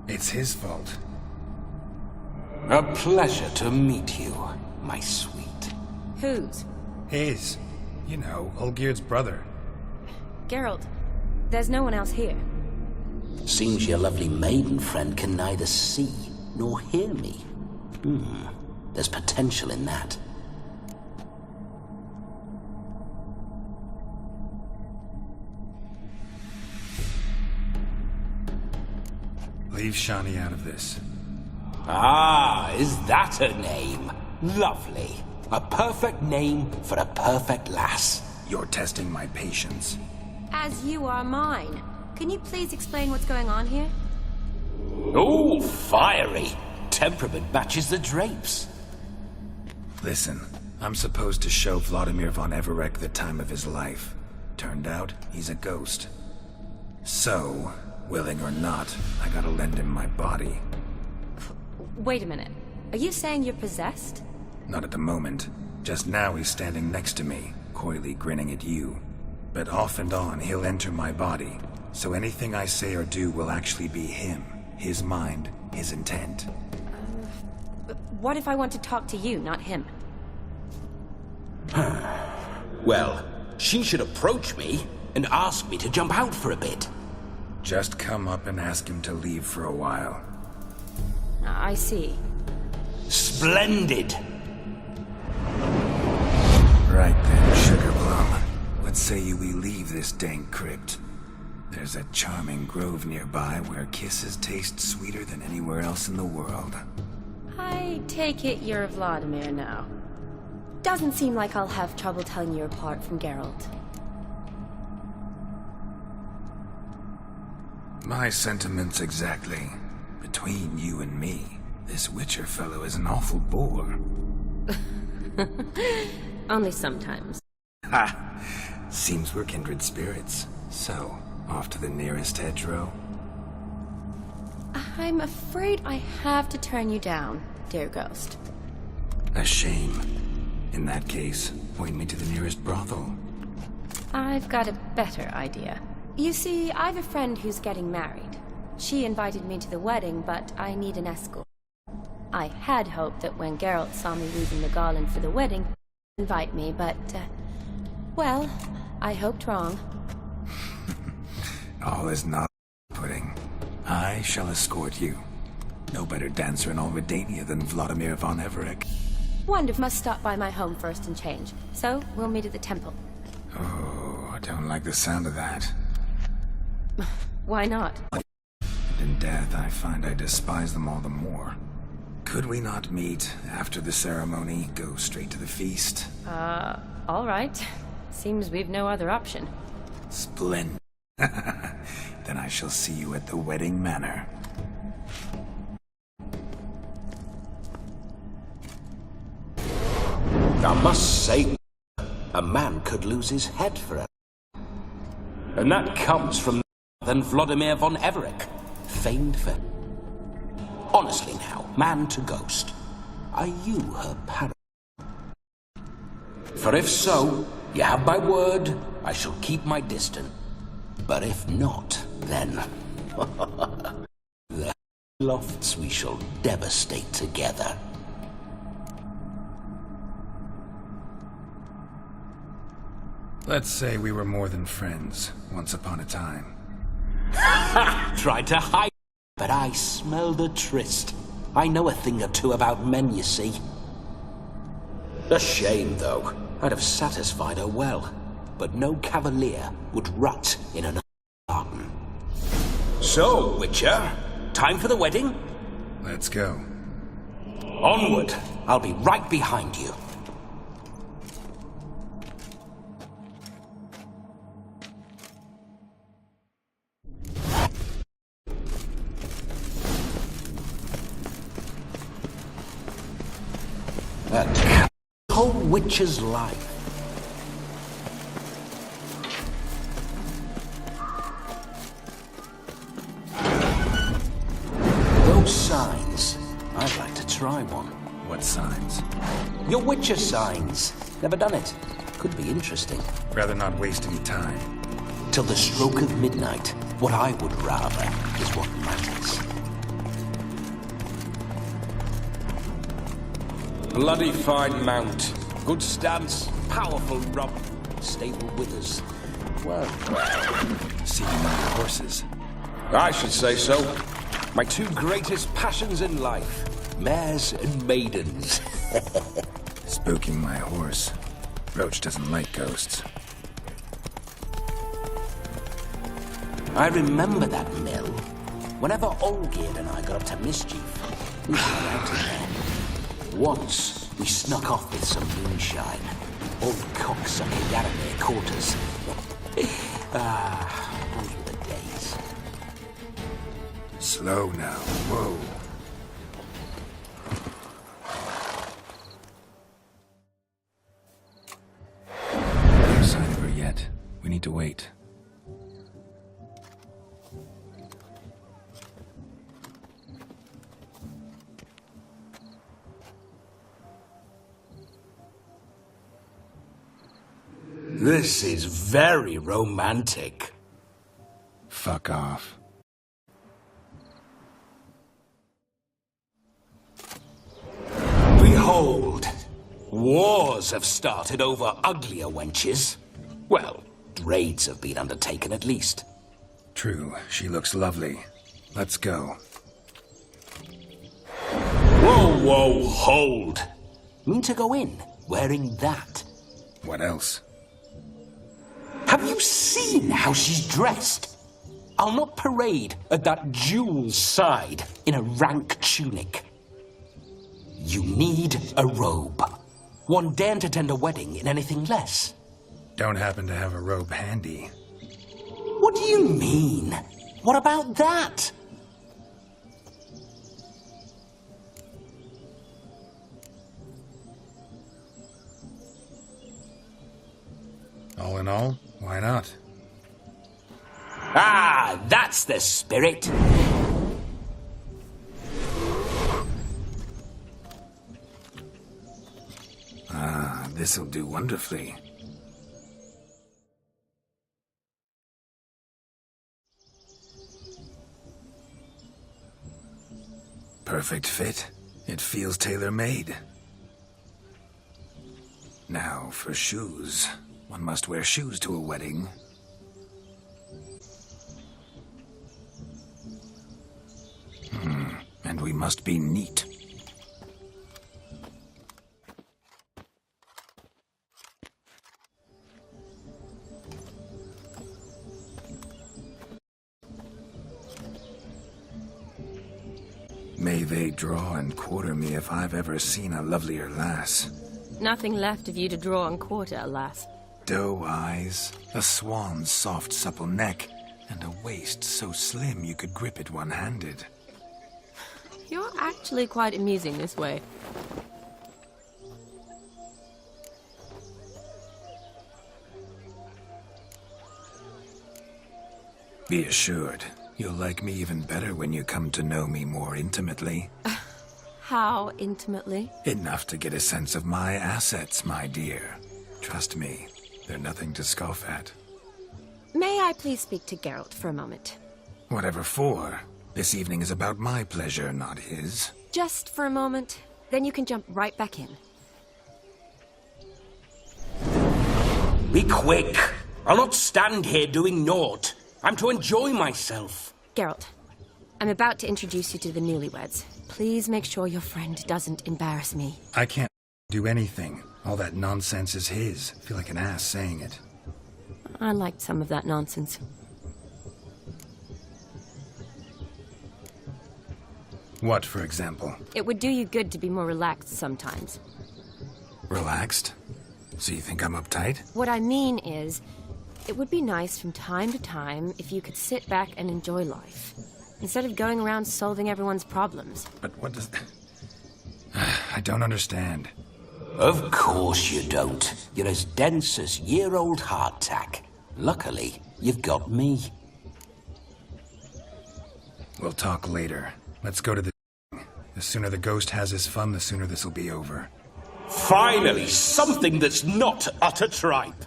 A: It's his fault.
S: A pleasure to meet you, my sweet.
I: Whose?
A: His. You know, Olgierd's brother.
I: Geralt, there's no one else here.
S: Seems your lovely maiden friend can neither see nor hear me. There's potential in that.
A: Leave Shani out of this.
S: Ah, is that a name? Lovely. A perfect name for a perfect lass.
A: You're testing my patience.
I: As you are mine. Can you please explain what's going on here?
S: Oh, fiery. Temperament matches the drapes.
A: Listen, I'm supposed to show Vladimir von Everec the time of his life. Turned out, he's a ghost. So, willing or not, I gotta lend him my body.
I: Wait a minute. Are you saying you're possessed?
A: Not at the moment. Just now he's standing next to me, coyly grinning at you. But off and on, he'll enter my body. So anything I say or do will actually be him. His mind, his intent.
I: What if I want to talk to you, not him?
S: Well, She should approach me and ask me to jump out for a bit.
A: Just come up and ask him to leave for a while.
I: I see.
S: Splendid!
A: Right then, Sugar Plum. What say you we leave this dank crypt? There's a charming grove nearby where kisses taste sweeter than anywhere else in the world.
I: I take it you're Vladimir now. Doesn't seem like I'll have trouble telling you apart from Geralt.
A: My sentiments exactly. Between you and me, this Witcher fellow is an awful bore.
I: Only sometimes.
A: Ha! Seems we're kindred spirits. So, off to the nearest hedgerow?
I: I'm afraid I have to turn you down, dear ghost.
A: A shame. In that case, point me to the nearest brothel.
I: I've got a better idea. You see, I've a friend who's getting married. She invited me to the wedding, but I need an escort. I had hoped that when Geralt saw me weaving the garland for the wedding, he'd invite me, but, well, I hoped wrong.
A: All is not pudding. I shall escort you. No better dancer in all Redania than Vladimir von Everec.
I: Wonderful. Must stop by my home first and change, so we'll meet at the temple.
A: Oh, I don't like the sound of that.
I: Why not?
A: And in death, I find I despise them all the more. Could we not meet after the ceremony, go straight to the feast?
I: All right. Seems we've no other option.
A: Splendid. Then I shall see you at the wedding manor.
S: I must say, a man could lose his head for it. And that comes from than Vladimir von Everec, famed for... Honestly now, man to ghost, are you her parent? For if so, you have my word, I shall keep my distance. But if not, then... the lofts we shall devastate together.
A: Let's say we were more than friends, once upon a time.
S: Tried to hide, but I smelled a tryst. I know a thing or two about men, you see. A shame, though. I'd have satisfied her well, but no cavalier would rot in an garden. So, Witcher, time for the wedding?
A: Let's go.
S: Onward. I'll be right behind you. A whole witch's life. Those signs. I'd like to try one.
A: What signs?
S: Your witcher signs. Never done it. Could be interesting.
A: Rather not waste any time.
S: Till the stroke of midnight. What I would rather is what matters. Bloody fine mount. Good stance, powerful rump, stable withers. Well,
A: see you know your horses.
S: I should say so. My two greatest passions in life. Mares and maidens.
A: Spooking my horse. Roach doesn't like ghosts.
S: I remember that mill. Whenever Olgierd and I got up to mischief, we were out in there. Once, we snuck off with some moonshine. Old cocksucker Yaramir caught us. Those were the days.
A: Slow now. Whoa. No sign of her yet. We need to wait.
S: This is very romantic.
A: Fuck off.
S: Behold, wars have started over uglier wenches. Well, raids have been undertaken at least.
A: True, she looks lovely. Let's go.
S: Whoa, whoa, hold! Mean to go in, wearing that?
A: What else?
S: Have you seen how she's dressed? I'll not parade at that jewel's side in a rank tunic. You need a robe. One daren't attend a wedding in anything less.
A: Don't happen to have a robe handy.
S: What do you mean? What about that?
A: All in all, why not?
S: Ah, that's the spirit.
A: Ah, this'll do wonderfully. Perfect fit. It feels tailor-made. Now for shoes. One must wear shoes to a wedding. And we must be neat. May they draw and quarter me if I've ever seen a lovelier lass.
I: Nothing left of you to draw and quarter, alas.
A: Doe eyes, a swan's soft supple neck, and a waist so slim you could grip it one-handed.
I: You're actually quite amusing this way.
A: Be assured, you'll like me even better when you come to know me more intimately.
I: How intimately?
A: Enough to get a sense of my assets, my dear. Trust me, they're nothing to scoff at.
I: May I please speak to Geralt for a moment?
A: Whatever for. This evening is about my pleasure, not his.
I: Just for a moment, then you can jump right back in.
S: Be quick! I'll not stand here doing naught. I'm to enjoy myself.
I: Geralt, I'm about to introduce you to the newlyweds. Please make sure your friend doesn't embarrass me.
A: I can't do anything. All that nonsense is his. Feel like an ass saying it.
I: I liked some of that nonsense.
A: What, for example?
I: It would do you good to be more relaxed sometimes.
A: Relaxed? So you think I'm uptight?
I: What I mean is, it would be nice from time to time if you could sit back and enjoy life, instead of going around solving everyone's problems.
A: But what does... I don't understand.
S: Of course you don't. You're as dense as year-old hardtack. Luckily, you've got me.
A: We'll talk later. Let's go to the... The sooner the ghost has his fun, the sooner this'll be over.
S: Finally, something that's not utter tripe.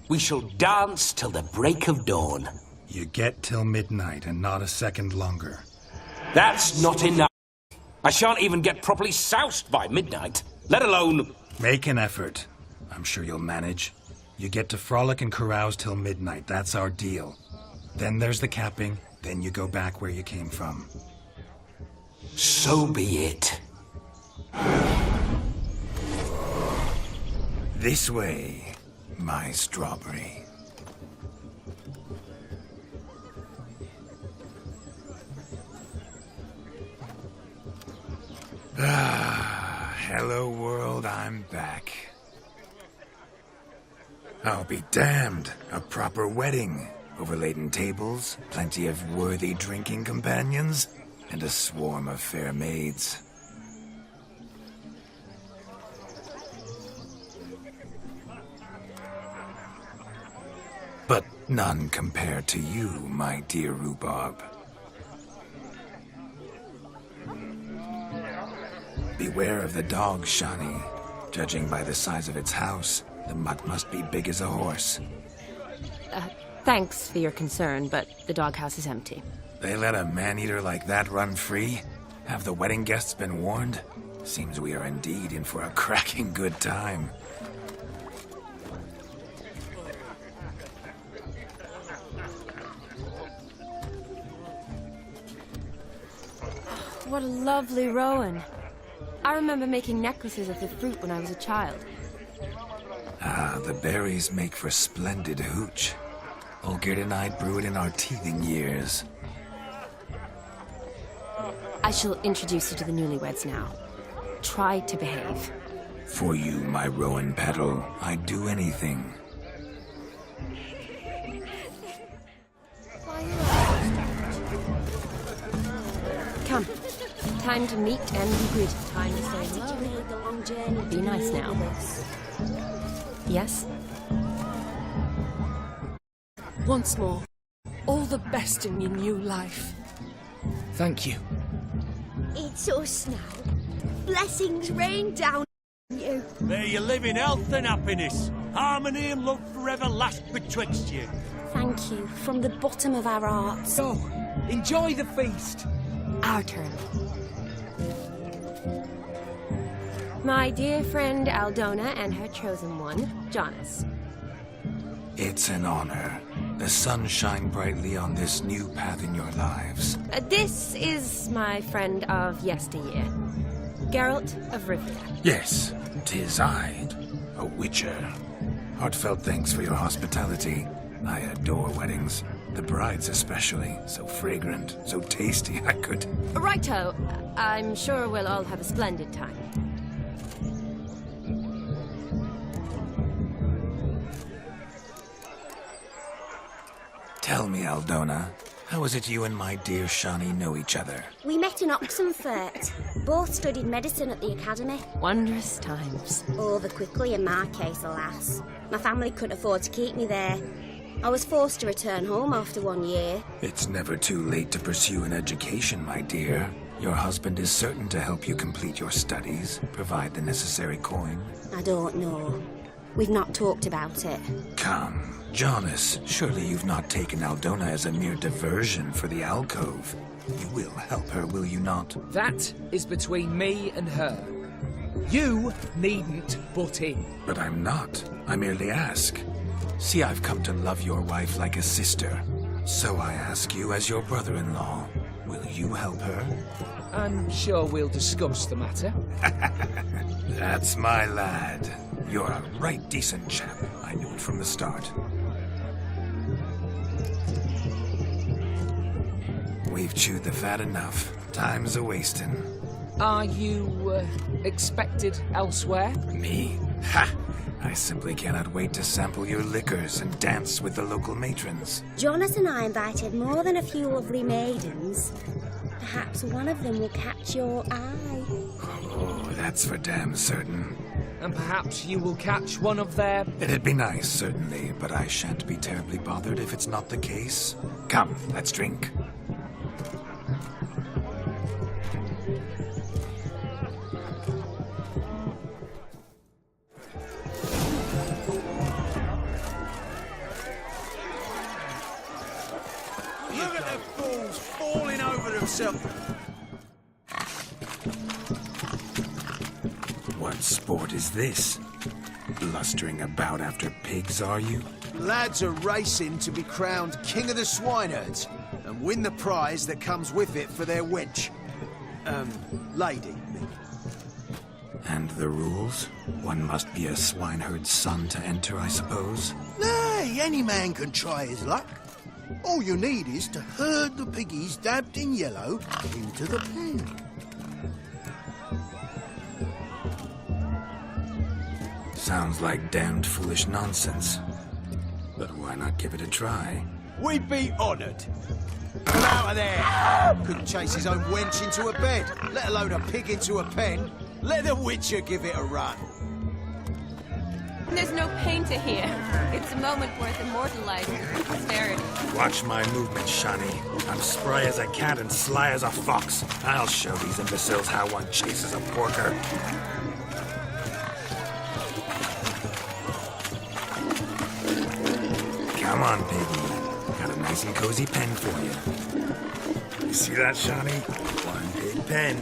S: We shall dance till the break of dawn.
A: You get till midnight and not a second longer.
S: That's not enough. I shan't even get properly soused by midnight, let alone...
A: Make an effort. I'm sure you'll manage. You get to frolic and carouse till midnight. That's our deal. Then there's the capping. Then you go back where you came from.
S: So be it.
A: This way, my strawberry. Ah, hello world, I'm back. I'll be damned. A proper wedding. Overladen tables, plenty of worthy drinking companions, and a swarm of fair maids. But none compared to you, my dear rhubarb. Beware of the dog, Shani. Judging by the size of its house, the mutt must be big as a horse.
I: Thanks for your concern, but the doghouse is empty.
A: They let a man-eater like that run free? Have the wedding guests been warned? Seems we are indeed in for a cracking good time.
I: what a lovely rowan. I remember making necklaces of the fruit when I was a child.
A: Ah, the berries make for splendid hooch. Olgerd and I brew it in our teething years.
I: I shall introduce you to the newlyweds now. Try to behave.
A: For you, my rowan petal, I'd do anything.
I: Come. Time to meet and be greeted. Time to say hello.
H: The long journey.
I: Be nice now. Yes?
T: Once more, all the best in your new life.
L: Thank you.
H: It's us now. Blessings rain down on you.
E: May you live in health and happiness. Harmony and love forever last betwixt you.
H: Thank you from the bottom of our hearts.
L: So, enjoy the feast.
I: Our turn. My dear friend Aldona and her chosen one, Jonas.
A: It's an honor. The sun shine brightly on this new path in your lives.
I: This is my friend of yesteryear, Geralt of Rivia.
A: Yes, 'tis I, a witcher. Heartfelt thanks for your hospitality. I adore weddings. The brides especially. So fragrant, so tasty, I could...
I: Righto. I'm sure we'll all have a splendid time.
A: Tell me, Aldona, how is it you and my dear Shani know each other?
H: We met in Oxenfurt. Both studied medicine at the academy.
I: Wondrous times.
H: Over quickly in my case, alas. My family couldn't afford to keep me there. I was forced to return home after 1 year.
A: It's never too late to pursue an education, my dear. Your husband is certain to help you complete your studies, provide the necessary coin.
H: I don't know. We've not talked about it.
A: Come. Jonas, surely you've not taken Aldona as a mere diversion for the alcove. You will help her, will you not?
L: That is between me and her. You needn't butt in.
A: But I'm not. I merely ask. See, I've come to love your wife like a sister. So I ask you as your brother-in-law, will you help her?
L: I'm sure we'll discuss the matter.
A: That's my lad. You're a right decent chap. I knew it from the start. We've chewed the fat enough. Time's a-wasting.
L: Are you, expected elsewhere?
A: Me? Ha! I simply cannot wait to sample your liquors and dance with the local matrons.
H: Jonas and I invited more than a few lovely maidens. Perhaps one of them will catch your eye.
A: Oh, that's for damn certain.
L: And perhaps you will catch one of their...
A: It'd be nice, certainly, but I shan't be terribly bothered if it's not the case. Come, let's drink.
C: Look at the fools falling over themselves.
A: What sport is this? Blustering about after pigs, are you?
U: Lads are racing to be crowned King of the Swineherds and win the prize that comes with it for their wench. Lady.
A: And the rules? One must be a swineherd's son to enter, I suppose?
R: Nay, any man can try his luck. All you need is to herd the piggies dabbed in yellow into the pen.
A: Sounds like damned foolish nonsense. But why not give it a try?
U: We'd be honoured. Come out of there! Couldn't chase his own wench into a bed, let alone a pig into a pen. Let the Witcher give it a run.
I: There's no painter here. It's a moment worth immortalizing for posterity.
A: Watch my movements, Shani. I'm spry as a cat and sly as a fox. I'll show these imbeciles how one chases a porker. Come on, piggy. Got a nice and cozy pen for you. You see that, Shani? One big pen.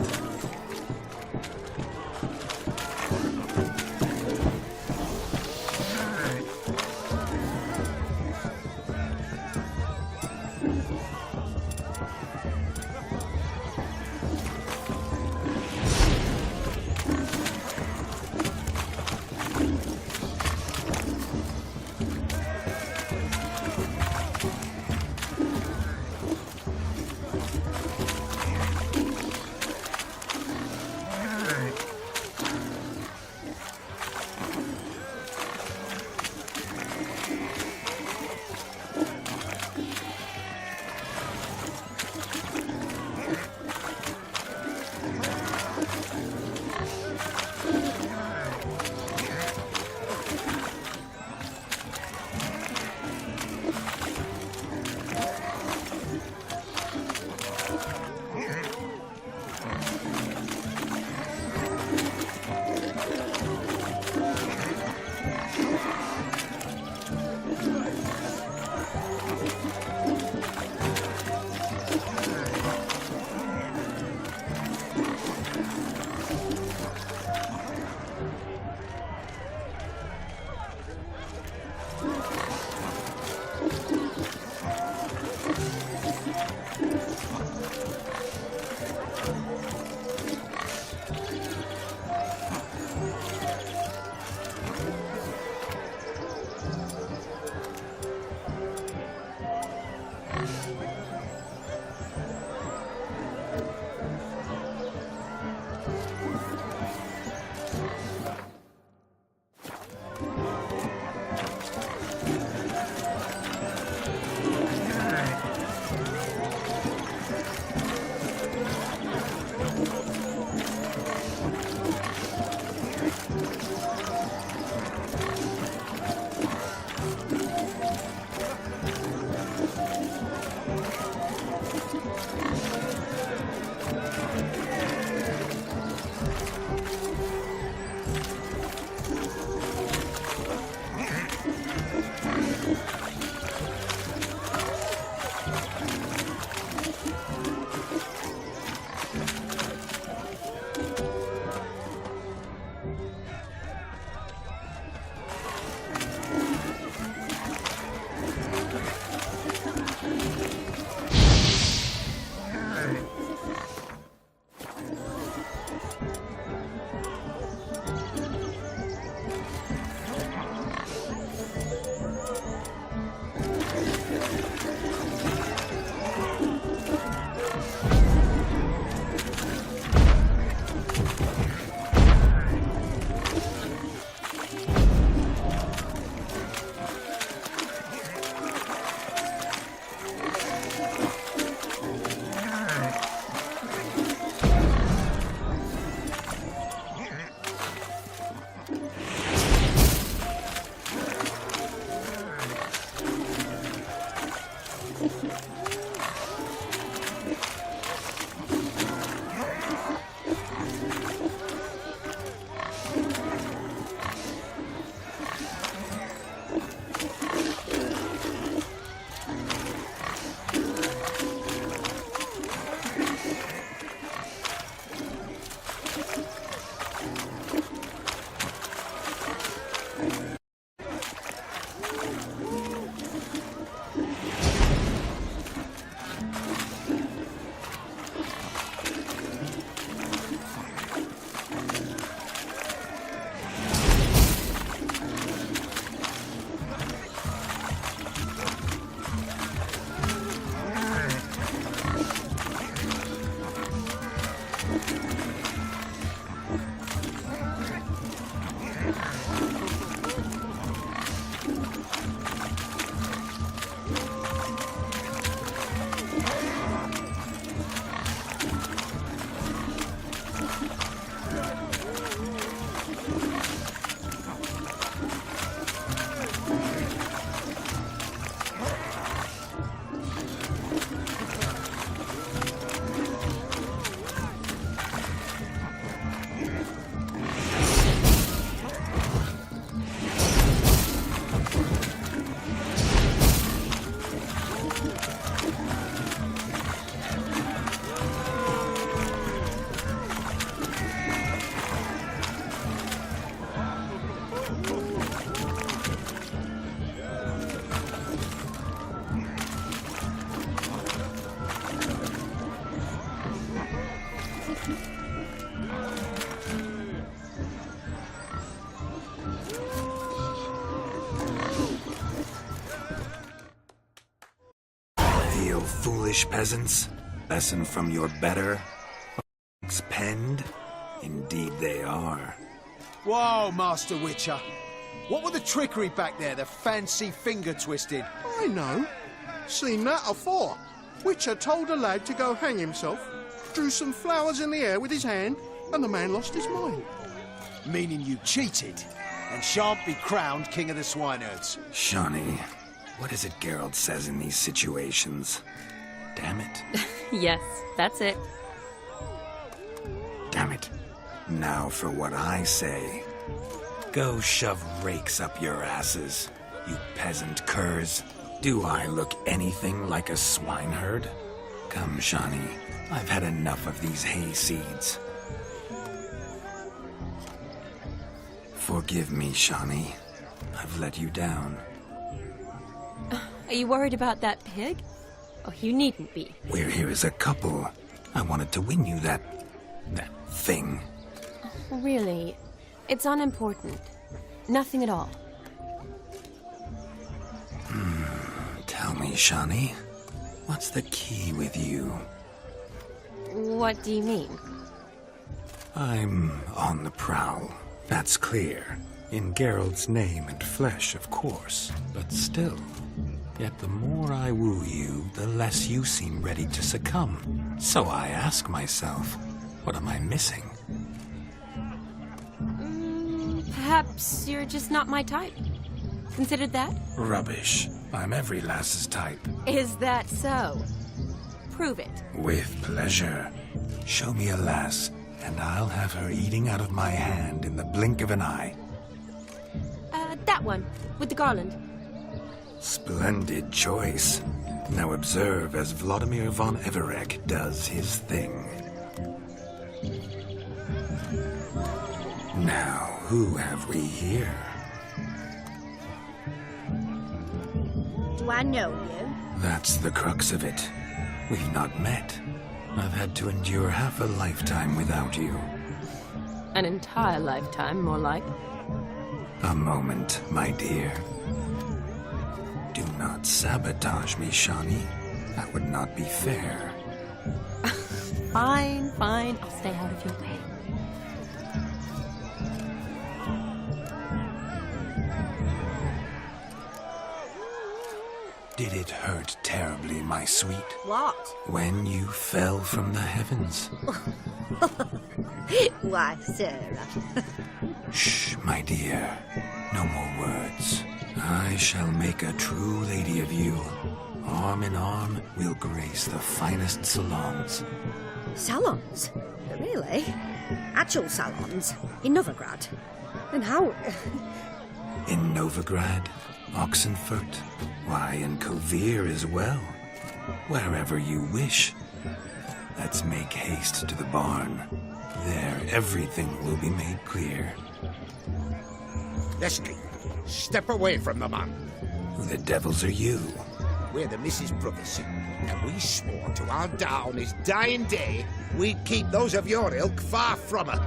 A: Foolish peasants, lesson from your better penned? Indeed they are.
U: Whoa, Master Witcher. What with the trickery back there, the fancy finger twisted?
R: I know. Seen that afore. Witcher told a lad to go hang himself, drew some flowers in the air with his hand, and the man lost his mind.
U: Meaning you cheated, and shan't be crowned King of the Swineherds.
A: Shawnee, what is it Geralt says in these situations? Damn it.
I: Yes, that's it.
A: Damn it. Now for what I say. Go shove rakes up your asses, you peasant curs. Do I look anything like a swineherd? Come, Shawnee. I've had enough of these hay seeds. Forgive me, Shawnee. I've let you down.
I: Are you worried about that pig? Oh, you needn't be.
A: We're here as a couple. I wanted to win you that thing.
I: Really? It's unimportant. Nothing at all.
A: Tell me, Shawnee, what's the key with you?
I: What do you mean?
A: I'm on the prowl. That's clear. In Geralt's name and flesh, of course. But still. Yet the more I woo you, the less you seem ready to succumb. So I ask myself, what am I missing?
I: Perhaps you're just not my type. Considered that?
A: Rubbish. I'm every lass's type.
I: Is that so? Prove it.
A: With pleasure. Show me a lass, and I'll have her eating out of my hand in the blink of an eye.
I: That one, with the garland.
A: Splendid choice. Now observe as Vladimir von Everek does his thing. Now, who have we here?
H: Do I know you?
A: That's the crux of it. We've not met. I've had to endure half a lifetime without you.
I: An entire lifetime, more like.
A: A moment, my dear. Do not sabotage me, Shawnee. That would not be fair.
I: Fine, fine. I'll stay out of your way.
A: Did Did it hurt terribly, my sweet?
O: What?
A: When you fell from the heavens?
O: Why, Sarah.
A: Shh, my dear. No more words. I shall make a true lady of you. Arm in arm, we'll grace the finest salons.
H: Salons? Really? Actual salons? In Novigrad? And how...
A: In Novigrad, Oxenfurt, why, in Kovir as well. Wherever you wish. Let's make haste to the barn. There, everything will be made clear.
M: Leslie, step away from the man.
A: Who the devils are you?
M: We're the Mrs. Brothers, and we swore to our da on his dying day we'd keep those of your ilk far from her.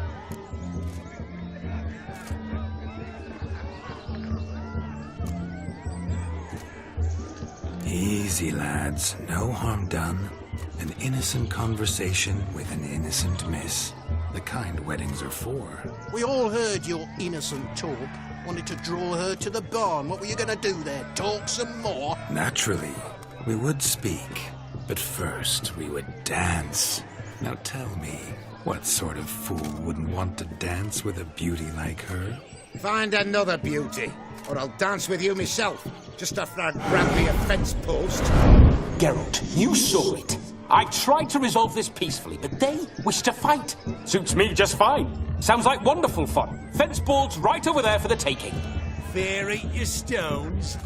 A: Easy, lads. No harm done. An innocent conversation with an innocent miss. The kind weddings are for.
R: We all heard your innocent talk. Wanted to draw her to the barn. What were you going to do there? Talk some more?
A: Naturally, we would speak. But first, we would dance. Now tell me, what sort of fool wouldn't want to dance with a beauty like her?
M: Find another beauty, or I'll dance with you myself. Just after I grab me a fence post.
S: Geralt, you saw it. I tried to resolve this peacefully, but they wish to fight. Suits me just fine. Sounds like wonderful fun. Fence boards right over there for the taking.
C: Fear eat your stones.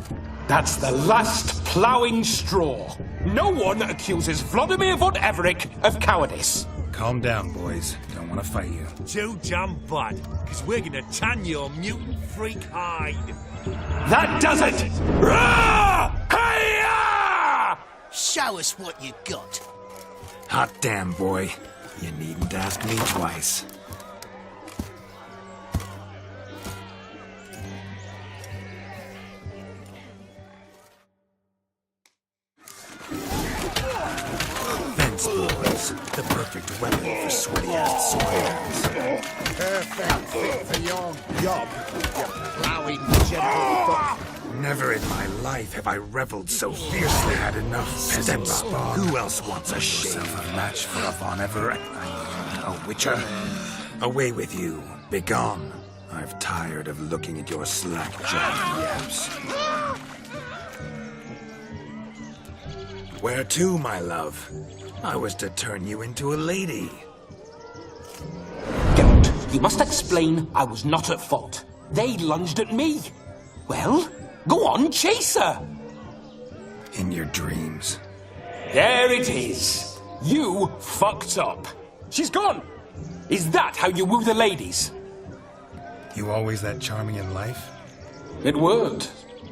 S: That's the last ploughing straw. No one accuses Vladimir von Everick of cowardice.
A: Calm down, boys. Don't want to fight you.
C: Too damn bad, because we're gonna tan your mutant freak hide.
S: That does it! Rah! Hey-ya!
R: Show us what you got.
A: Hot damn, boy. You needn't ask me twice. Fence boards, the perfect weapon for sweaty-ass squares.
M: Perfect fit for your job, you ploughing gentle fuck.
A: Never in my life have I reveled so fiercely. Had enough. Step up. Who else wants a shave? A match for a Von Everett? A witcher? Away with you. Begone. I've tired of looking at your slack-jawed yaps. Where to, my love? I was to turn you into a lady.
S: Geralt, you must explain I was not at fault. They lunged at me. Well, go on, chase her.
A: In your dreams.
S: There it is. You fucked up. She's gone. Is that how you woo the ladies?
A: You always that charming in life?
S: It worked.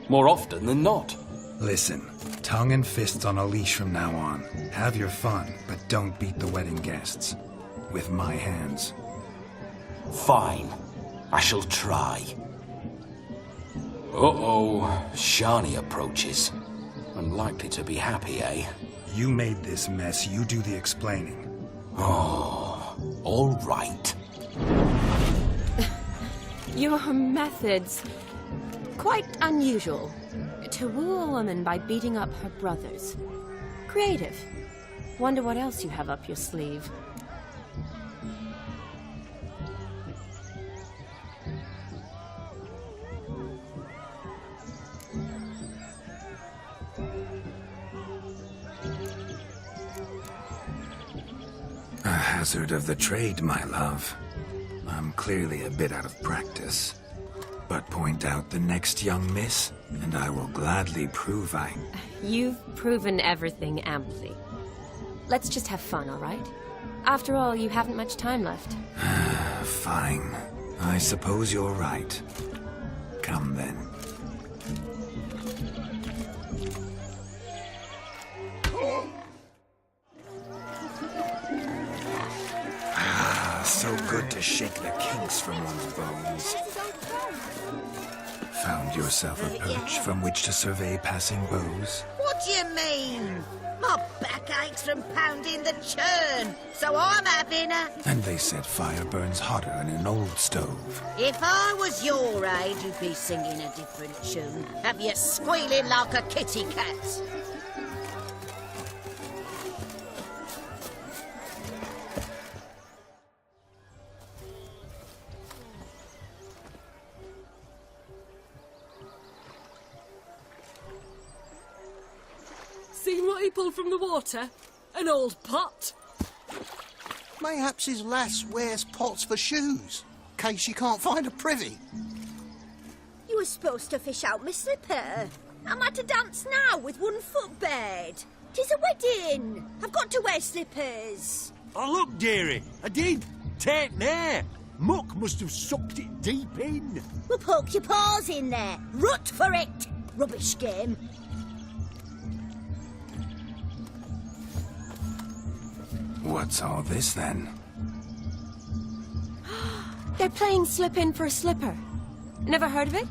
S: More often than not.
A: Listen, tongue and fists on a leash from now on. Have your fun, but don't beat the wedding guests. With my hands.
S: Fine. I shall try. Uh-oh. Shani approaches. Unlikely to be happy, eh?
A: You made this mess. You do the explaining.
S: Oh, all right.
I: Your methods... quite unusual. To woo a woman by beating up her brothers. Creative. Wonder what else you have up your sleeve.
A: A hazard of the trade, my love. I'm clearly a bit out of practice. But point out the next young miss, and I will gladly prove I...
I: You've proven everything amply. Let's just have fun, all right? After all, you haven't much time left.
A: Fine. I suppose you're right. Come then. So good to shake the kinks from one's bones. Found yourself a perch from which to survey passing beaux?
O: What do you mean? My back aches from pounding the churn, so I'm having a...
A: And they said fire burns hotter in an old stove.
O: If I was your age, you'd be singing a different tune. Have you squealing like a kitty cat?
T: pulled from the water? An old pot?
R: Mayhaps his lass wears pots for shoes, case she can't find a privy.
H: You were supposed to fish out my slipper. I'm at a dance now with one foot bared. 'Tis a wedding. I've got to wear slippers.
N: Oh, look, dearie, I did. Take there. Muck must have sucked it deep in.
H: Well, poke your paws in there. Rut for it. Rubbish game.
A: What's all this, then?
I: They're playing slip in for a slipper. Never heard of it?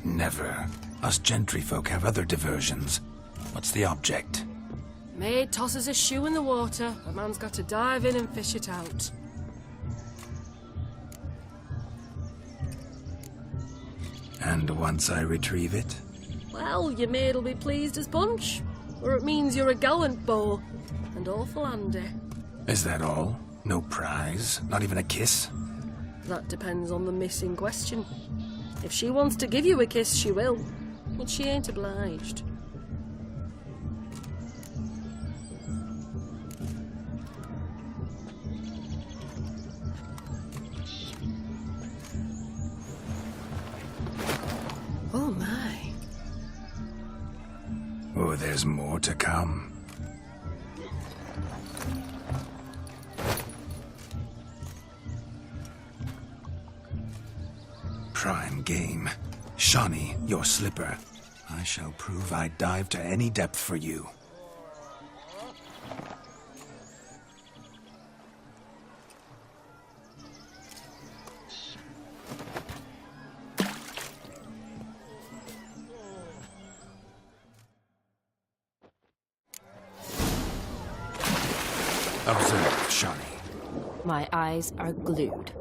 A: Never. Us gentry folk have other diversions. What's the object?
T: Maid tosses a shoe in the water. A man's got to dive in and fish it out.
A: And once I retrieve it?
T: Well, your maid'll be pleased as punch. Or it means you're a gallant beau. And awful handy.
A: Is that all? No prize? Not even a kiss?
T: That depends on the miss in question. If she wants to give you a kiss, she will. But she ain't obliged. Oh my.
A: Oh, there's more to come. Prime game. Shawnee, your slipper. I shall prove I'd dive to any depth for you. Observe, Shawnee.
I: My eyes are glued.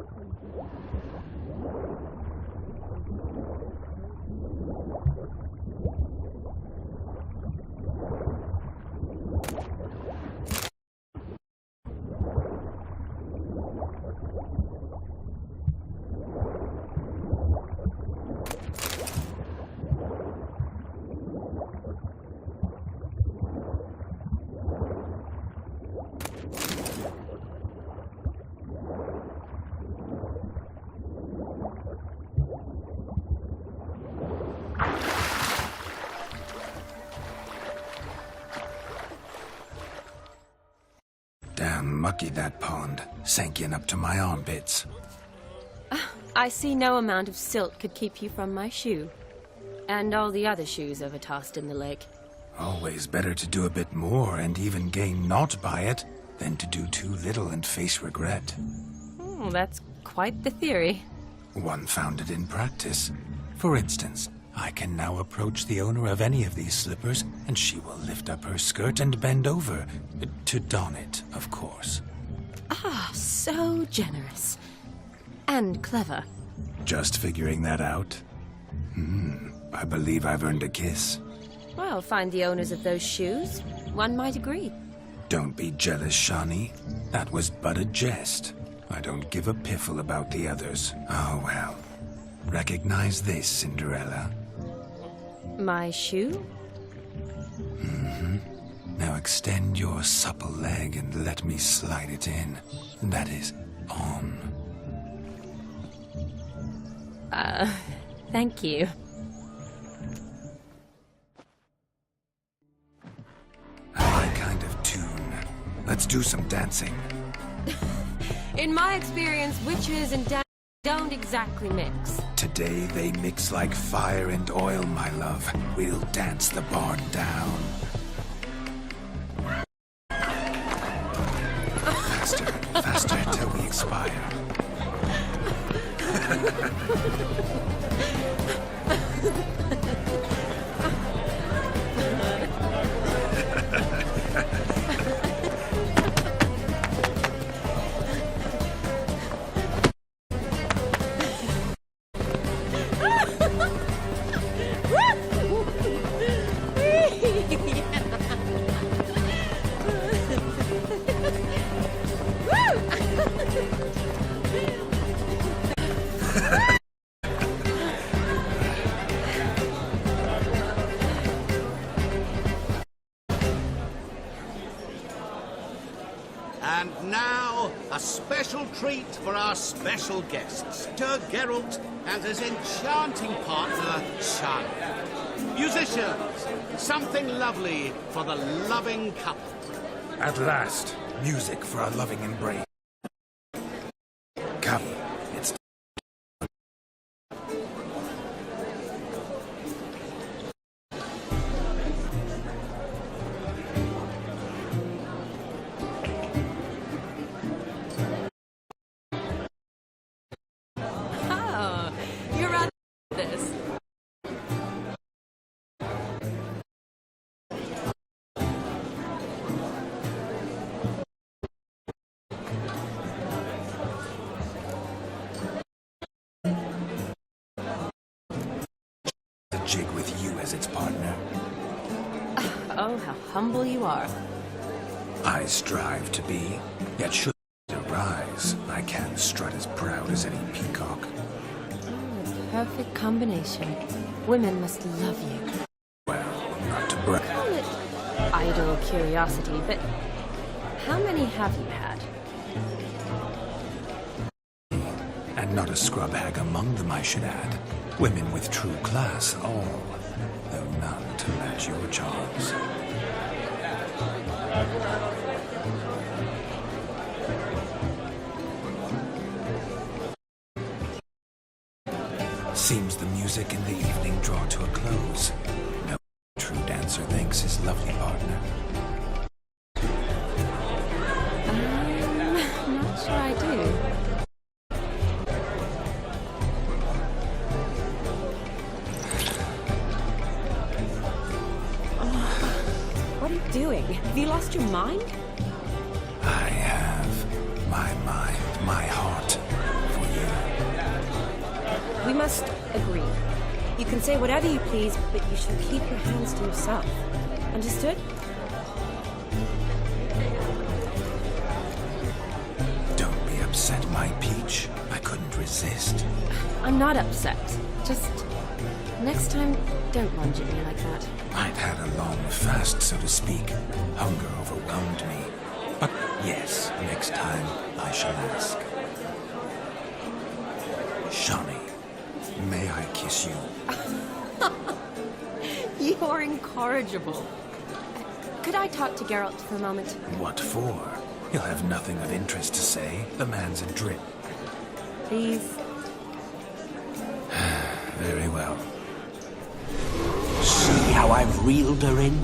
A: Damn mucky, that pond. Sank in up to my armpits.
I: I see no amount of silt could keep you from my shoe. And all the other shoes overtossed in the lake.
A: Always better to do a bit more and even gain naught by it than to do too little and face regret.
I: Oh, that's quite the theory.
A: One founded in practice. For instance, I can now approach the owner of any of these slippers, and she will lift up her skirt and bend over. To don it, of course.
I: Ah, so generous. And clever.
A: Just figuring that out? I believe I've earned a kiss.
I: Well, find the owners of those shoes. One might agree.
A: Don't be jealous, Shawnee. That was but a jest. I don't give a piffle about the others. Oh, well. Recognize this, Cinderella.
I: My shoe?
A: Now extend your supple leg and let me slide it in. That is, on.
I: Thank you.
A: My kind of tune. Let's do some dancing.
I: In my experience, witches and don't exactly mix.
A: Today they mix like fire and oil, my love. We'll dance the barn down. Faster, faster till we expire.
K: And now, a special treat for our special guests, Sir Geralt and his enchanting partner, Shani. Musicians, something lovely for the loving couple.
A: At last, music for a loving embrace. Come, it's...
I: Oh, you're rather this.
A: A jig with you as its partner.
I: Oh, how humble you are.
A: I strive to be, yet should I rise, I can strut as proud as any peacock.
I: Perfect combination. Women must love you.
A: Well, not to brag.
I: Call it idle curiosity, but how many have you had?
A: And not a scrub hag among them, I should add. Women with true class, all, though none to match your charms. Seems the music in the evening draw to a close. No true dancer thanks his lovely partner.
I: Not sure I do. What are you doing? Have you lost your mind?
A: I have my mind, my heart for you.
I: We must agree. You can say whatever you please, but you shall keep your hands to yourself. Understood?
A: Don't be upset, my peach. I couldn't resist.
I: I'm not upset. Just next time, don't lunge at me like that.
A: I'd had a long fast, so to speak. Hunger overwhelmed me. But yes, next time I shall ask. Shani, may I kiss you?
I: You're incorrigible. Could I talk to Geralt for a moment?
A: What for? He'll have nothing of interest to say. The man's a drip.
I: Please.
A: Very well.
S: See how I've reeled her in?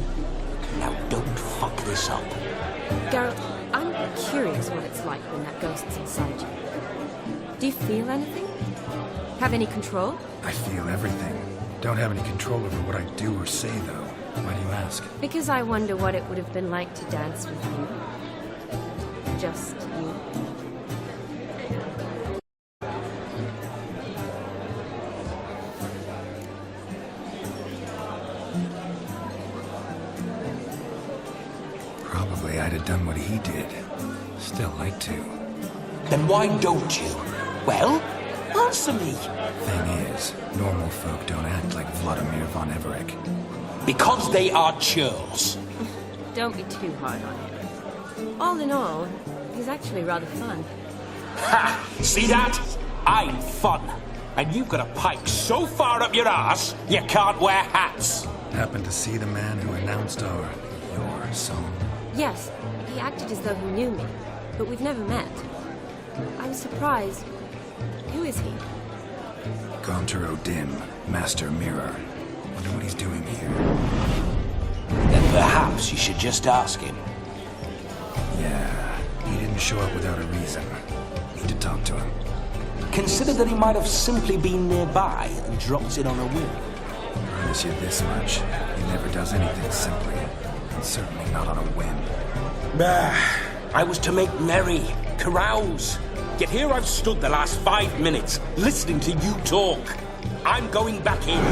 S: Now don't fuck this up.
I: Geralt, I'm curious what it's like when that ghost's inside you. Do you feel anything? Have any control?
A: I feel everything. Don't have any control over what I do or say, though. Why do you ask?
I: Because I wonder what it would have been like to dance with you. Just you.
A: Probably I'd have done what he did. Still like to.
S: Then why don't you? Well, answer me.
A: Thing is, normal folk don't act like Vladimir von Everett.
S: Because they are churls.
I: Don't be too hard on him. All in all, he's actually rather fun.
S: Ha! See that? I'm fun. And you've got a pipe so far up your ass, you can't wear hats.
A: Happened to see the man who announced your song?
I: Yes, he acted as though he knew me, but we've never met. I was surprised. Who is he?
A: Gaunter O'Dim, Master Mirror. Wonder what he's doing here.
S: Then perhaps you should just ask him.
A: Yeah, he didn't show up without a reason. Need to talk to him.
S: Consider that he might have simply been nearby and dropped in on a whim.
A: Promise you this much. He never does anything simply. And certainly not on a whim.
S: I was to make merry, carouse. Yet here I've stood the last 5 minutes, listening to you talk. I'm going back in.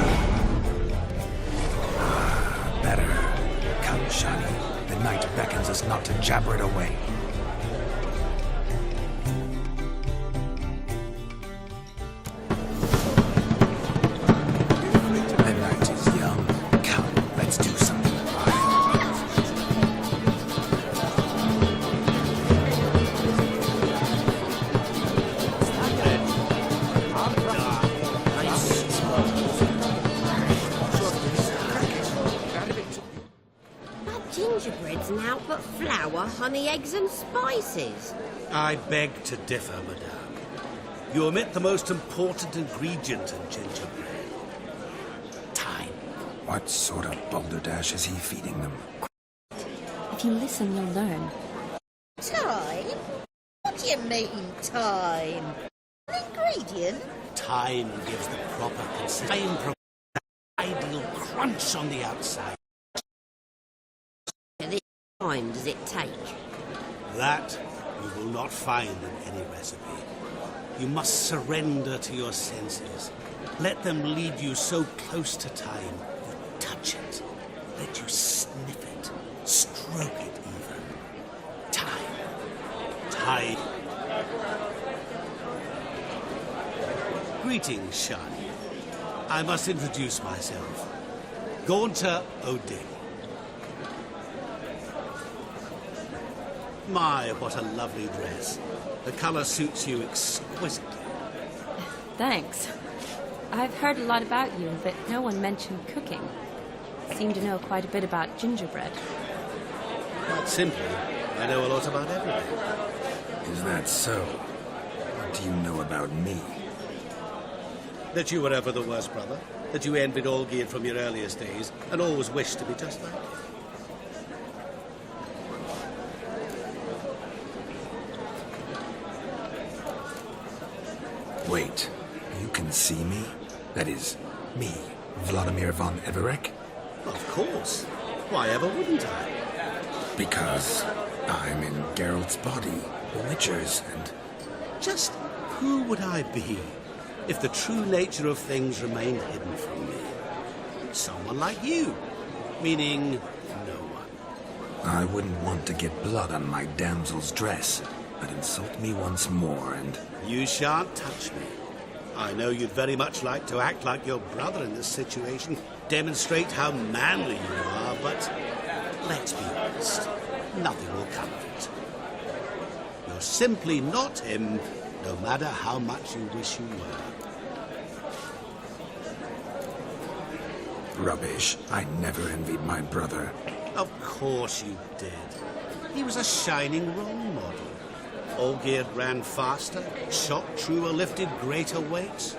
A: Better. Come, Shani. The night beckons us not to jabber it away. The night is young. Come, let's do something wild.
Q: Flour, honey, eggs and spices.
K: I beg to differ, madame. You omit the most important ingredient in gingerbread. Time.
A: What sort of balderdash is he feeding them?
I: If you listen, you'll learn.
O: Time? What do you mean, time? An ingredient?
K: Time gives the proper consistency. Time provides the ideal crunch on the outside.
Q: How much time does it take?
K: That you will not find in any recipe. You must surrender to your senses. Let them lead you so close to time. You touch it. Let you sniff it. Stroke it even. Time. Time. Greetings, Shani. I must introduce myself. Gaunter O'Dill. My, what a lovely dress. The colour suits you exquisitely.
I: Thanks. I've heard a lot about you, but no one mentioned cooking. Seem to know quite a bit about gingerbread.
K: Quite simply, I know a lot about everything.
A: Is that so? What do you know about me?
K: That you were ever the worst brother. That you envied Olgierd from your earliest days, and always wished to be just like him.
A: Wait, you can see me? That is, me, Vladimir von Everek?
K: Of course. Why ever wouldn't I?
A: Because I'm in Geralt's body, the Witcher's, and...
K: Just who would I be if the true nature of things remained hidden from me? Someone like you. Meaning, no one.
A: I wouldn't want to get blood on my damsel's dress, but insult me once more and...
K: You shan't touch me. I know you'd very much like to act like your brother in this situation, demonstrate how manly you are, but let's be honest, nothing will come of it. You're simply not him, no matter how much you wish you were.
A: Rubbish. I never envied my brother.
K: Of course you did. He was a shining role model. Olgierd ran faster, shot truer, lifted greater weights.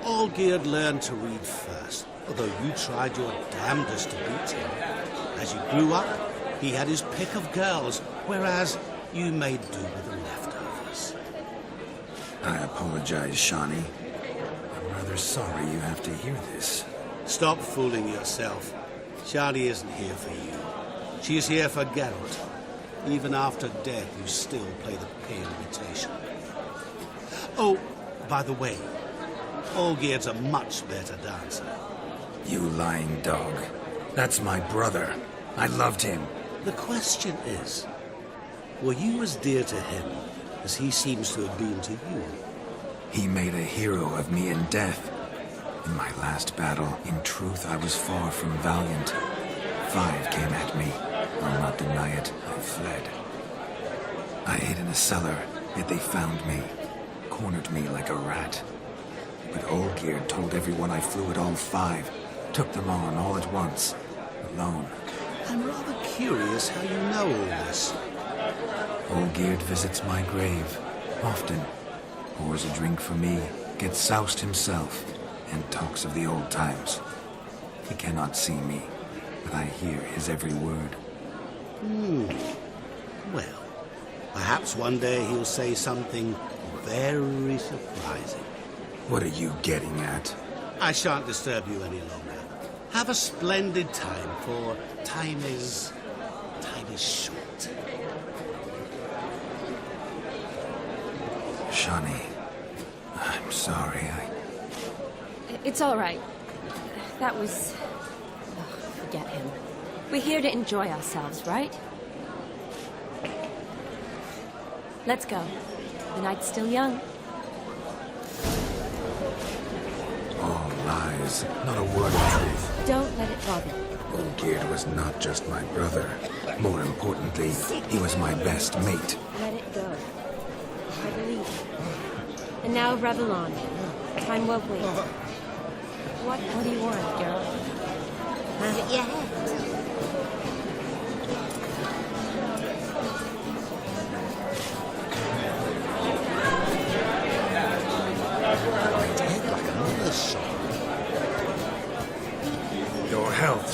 K: Olgierd learned to read first, although you tried your damnedest to beat him. As you grew up, he had his pick of girls, whereas you made do with the leftovers.
A: I apologize, Shani. I'm rather sorry you have to hear this.
K: Stop fooling yourself. Shani isn't here for you. She's here for Geralt. Even after death, you still play the pale imitation. Oh, by the way, Olgierd's a much better dancer.
A: You lying dog. That's my brother. I loved him.
K: The question is, were you as dear to him as he seems to have been to you?
A: He made a hero of me in death. In my last battle, in truth, I was far from valiant. 5 came at me. I'll not deny it, I fled. I hid in a cellar, yet they found me, cornered me like a rat. But Olgierd told everyone I flew at all 5, took them on all at once, alone.
K: I'm rather curious how you know all this.
A: Olgierd visits my grave, often, pours a drink for me, gets soused himself, and talks of the old times. He cannot see me, but I hear his every word.
K: Well, perhaps one day he'll say something very surprising.
A: What are you getting at?
K: I shan't disturb you any longer. Have a splendid time, for time is short.
A: Shani, I'm sorry,
I: It's all right. That was... Oh, forget him. We're here to enjoy ourselves, right? Let's go. The night's still young.
A: All lies, not a word of truth.
I: Don't let it bother you.
A: Olgierd was not just my brother. More importantly, he was my best mate.
I: Let it go. I believe you. And now revel on. Time won't wait. What do you want, girl?
O: Get your head.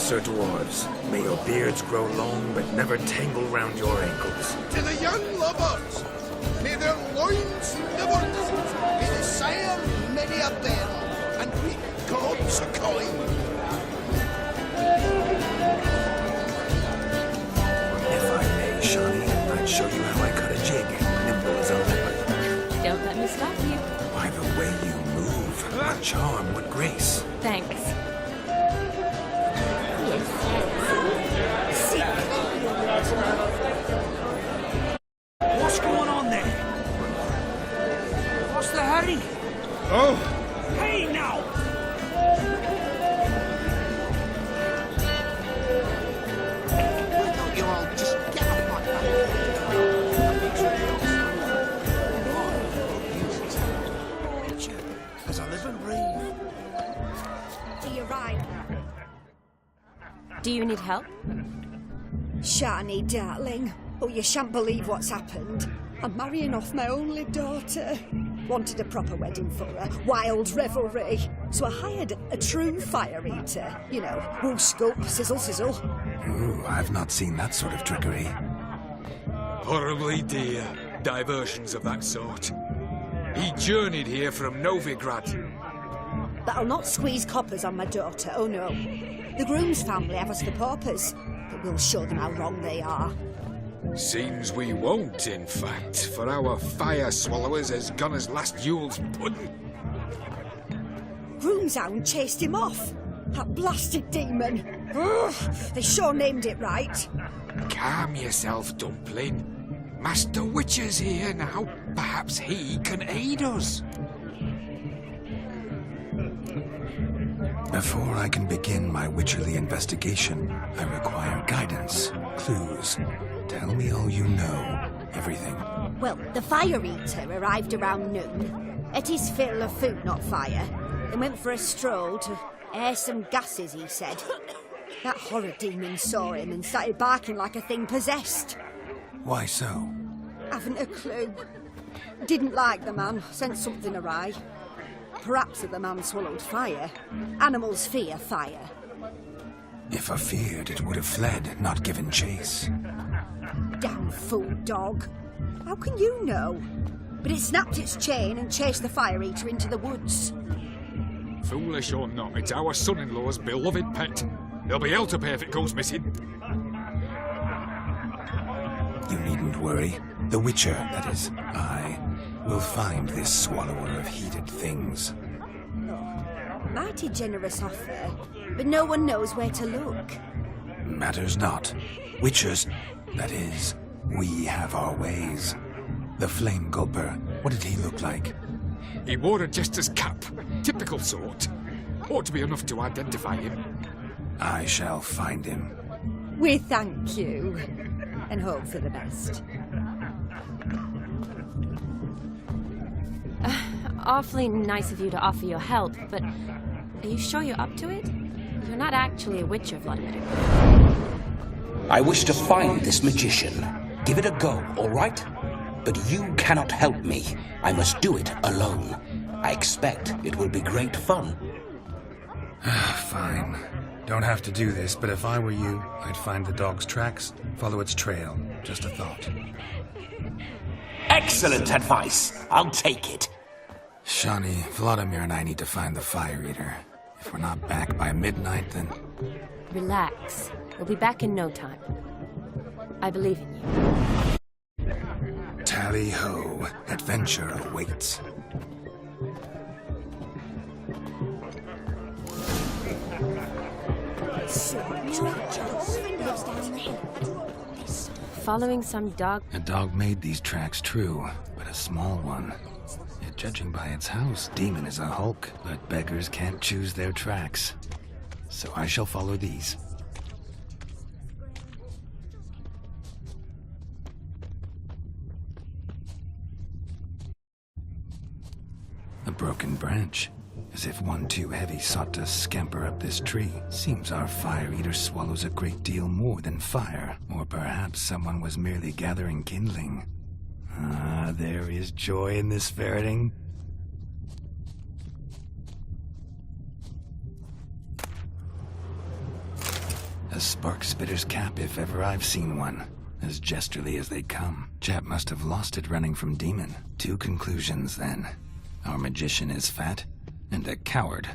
A: Sir Dwarves. May your beards grow long, but never tangle round your ankles.
R: To the young lovers, may their loins never move. May they sire many a bell, and reap gods a coin.
A: If I may, Shawnee, I'd show you how I cut a jig, nimble as a leopard.
I: Don't let me stop you.
A: By the way you move, what charm, what grace.
I: Thanks.
B: What's going on there? What's the hurry?
A: Oh!
B: Hey, now!
R: Why don't you all just get off my back? As I live and breathe.
H: Do you right?
I: Do you need help?
H: Shani, darling. Oh, you shan't believe what's happened. I'm marrying off my only daughter. Wanted a proper wedding for her. Wild revelry. So I hired a true fire eater. You know, woo scoop, sizzle, sizzle.
A: Ooh, I've not seen that sort of trickery.
L: Horribly dear diversions of that sort. He journeyed here from Novigrad.
H: But I'll not squeeze coppers on my daughter, oh no. The groom's family have us for paupers, but we'll show them how wrong they are.
L: Seems we won't, in fact, for our fire swallowers has gone as last Yule's pudding.
H: Groom's hound chased him off. That blasted demon. Ugh, they sure named it right.
L: Calm yourself, Dumpling. Master Witcher's here now. Perhaps he can aid us.
A: Before I can begin my witcherly investigation, I require guidance, clues. Tell me all you know. Everything.
H: Well, the fire eater arrived around noon. Ate his fill of food, not fire. Then went for a stroll to air some gases, he said. That horror demon saw him and started barking like a thing possessed.
A: Why so?
H: Haven't a clue. Didn't like the man, sent something awry. Perhaps if the man swallowed fire. Animals fear fire.
A: If I feared, it would have fled, not given chase.
H: Damn fool dog. How can you know? But it snapped its chain and chased the fire eater into the woods.
L: Foolish or not, it's our son-in-law's beloved pet. There'll be hell to pay if it goes missing.
A: You needn't worry. The Witcher, that is, I, will find this swallower of heated things.
H: Mighty generous offer, but no one knows where to look.
A: Matters not. Witchers, that is, we have our ways. The Flame Gulper, what did he look like?
L: He wore a jester's cap. Typical sort. Ought to be enough to identify him.
A: I shall find him.
H: We thank you, and hope for the best.
I: Awfully nice of you to offer your help, but are you sure you're up to it? You're not actually a witcher, Vladimir.
S: I wish to find this magician. Give it a go, all right? But you cannot help me. I must do it alone. I expect it will be great fun.
A: Fine. Don't have to do this, but if I were you, I'd find the dog's tracks, follow its trail. Just a thought.
S: Excellent advice. I'll take it.
A: Shawnee, Vladimir and I need to find the fire eater. If we're not back by midnight, then...
I: Relax. We'll be back in no time. I believe in you.
A: Tally-ho. Adventure awaits.
I: Following some dog...
A: A dog made these tracks, true, but a small one. Yet judging by its house, Demon is a hulk, but beggars can't choose their tracks. So I shall follow these. A broken branch. As if one too heavy sought to scamper up this tree. Seems our fire eater swallows a great deal more than fire. Or perhaps someone was merely gathering kindling. Ah, there is joy in this ferreting. A spark spitter's cap if ever I've seen one. As jesterly as they come. Chap must have lost it running from Demon. 2 conclusions, then. Our magician is fat, and a coward.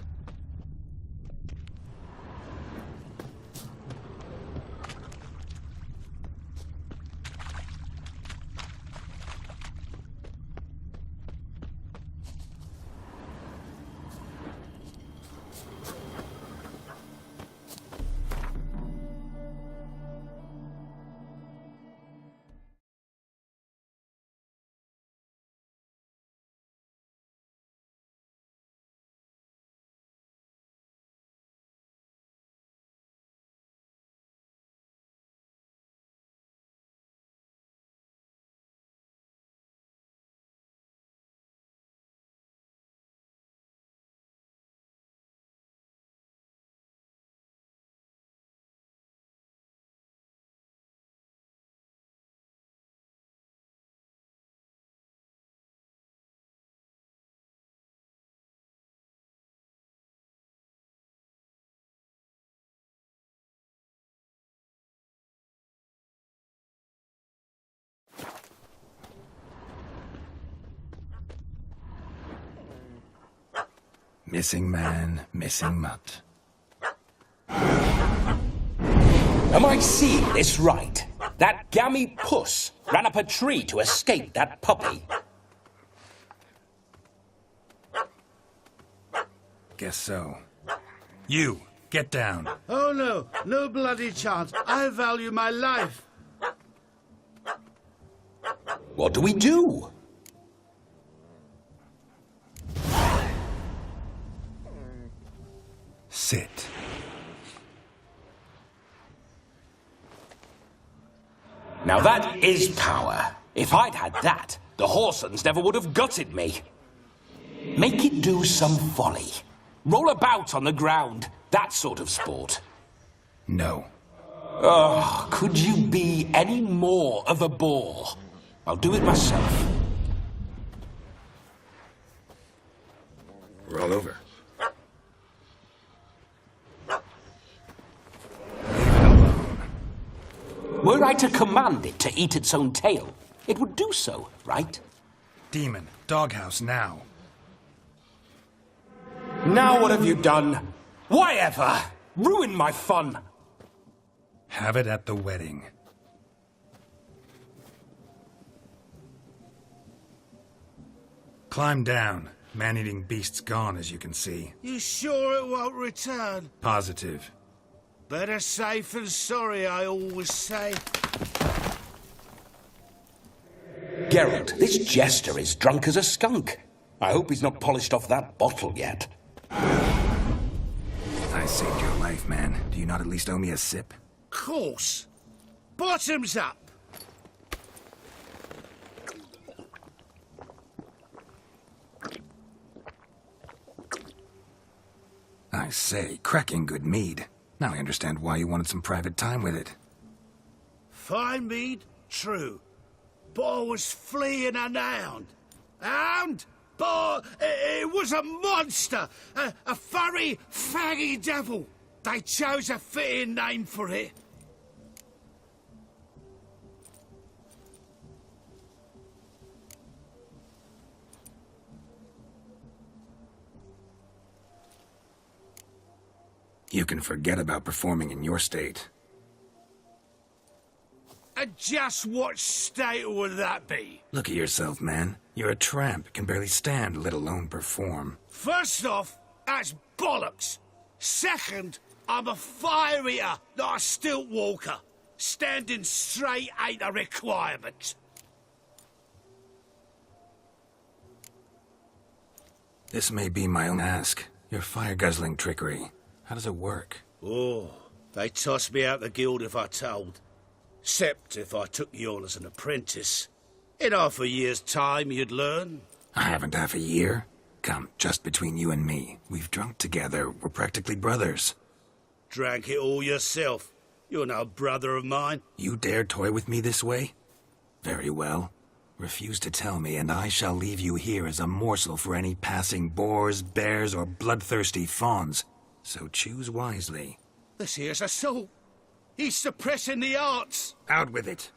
A: Missing man, missing mutt.
S: Am I seeing this right? That gammy puss ran up a tree to escape that puppy.
A: Guess so. You, get down.
E: Oh no, no bloody chance. I value my life.
S: What do we do?
A: Sit.
S: Now that is power. If I'd had that, the Horsons never would have gutted me. Make it do some folly. Roll about on the ground. That sort of sport.
A: No.
S: Oh, could you be any more of a bore? I'll do it myself.
A: Roll over.
S: Were I to command it to eat its own tail, it would do so, right?
A: Demon, doghouse now.
S: Now what have you done? Why ever? Ruin my fun.
A: Have it at the wedding. Climb down. Man-eating beast's gone, as you can see.
E: You sure it won't return?
A: Positive.
E: Better safe than sorry, I always say.
S: Geralt, this jester is drunk as a skunk. I hope he's not polished off that bottle yet.
A: I saved your life, man. Do you not at least owe me a sip?
E: Course. Bottoms up.
A: I say, cracking good mead. Now I understand why you wanted some private time with it.
E: Fine mead, true. But I was fleeing an hound. Hound? But it was a monster. A furry, faggy devil. They chose a fitting name for it.
A: You can forget about performing in your state.
E: And just what state would that be?
A: Look at yourself, man. You're a tramp, can barely stand, let alone perform.
E: First off, that's bollocks. Second, I'm a fire eater, not a stilt walker. Standing straight ain't a requirement.
A: This may be my own ask. Your fire-guzzling trickery. How does it work?
E: Oh, they toss me out the guild if I told. Except if I took you on as an apprentice. In half a year's time, you'd learn.
A: I haven't half a year. Come, just between you and me. We've drunk together. We're practically brothers.
E: Drank it all yourself. You're no brother of mine.
A: You dare toy with me this way? Very well. Refuse to tell me, and I shall leave you here as a morsel for any passing boars, bears, or bloodthirsty fawns. So choose wisely.
E: This here's assault.
K: He's suppressing the arts.
M: Out with it.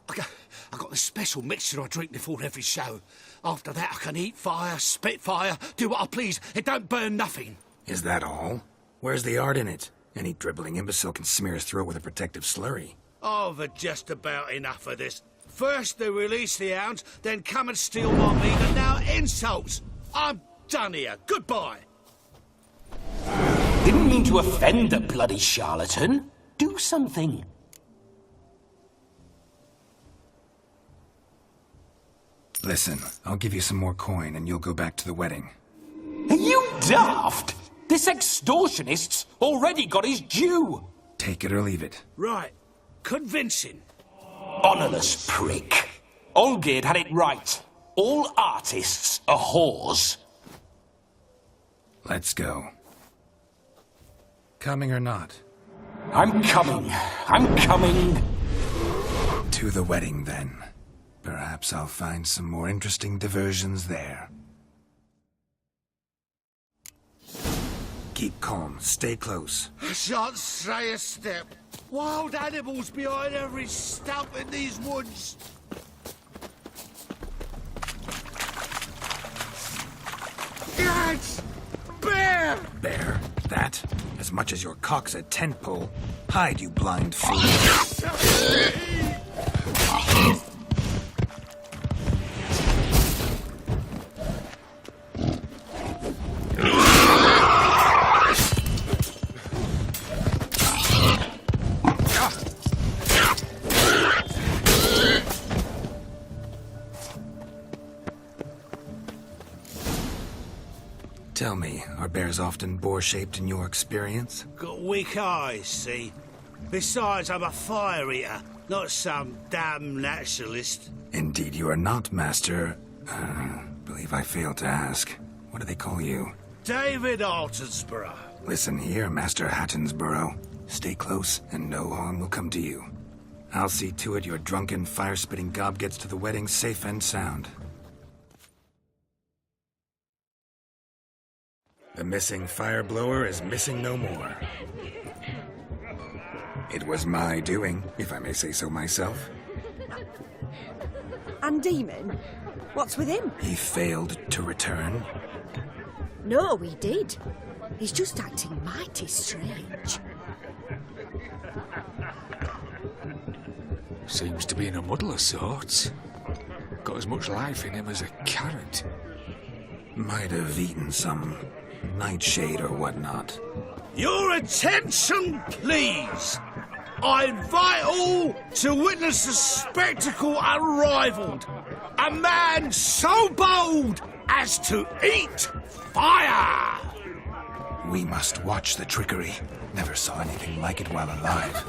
K: I got this special mixture I drink before every show. After that, I can eat fire, spit fire, do what I please. It don't burn nothing.
A: Is that all? Where's the art in it? Any dribbling imbecile can smear his throat with a protective slurry.
K: I've had just about enough of this. First they release the hounds, then come and steal my meat, and now insults. I'm done here. Goodbye.
S: Didn't mean to offend the bloody charlatan. Do something.
A: Listen, I'll give you some more coin and you'll go back to the wedding.
S: Are you daft? This extortionist's already got his due.
A: Take it or leave it.
K: Right. Convincing.
S: Honourless prick. Olgerd had it right. All artists are whores.
A: Let's go. Coming or not?
S: I'm coming. I'm coming.
A: To the wedding, then. Perhaps I'll find some more interesting diversions there. Keep calm. Stay close.
K: I shan't stray a step. Wild animals behind every stump in these woods. Guys! Bear!
A: Bear? That? As much as your cock's a tent pole. Hide, you blind fool. Tell me, are bears often boar-shaped in your experience?
K: Got weak eyes, see? Besides, I'm a fire eater, not some damn naturalist.
A: Indeed you are not, Master... believe I failed to ask. What do they call you?
K: David Altonsborough.
A: Listen here, Master Hattonsborough. Stay close, and no harm will come to you. I'll see to it your drunken, fire-spitting gob gets to the wedding safe and sound. The missing fire blower is missing no more. It was my doing, if I may say so myself.
H: And Demon? What's with him?
A: He failed to return.
H: No, he did. He's just acting mighty strange.
L: Seems to be in a muddle of sorts. Got as much life in him as a carrot.
A: Might have eaten some nightshade or whatnot.
K: Your attention, please! I invite all to witness a spectacle unrivaled. A man so bold as to eat fire!
A: We must watch the trickery. Never saw anything like it while alive.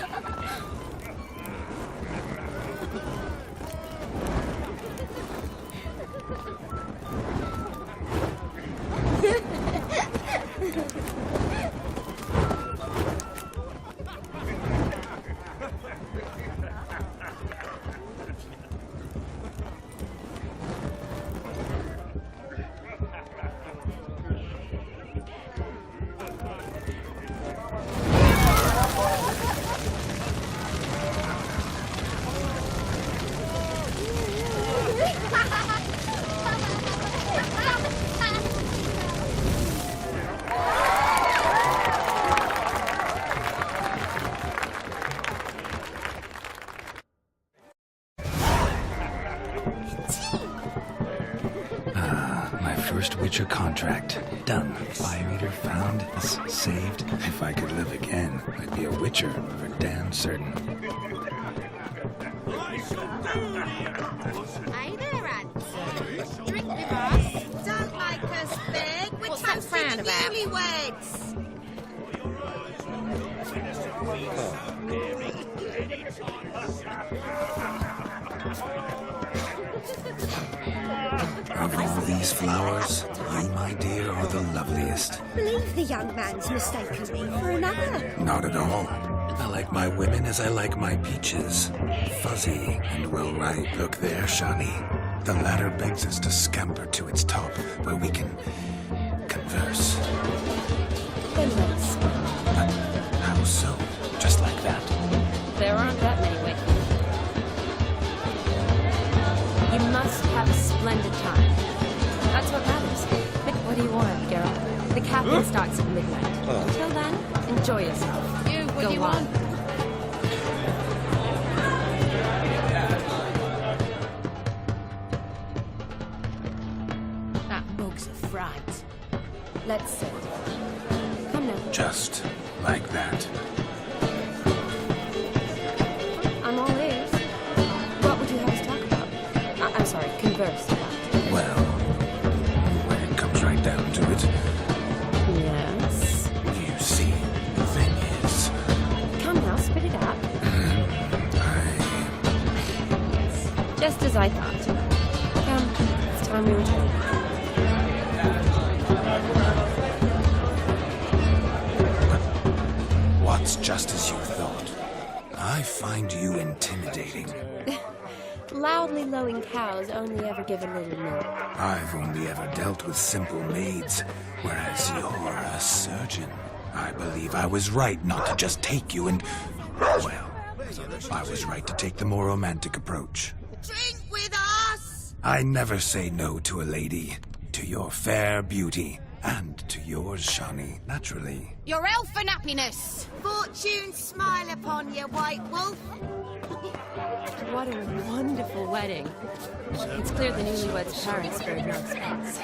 A: First Witcher contract. Done. Fire Eater found. Saved. If I could live again, I'd be a Witcher for damn certain.
O: Hey there, Hanson. Drink with us. Don't make us beg. We're toasting the newlyweds.
A: Of all these flowers, you, my dear, are the loveliest.
H: Believe the young man's mistaken me for another.
A: Not at all. I like my women as I like my peaches. Fuzzy and well ripe. Look there, Shani. The ladder begs us to scamper to its top, where we can converse.
H: Then let's.
A: How so? Just like that?
I: just have a splendid time. That's what matters. What do you want, Geralt? The captain starts at midnight. Until then, enjoy yourself.
O: You, what
I: Go
O: do you
I: on.
O: want? That mug's a fright.
I: Let's sit. Come now.
A: Just like that.
I: I'm all ears. What would you have us talk about? I'm sorry, converse about.
A: Well, when it comes right down to it,
I: Yes.
A: you see, the thing is,
I: Come now, spit it out. Yes, just as I thought. Come, it's time we return.
A: what's just as you thought? I find you intimidating.
I: Loudly lowing cows only ever give a little milk.
A: I've only ever dealt with simple maids, whereas you're a surgeon. I believe I was right not to just take you and... Well, I was right to take the more romantic approach.
O: Drink with us!
A: I never say no to a lady. To your fair beauty. And to yours, Shani, naturally.
O: Your elfin happiness! Fortune smile upon you, White Wolf.
I: What a wonderful wedding. It's clear the newlyweds' parents spared no expense.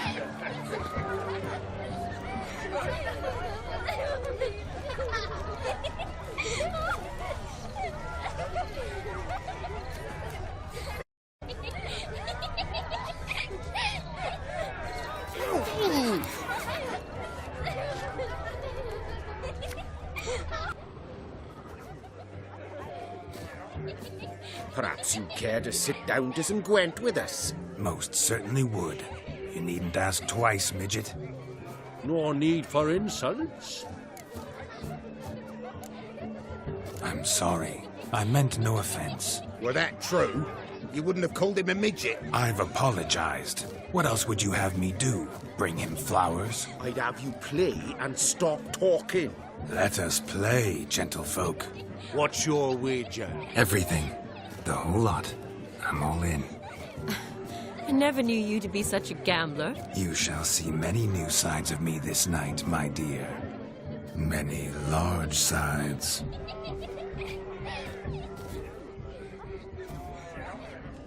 D: Perhaps you care to sit down to some Gwent with us?
A: Most certainly would. You needn't ask twice, midget.
E: No need for insults.
A: I'm sorry. I meant no offense.
M: Were that true, you wouldn't have called him a midget.
A: I've apologized. What else would you have me do? Bring him flowers?
D: I'd have you play and stop talking.
A: Let us play, gentlefolk.
E: What's your wager?
A: Everything. The whole lot. I'm all in.
I: I never knew you to be such a gambler.
A: You shall see many new sides of me this night, my dear. Many large sides.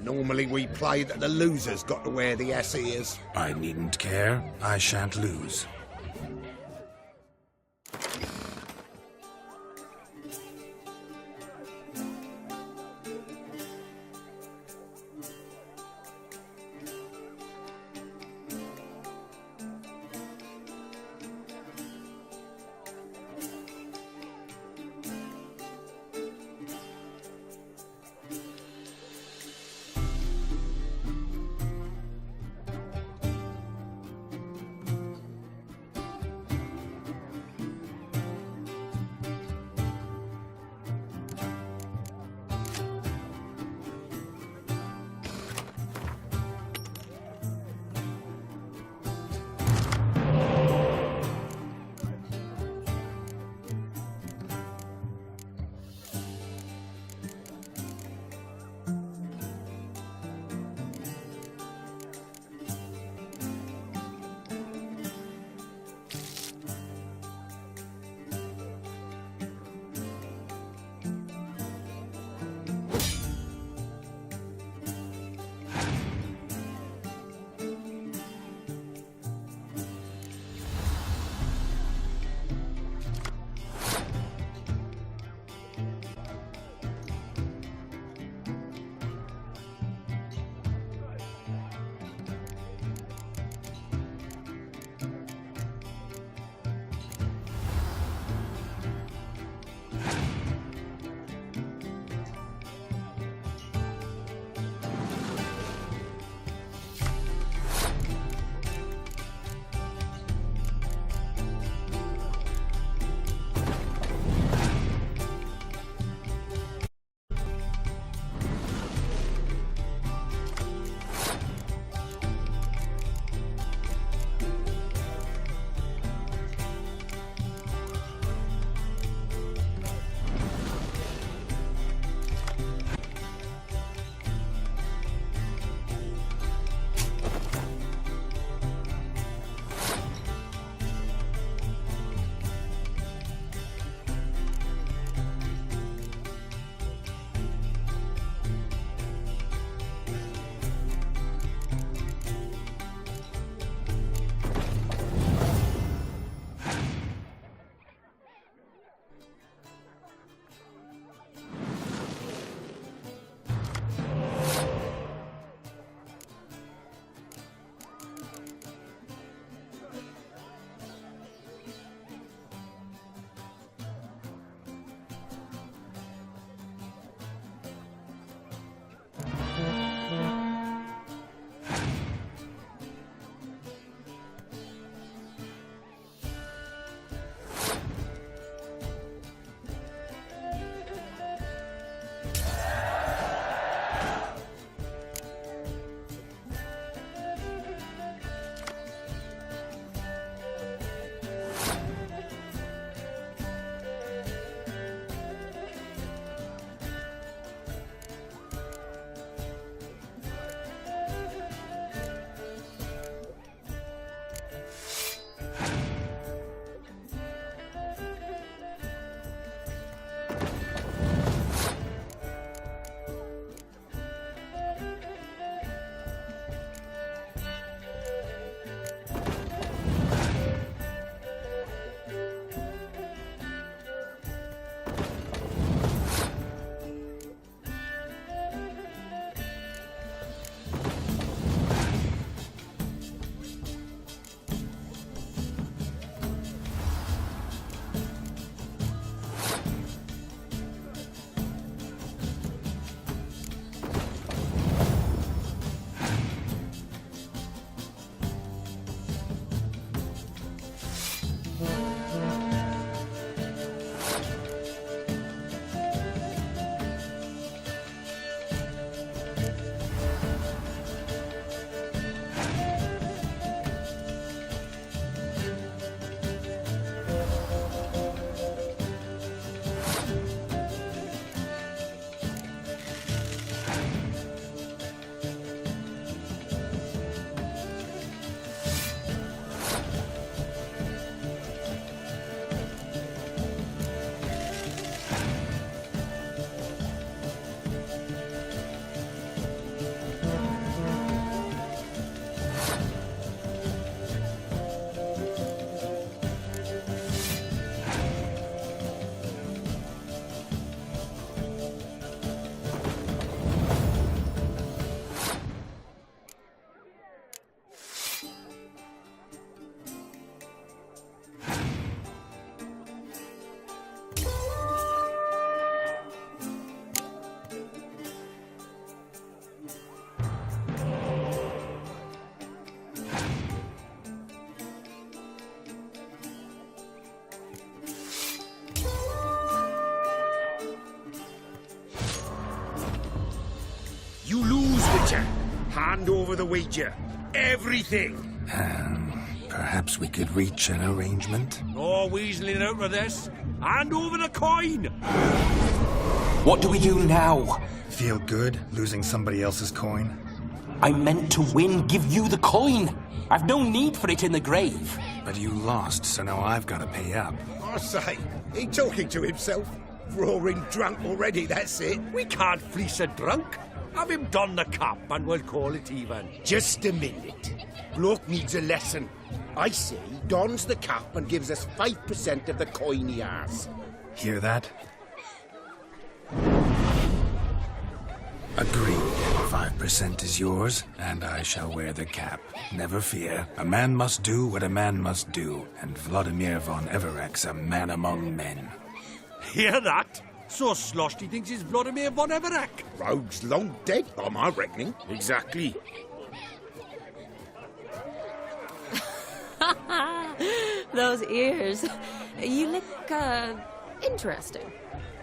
M: Normally we play that the loser's got to wear the ass ears.
A: I needn't care. I shan't lose.
E: Witcher, hand over the wager. Everything.
A: Perhaps we could reach an arrangement?
S: No weaseling out of this. Hand over the coin! What do we do now?
A: Feel good losing somebody else's coin?
S: I meant to win, give you the coin. I've no need for it in the grave.
A: But you lost, so now I've got to pay up.
K: I say, he talking to himself. Roaring drunk already, that's it.
S: We can't fleece a drunk. Have him don the cap and we'll call it even.
K: Just a minute. Bloke needs a lesson. I say, dons the cap and gives us 5% of the coin he has.
A: Hear that? Agreed. 5% is yours, and I shall wear the cap. Never fear. A man must do what a man must do, and Vladimir von Everek's a man among men.
S: Hear that? So sloshed he thinks he's Vladimir von Everek.
K: Rogue's long dead, by my reckoning.
E: Exactly.
I: Those ears. You look, interesting.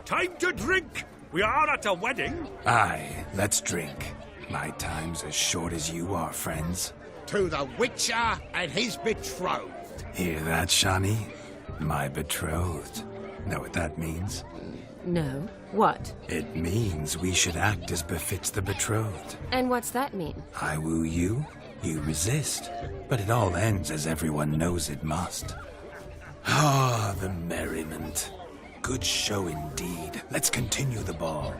S: Time to drink! We are at a wedding.
A: Aye, let's drink. My time's as short as you are, friends.
K: To the Witcher and his betrothed.
A: Hear that, Shani? My betrothed. Know what that means?
I: No. What?
A: It means we should act as befits the betrothed.
I: And what's that mean?
A: I woo you, you resist. But it all ends as everyone knows it must. Ah, the merriment. Good show indeed. Let's continue the ball.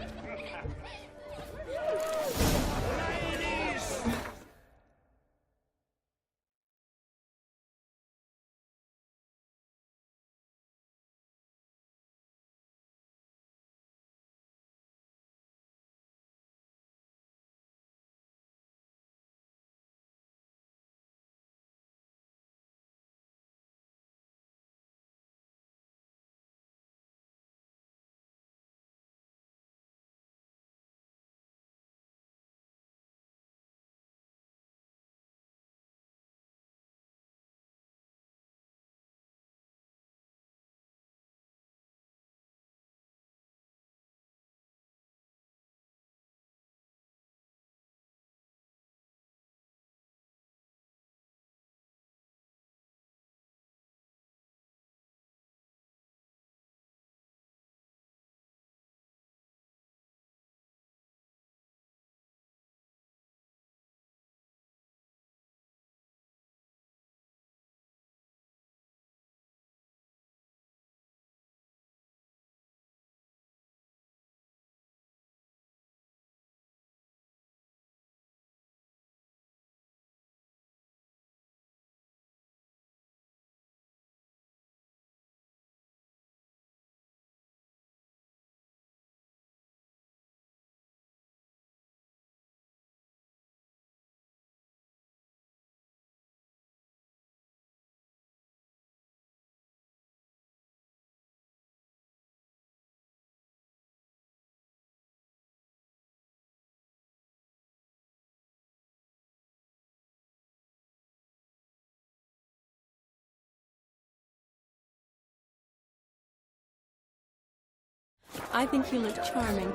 I: I think you look charming.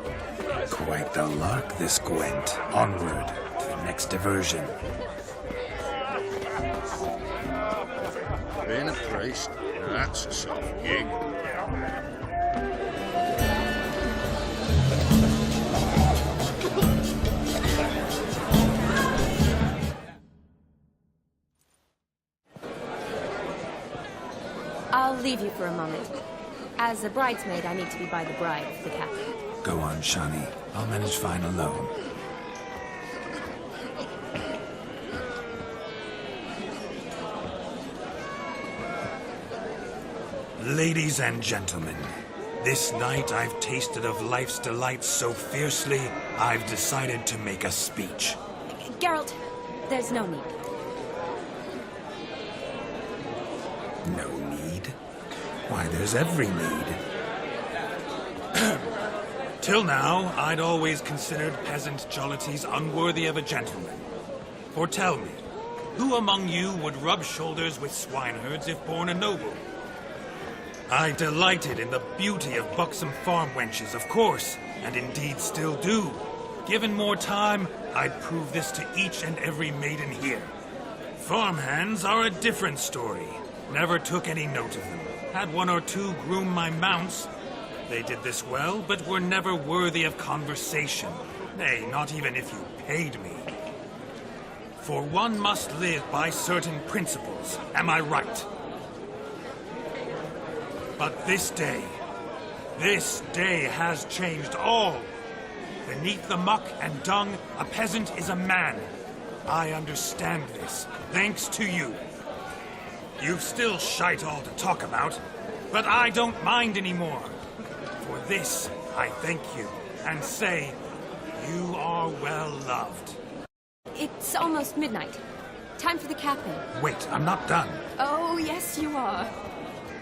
A: Quite the lark, this Gwent. Onward to the next diversion.
E: Being a priest, that's a soft gig.
I: I'll leave you for a moment. As a bridesmaid, I need to be by the bride for the cap.
A: Go on, Shani. I'll manage fine alone. Ladies and gentlemen, this night I've tasted of life's delights so fiercely, I've decided to make a speech.
I: Geralt, there's no need.
A: No need? Why, there's every need. Till now, I'd always considered peasant jollities unworthy of a gentleman. For tell me, who among you would rub shoulders with swineherds if born a noble? I delighted in the beauty of buxom farm wenches, of course, and indeed still do.
J: Given more time, I'd prove this to each and every maiden here. Farmhands are a different story. Never took any note of them. Had one or two groom my mounts. They did this well, but were never worthy of conversation. Nay, not even if you paid me. For one must live by certain principles, am I right? But this day has changed all. Beneath the muck and dung, a peasant is a man. I understand this, thanks to you. You've still shite all to talk about, but I don't mind anymore. For this, I thank you, and say, you are well loved.
I: It's almost midnight. Time for the capping.
J: Wait, I'm not done.
I: Oh, yes, you are.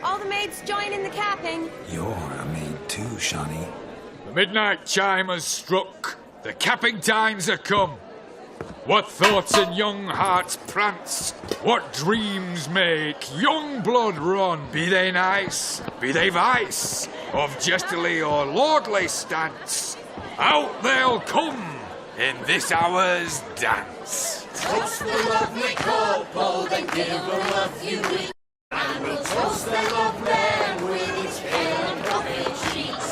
I: All the maids join in the capping.
A: You're a maid too, Shawnee.
L: The midnight chime has struck. The capping times are come. What thoughts in young hearts prance, what dreams make young blood run, be they nice, be they vice, of jestily or lordly stance, out they'll come in this hour's dance.
V: Toast the lovely couple, then give them a few weeks, and we'll toast the love them with its pale and coffee cheeks.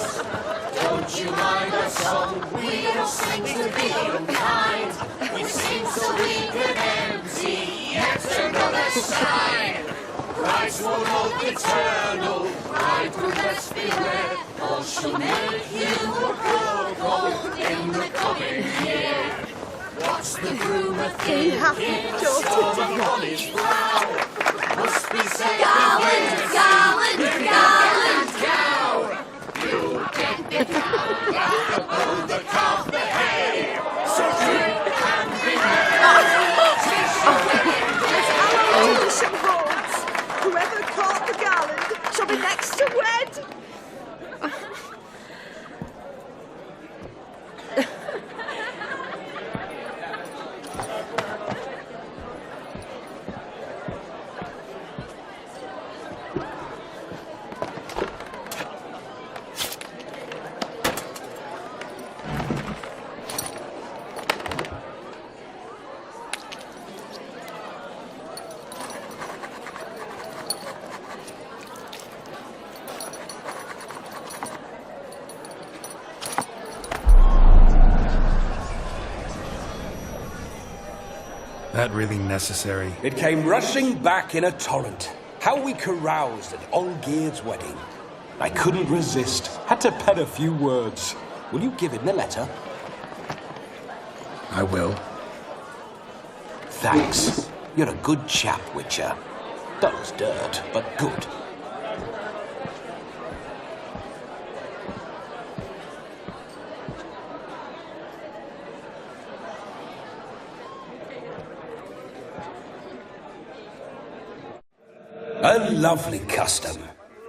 V: Don't you mind our song, we don't sing to be unkind. We sing so we can empty yet another side. Brides will hope eternal, bride will best beware, or she'll make you a cuckold in the coming year. What's the groom a thinking? On his brow must be said. Garland, garland, garland, cow. You get the cow, oh, the calf, the hay. So drink and be
H: Whoever caught the garland shall be next to wed.
A: That really necessary?
S: It came rushing back in a torrent. How we caroused at Olgierd's wedding. I couldn't resist. Had to pen a few words. Will you give him the letter?
A: I will.
S: Thanks. You're a good chap, Witcher. Dull as dirt, but good. A lovely custom.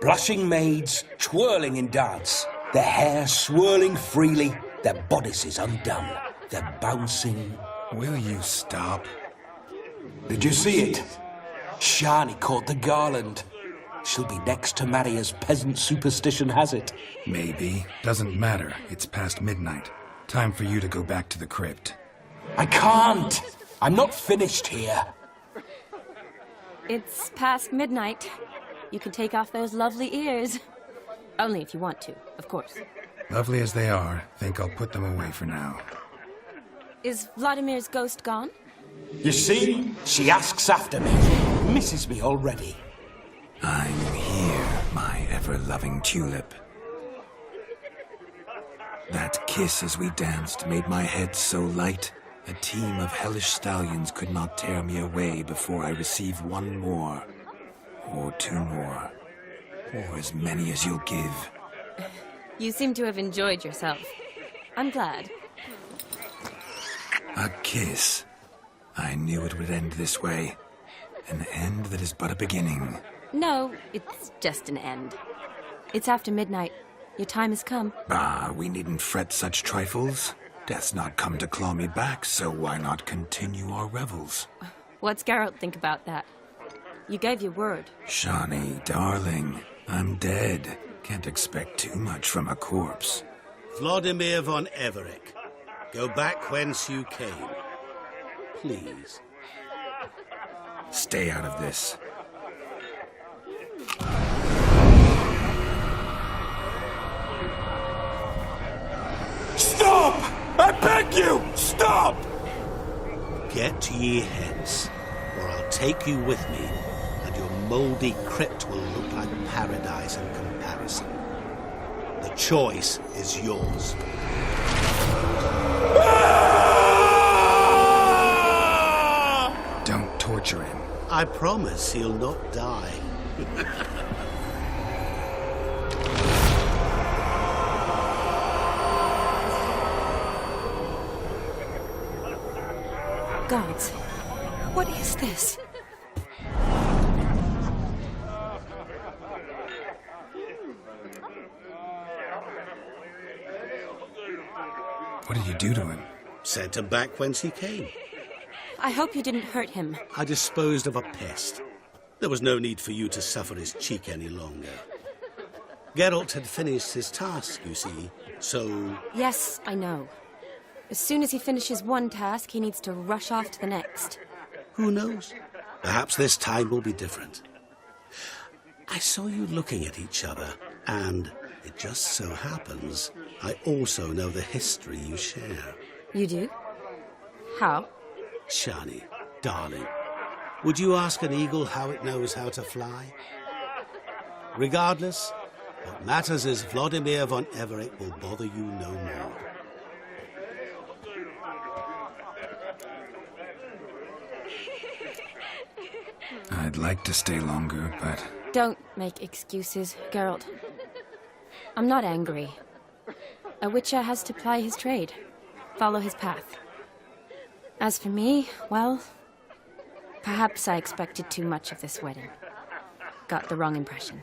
S: Blushing maids, twirling in dance, their hair swirling freely, their bodices undone, their bouncing...
A: Will you stop?
S: Did you see it? Shani caught the garland. She'll be next to marry as peasant superstition has it.
A: Maybe. Doesn't matter. It's past midnight. Time for you to go back to the crypt.
S: I can't! I'm not finished here.
I: It's past midnight. You can take off those lovely ears. Only if you want to, of course.
A: Lovely as they are, think I'll put them away for now.
I: Is Vladimir's ghost gone?
S: You see? She asks after me. Misses me already.
A: I'm here, my ever-loving tulip. That kiss as we danced made my head so light. A team of hellish stallions could not tear me away before I receive one more. Or two more. Or as many as you'll give.
I: You seem to have enjoyed yourself. I'm glad.
A: A kiss. I knew it would end this way. An end that is but a beginning.
I: No, it's just an end. It's after midnight. Your time has come.
A: Ah, we needn't fret such trifles. Death's not come to claw me back, so why not continue our revels?
I: What's Geralt think about that? You gave your word.
A: Shawnee, darling, I'm dead. Can't expect too much from a corpse.
E: Vladimir von Everec.
K: Go back whence you came. Please.
A: Stay out of this.
C: Stop! I beg you! Stop!
K: Get ye hence, or I'll take you with me, and your mouldy crypt will look like paradise in comparison. The choice is yours.
A: Don't torture him.
K: I promise he'll not die.
I: Gods, what is this?
A: What did you do to him?
K: Sent him back whence he came.
I: I hope you didn't hurt him.
K: I disposed of a pest. There was no need for you to suffer his cheek any longer. Geralt had finished his task, you see, so...
I: Yes, I know. As soon as he finishes one task, he needs to rush off to the next.
K: Who knows? Perhaps this time will be different. I saw you looking at each other, and it just so happens I also know the history you share.
I: You do? How?
K: Shani, darling, would you ask an eagle how it knows how to fly? Regardless, what matters is Vladimir von Everett will bother you no more.
A: I'd like to stay longer, but...
I: Don't make excuses, Geralt. I'm not angry. A witcher has to ply his trade, follow his path. As for me, well, perhaps I expected too much of this wedding. Got the wrong impression.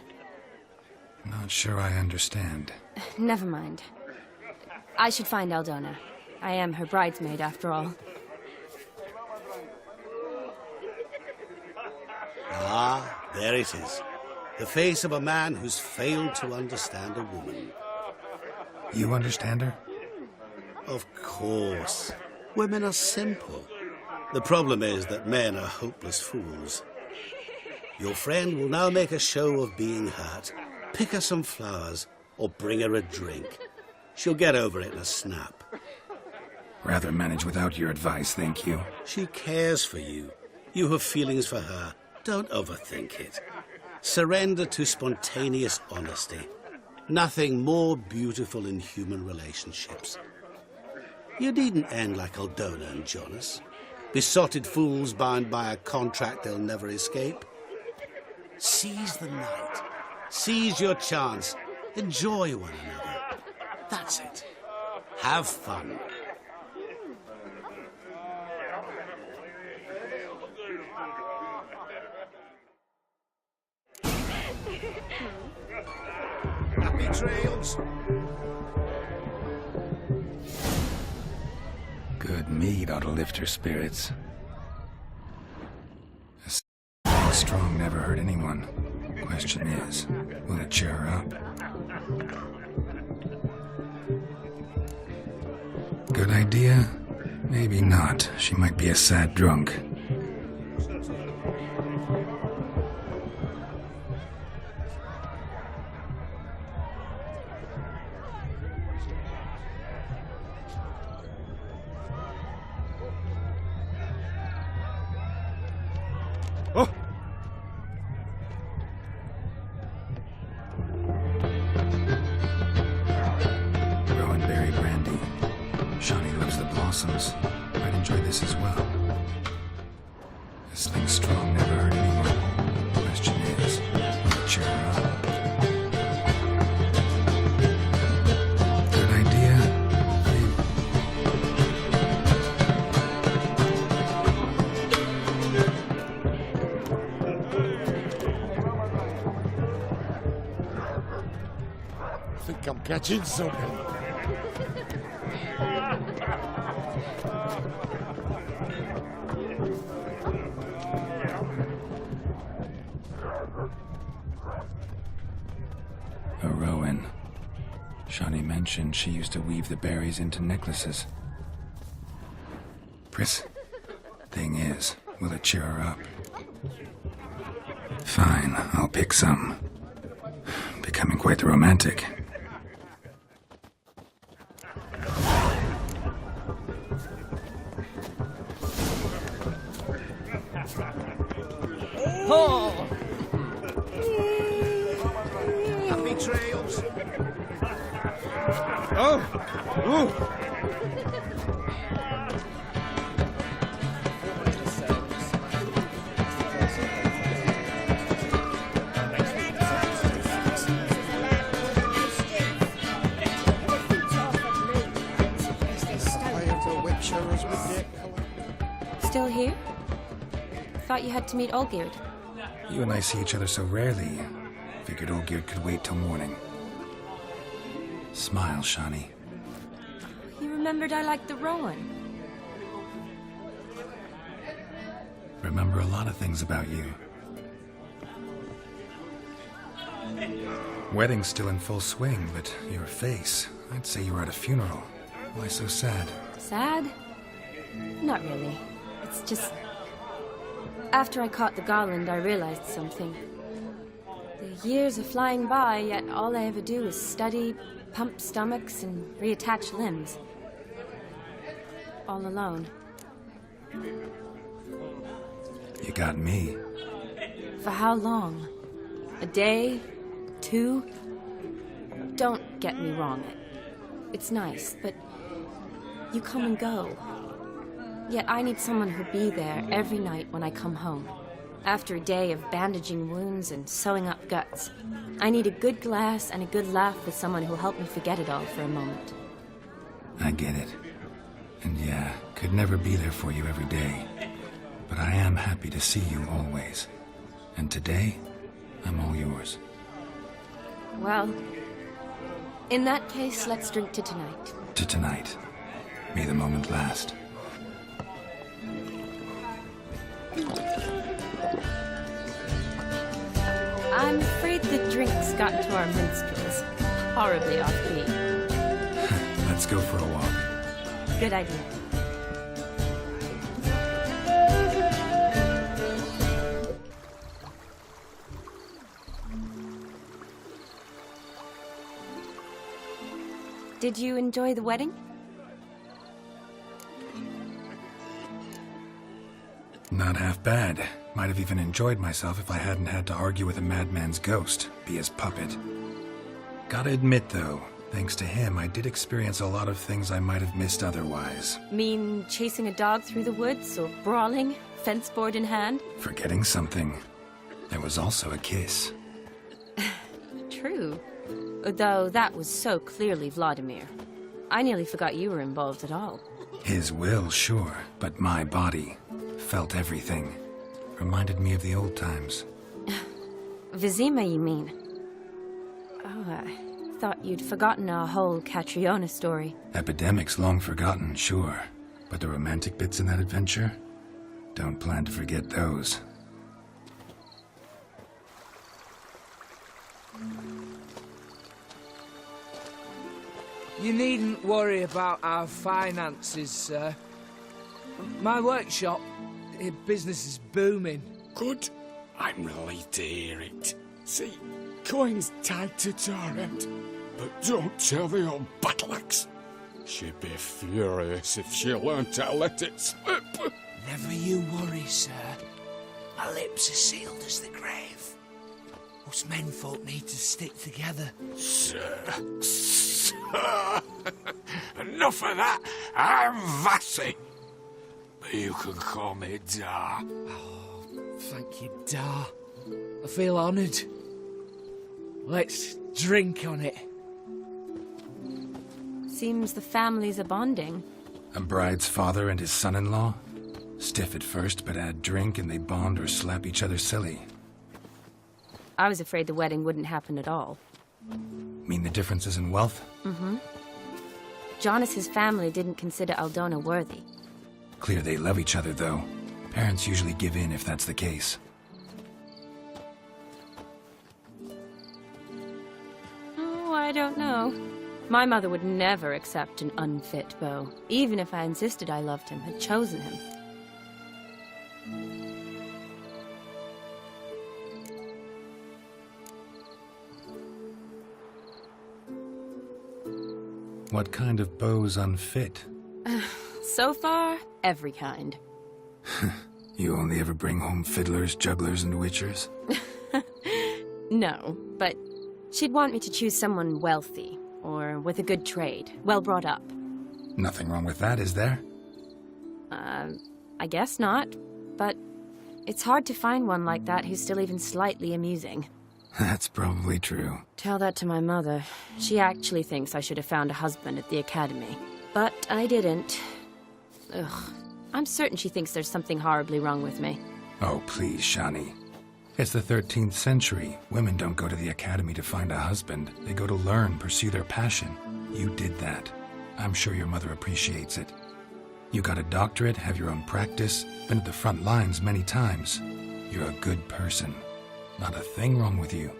A: Not sure I understand.
I: Never mind. I should find Aldona. I am her bridesmaid, after all.
K: Ah, there it is. The face of a man who's failed to understand a woman.
A: You understand her?
K: Of course. Women are simple. The problem is that men are hopeless fools. Your friend will now make a show of being hurt, pick her some flowers, or bring her a drink. She'll get over it in a snap.
A: Rather manage without your advice, thank you.
K: She cares for you. You have feelings for her. Don't overthink it. Surrender to spontaneous honesty. Nothing more beautiful in human relationships. You needn't end like Aldona and Jonas. Besotted fools bound by a contract they'll never escape. Seize the night. Seize your chance. Enjoy one another. That's it. Have fun.
E: Happy trails.
A: Good mead ought to lift her spirits. Strong never hurt anyone. Question is, will it cheer her up? Good idea? Maybe not. She might be a sad drunk. Might enjoy this as well. This thing strong never hurt anyone. Question is, will it cheer her up? Good idea?
M: I think I'm catching something.
A: A Rowan. Shani mentioned she used to weave the berries into necklaces. waitress. Thing is, will it cheer her up? Fine, I'll pick some. Becoming quite the romantic.
T: Oh!
U: Happy trails.
L: Oh! Oh!
I: Still here? Thought you had to meet Olgierd.
A: You and I see each other so rarely. Figured Olgierd could wait till morning. Smile, Shani.
I: You remembered I liked the Rowan.
A: Remember a lot of things about you. Wedding's still in full swing, but your face, I'd say you were at a funeral. Why so sad?
I: Sad? Not really. It's just... After I caught the garland, I realized something. The years are flying by, yet all I ever do is study, pump stomachs, and reattach limbs. All alone.
A: You got me.
I: For how long? A day? 2? Don't get me wrong. It's nice, but you come and go. Yet I need someone who'll be there every night when I come home. After a day of bandaging wounds and sewing up guts, I need a good glass and a good laugh with someone who'll help me forget it all for a moment.
A: I get it. And yeah, could never be there for you every day. But I am happy to see you always. And today, I'm all yours.
I: Well, in that case, let's drink to tonight.
A: To tonight. May the moment last.
I: I'm afraid the drinks got to our minstrels. Horribly offbeat.
A: Let's go for a walk.
I: Good idea. Did you enjoy the wedding?
A: Not half bad. Might have even enjoyed myself if I hadn't had to argue with a madman's ghost, be his puppet. Gotta admit, though, thanks to him, I did experience a lot of things I might have missed otherwise.
I: Mean chasing a dog through the woods, or brawling, fence board in hand?
A: Forgetting something. There was also a kiss.
I: True. Though that was so clearly Vladimir. I nearly forgot you were involved at all.
A: His will, sure, but my body felt everything. Reminded me of the old times.
I: Vizima, you mean? Oh, I thought you'd forgotten our whole Catriona story.
A: Epidemics long forgotten, sure. But the romantic bits in that adventure? Don't plan to forget those.
L: You needn't worry about our finances, sir. My workshop, business is booming.
F: Good. I'm relieved to hear it. See, coin's tied to Torrent. But don't tell the old battle-axe. She'd be furious if she learned to let it slip.
L: Never you worry, sir. My lips are sealed as the grave. Us menfolk need to stick together.
F: Sir. Enough of that. I'm Vassy. But you can call me Dar.
L: Oh, thank you, Dar. I feel honoured. Let's drink on it.
I: Seems the families are bonding.
A: A bride's father and his son-in-law? Stiff at first, but add drink and they bond or slap each other silly.
I: I was afraid the wedding wouldn't happen at all.
A: Mean the differences in wealth?
I: Mm-hmm. Jonas's family didn't consider Aldona worthy.
A: Clear they love each other, though. Parents usually give in if that's the case.
I: Oh, I don't know. My mother would never accept an unfit beau, even if I insisted I loved him, had chosen him.
A: What kind of beau's unfit?
I: So far, every kind.
A: You only ever bring home fiddlers, jugglers, and witchers?
I: No, but she'd want me to choose someone wealthy, or with a good trade, well brought up.
A: Nothing wrong with that, is there?
I: I guess not, but it's hard to find one like that who's still even slightly amusing.
A: That's probably true.
I: Tell that to my mother. She actually thinks I should have found a husband at the academy. But I didn't. Ugh. I'm certain she thinks there's something horribly wrong with me.
A: Oh, please, Shani. It's the 13th century. Women don't go to the academy to find a husband. They go to learn, pursue their passion. You did that. I'm sure your mother appreciates it. You got a doctorate, have your own practice, been at the front lines many times. You're a good person. Not a thing wrong with you.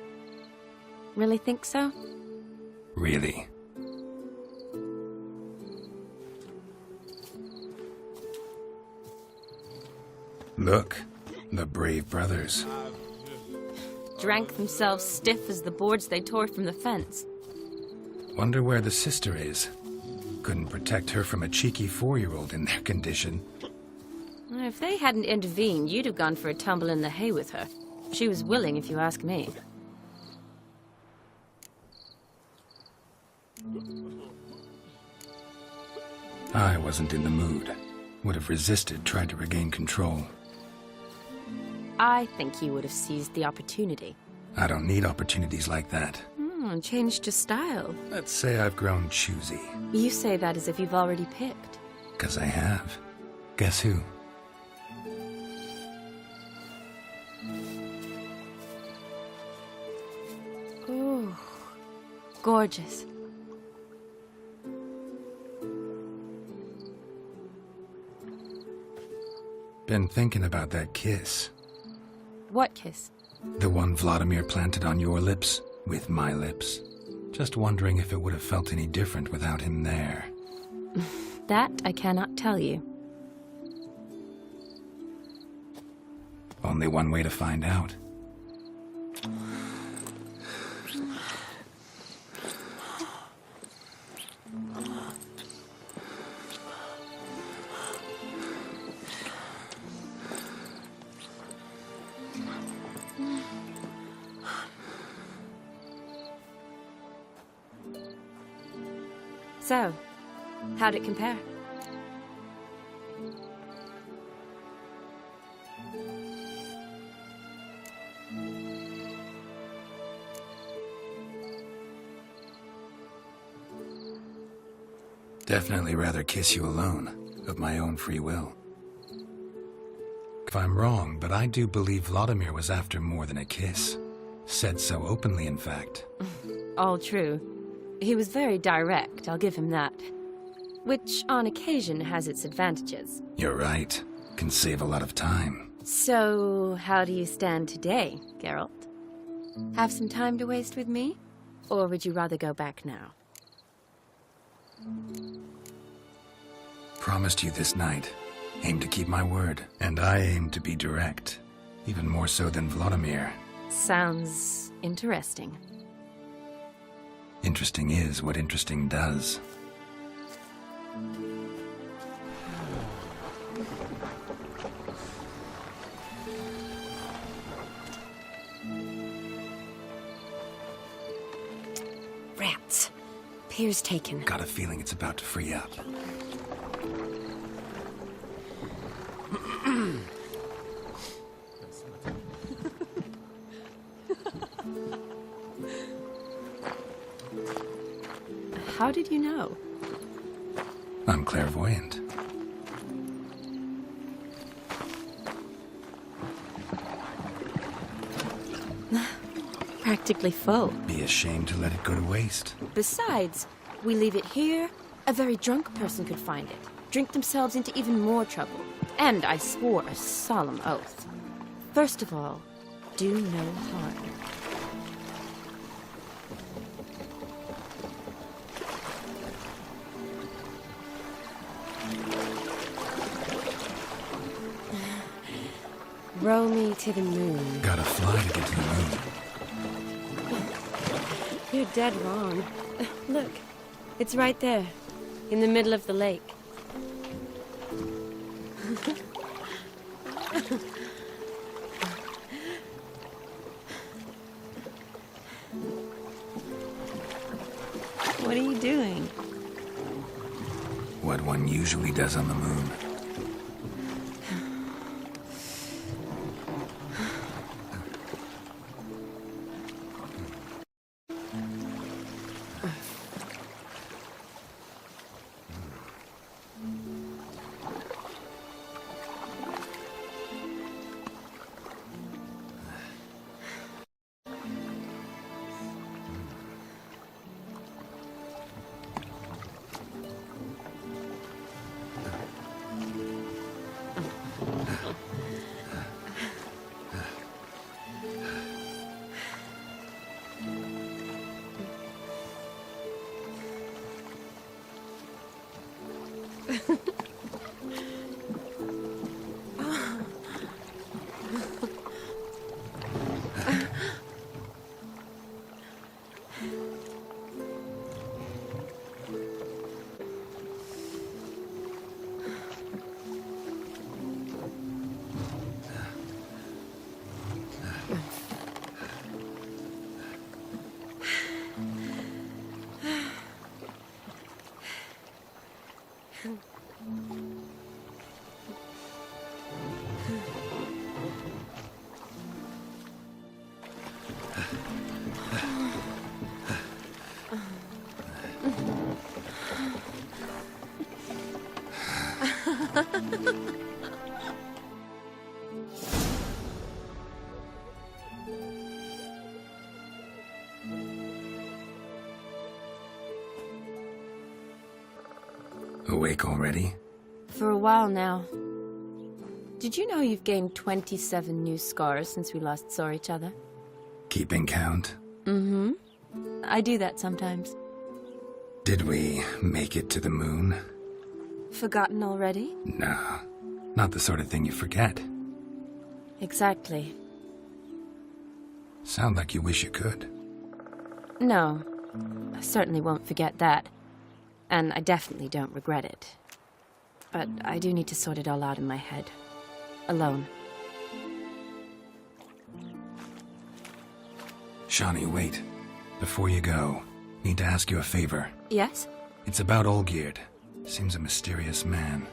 I: Really think so?
A: Really. Look, the brave brothers.
I: Drank themselves stiff as the boards they tore from the fence.
A: Wonder where the sister is. Couldn't protect her from a cheeky 4-year-old in their condition.
I: If they hadn't intervened, you'd have gone for a tumble in the hay with her. She was willing, if you ask me.
A: I wasn't in the mood. Would have resisted, tried to regain control.
I: I think you would have seized the opportunity.
A: I don't need opportunities like that.
I: Changed your style.
A: Let's say I've grown choosy.
I: You say that as if you've already picked.
A: 'Cause I have. Guess who?
I: Ooh, gorgeous.
A: Been thinking about that kiss.
I: What kiss?
A: The one Vladimir planted on your lips, with my lips. Just wondering if it would have felt any different without him there.
I: That I cannot tell you.
A: Only one way to find out.
I: So, how'd it compare?
A: Definitely rather kiss you alone, of my own free will. If I'm wrong, but I do believe Vladimir was after more than a kiss. Said so openly, in fact.
I: All true. He was very direct, I'll give him that. Which, on occasion, has its advantages.
A: You're right. Can save a lot of time.
I: So, how do you stand today, Geralt? Have some time to waste with me? Or would you rather go back now?
A: Promised you this night. Aim to keep my word. And I aim to be direct. Even more so than Vladimir.
I: Sounds interesting.
A: Interesting is what interesting does.
I: Rats. Pier's taken.
A: Got a feeling it's about to free up.
I: How did you know?
A: I'm clairvoyant.
I: Practically full.
A: Be ashamed to let it go to waste.
I: Besides, we leave it here, a very drunk person could find it, drink themselves into even more trouble. And I swore a solemn oath. First of all, do no harm. Row me to the moon.
A: Gotta fly to get to the moon.
I: You're dead wrong. Look, it's right there, in the middle of the lake. What are you doing?
A: What one usually does on the moon. Awake already?
I: For a while now. Did you know you've gained 27 new scars since we last saw each other?
A: Keeping count?
I: Mm-hmm. I do that sometimes.
A: Did we make it to the moon?
I: Forgotten already?
A: Nah, not the sort of thing you forget.
I: Exactly.
A: Sound like you wish you could.
I: No, I certainly won't forget that. And I definitely don't regret it. But I do need to sort it all out in my head. Alone.
A: Shawnee, wait. Before you go, need to ask you a favor.
I: Yes?
A: It's about Olgierd. Seems a mysterious man.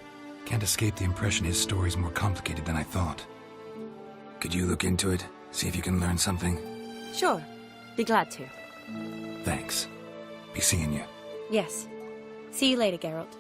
A: Can't escape the impression his story's more complicated than I thought. Could you look into it? See if you can learn something?
I: Sure. Be glad to.
A: Thanks. Be seeing you.
I: Yes. See you later, Geralt.